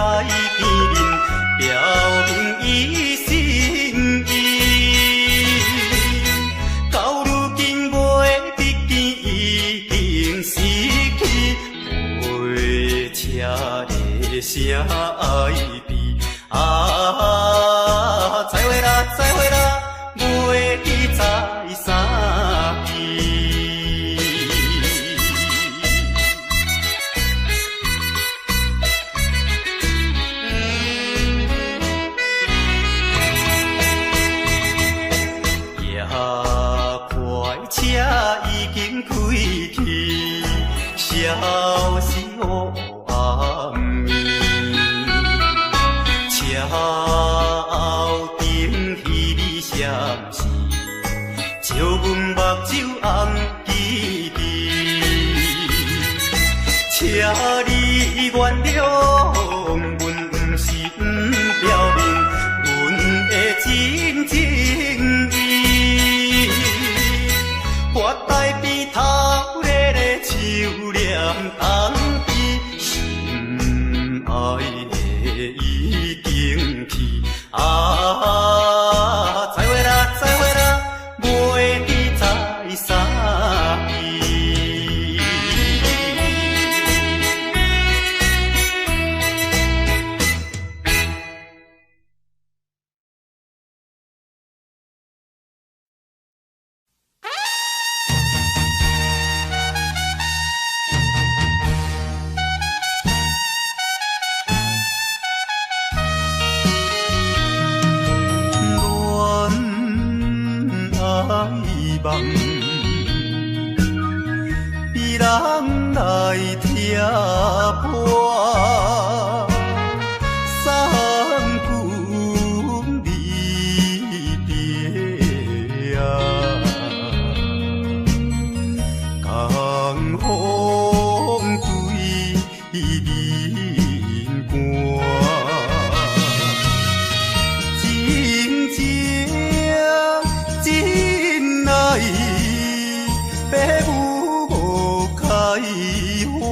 D: 见面，表明伊心意。到如今袂得见，已经失去，陪车的声爱悲。再会啦，再会啦，袂记在啥期。夜快车已经开去，消失黑暗暝。车后顶彼你闪是，照阮目睭红记记。车你原谅阮，不是不表明阮的真情意。我台边头咧咧手念东边，心爱的已经去。再会啦，再会啦，袂知在啥期。梦，比人来听破，三更离别啊，江风对面寒，真真爱爸母无开花，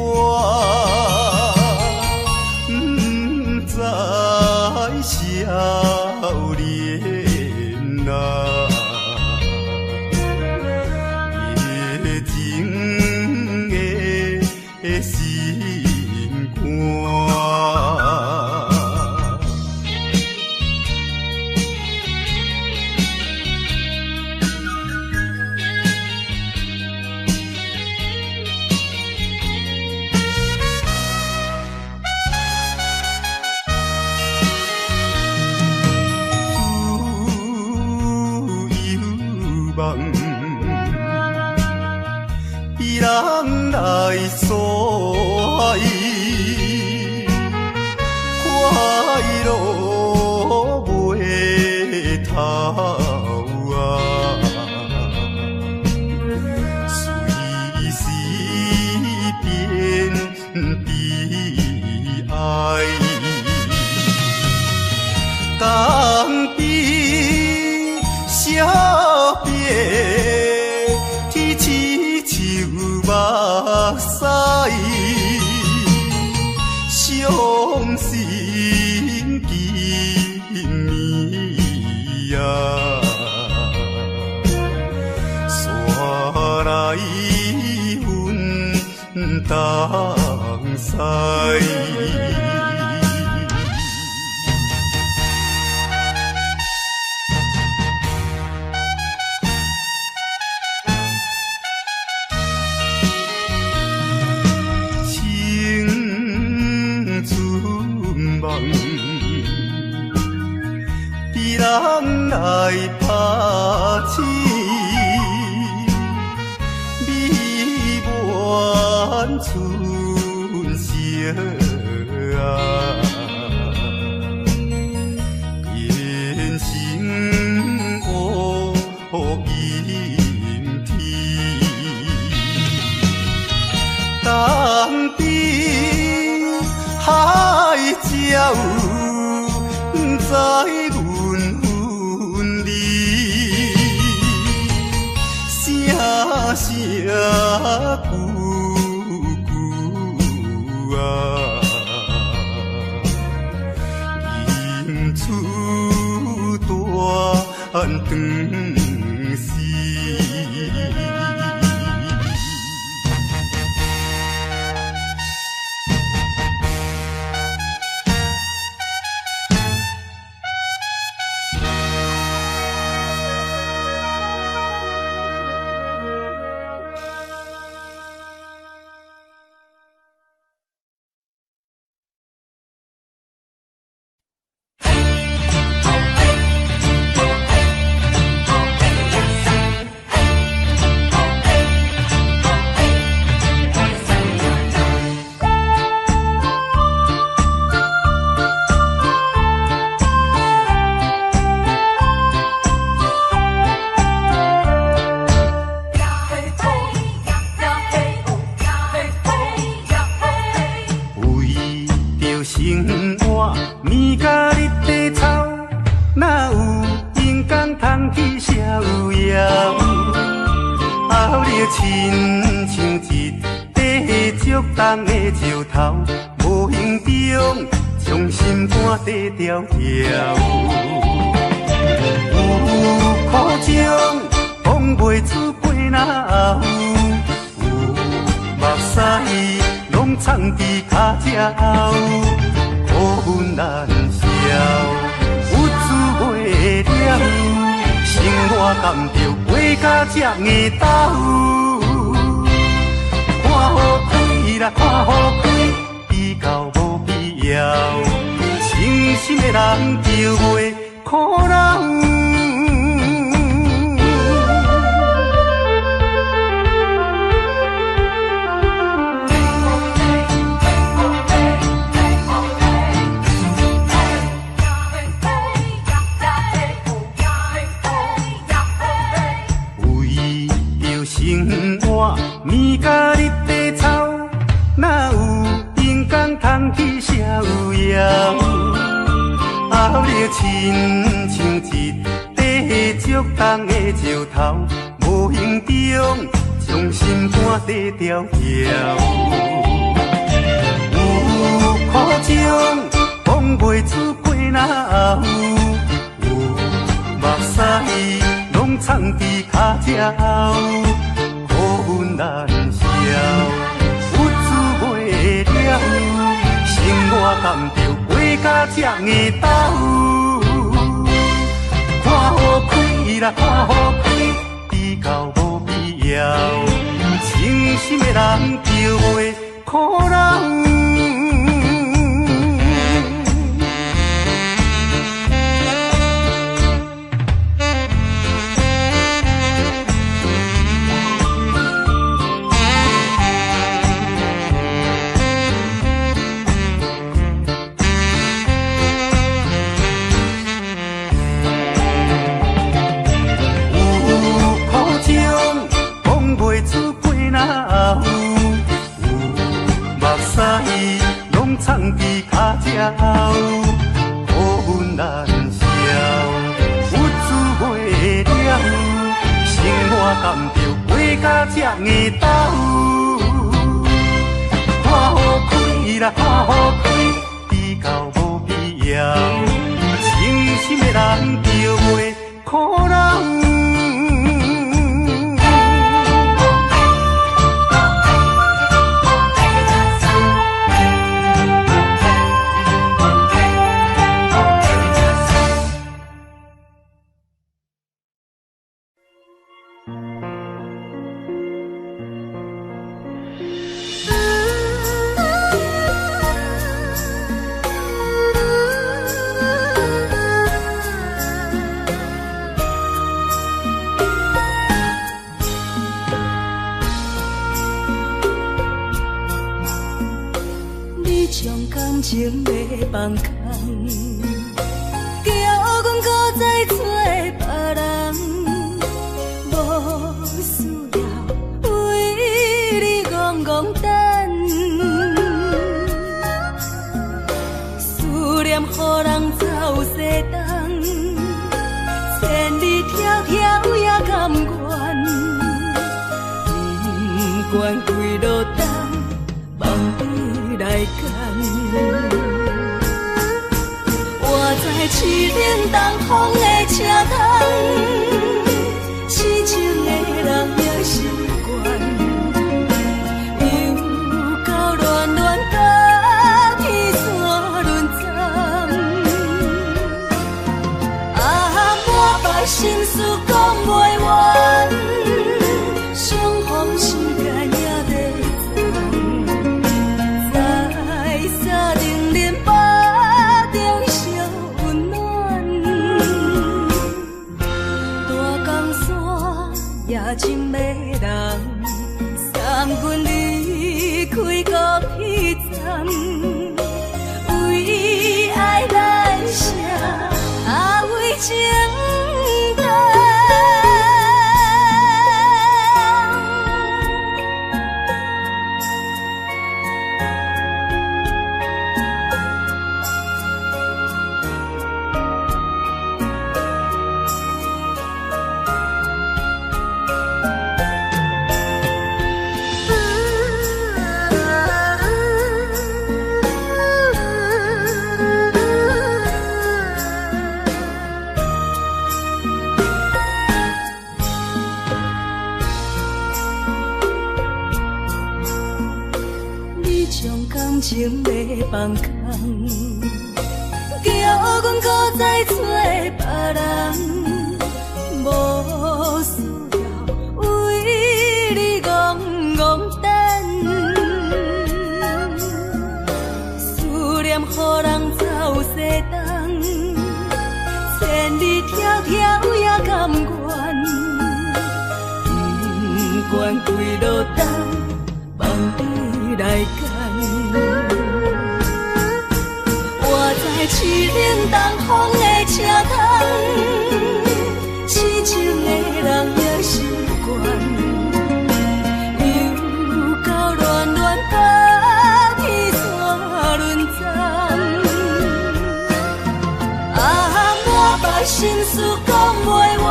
D: 心紧密啊，山来阮东西。人来拍醒，美满春色啊，人生乌阴天，东边海鸟不知阮声句句啊，迎出大长丝。生活面甲日地臭，哪有阳光通去逍遥？后日亲像一块竹重的石头，无形中将心肝底条条。有苦情讲袂出过哪有，有目屎拢藏伫脚趾后，苦阮难消，有滋袂了，生活甘着过甲这硬斗。看好开啦，看好开，比较无必要，清心的人就袂苦恼。生活面甲日地臭，哪有阳光通去逍遥？后日亲像一块竹重的石头，无形中将心肝底条条。有苦情讲袂出过哪有，有目屎拢藏伫脚趾后。苦难消，有滋袂了，生活甘着过甲这硬斗。看好开啦，看好开，比较无必要，清心的人就袂苦恼。藏伫脚趾后，苦阮难消，有滋袂了，生活甘着过甲这硬斗。看好开啦，看好开，比比较无必要，真心的人就袂苦恼。
C: 情要放空，叫阮搁再找别人，无需要为你戆戆等，思念予人走西东，千里迢迢也甘愿，不管几路灯，梦伊来干。我在市顶东风的车窗，痴情的人也习惯，又到乱乱甲天山轮转。啊，满腹心事讲袂完，伤风心肝也在藏，在沙丁林巴中烧温暖。大江山也真迷人，送阮离开孤僻站，为爱来写为情长。情要放空，叫阮搁再找别人，无需要为你戆戆等，思念予人走西东，千里迢迢也甘愿，不管几路灯，梦伊来干。我在市顶东风的车窗，痴情的人也习惯，又到乱乱甲天山轮转。啊，满腹心事讲袂完，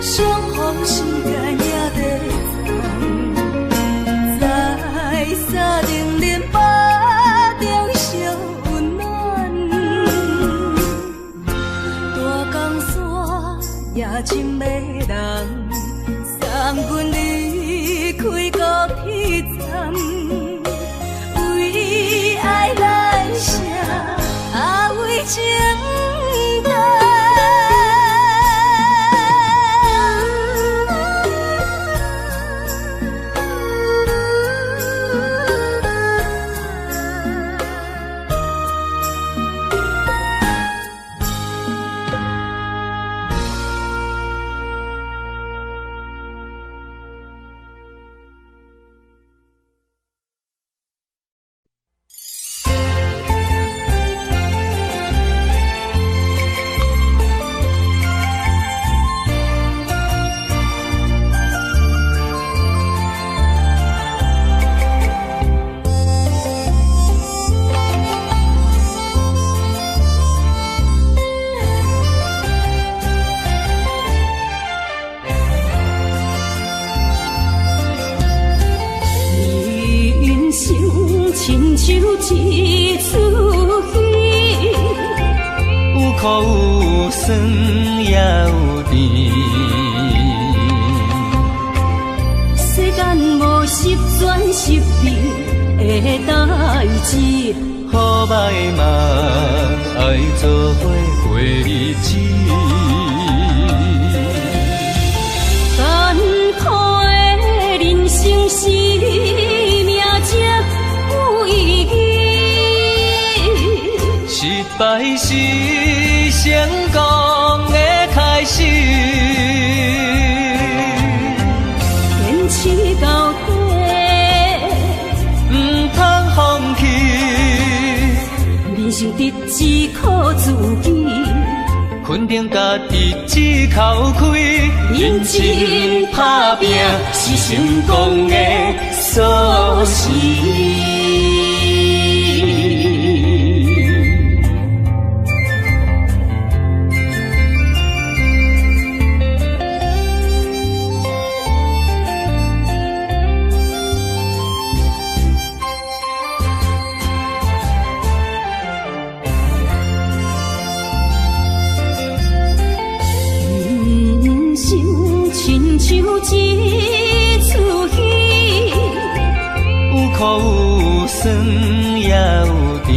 C: 伤风心肝也在藏，在沙丁林巴中烧温暖。大江山也真迷人，送阮离开孤僻站，为爱来写为情长。亲像一撮
B: 酸也有甜。
C: 世间无十全十美的代志，
B: 好歹嘛爱做伙过日子。
C: 艰苦的人生是命才有意义，
B: 失败是成功的开始。
C: 坚持到底，
B: 唔通放弃。
C: 人生得只靠自己，
B: 肯定家己只靠开，认真打拼是成功的锁匙。
C: 像一出戏，
B: 有苦有酸也有甜。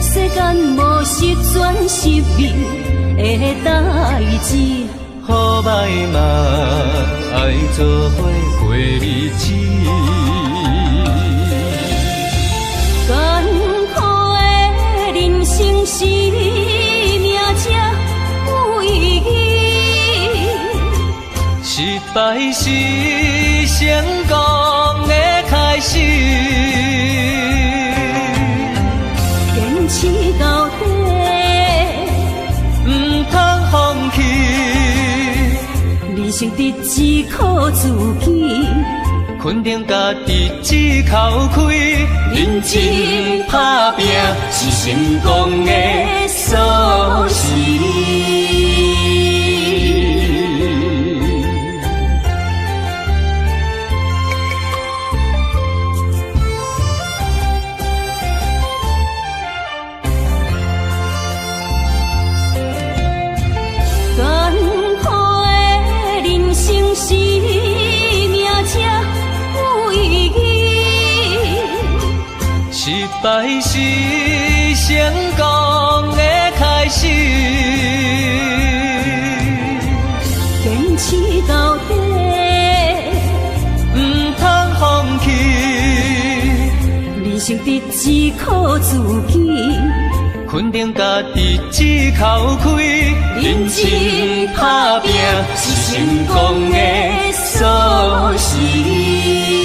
C: 世间无十全十美的代志，
B: 好歹嘛爱做伙过日子。
C: 艰苦的人生是命才有意义，
B: 失败是成功的开始。
C: 坚持到底，
B: 唔通放弃。
C: 人生得只靠自己，
B: 肯定家己只靠开，认真打拼是成功的锁匙。
C: 艰苦的人生是命才有意义，
B: 失败是成功的开始。
C: 坚持到底，
B: 唔通放弃。
C: 人生得只靠自己，
B: 肯定家己只靠开，认真打拼是成功的锁匙。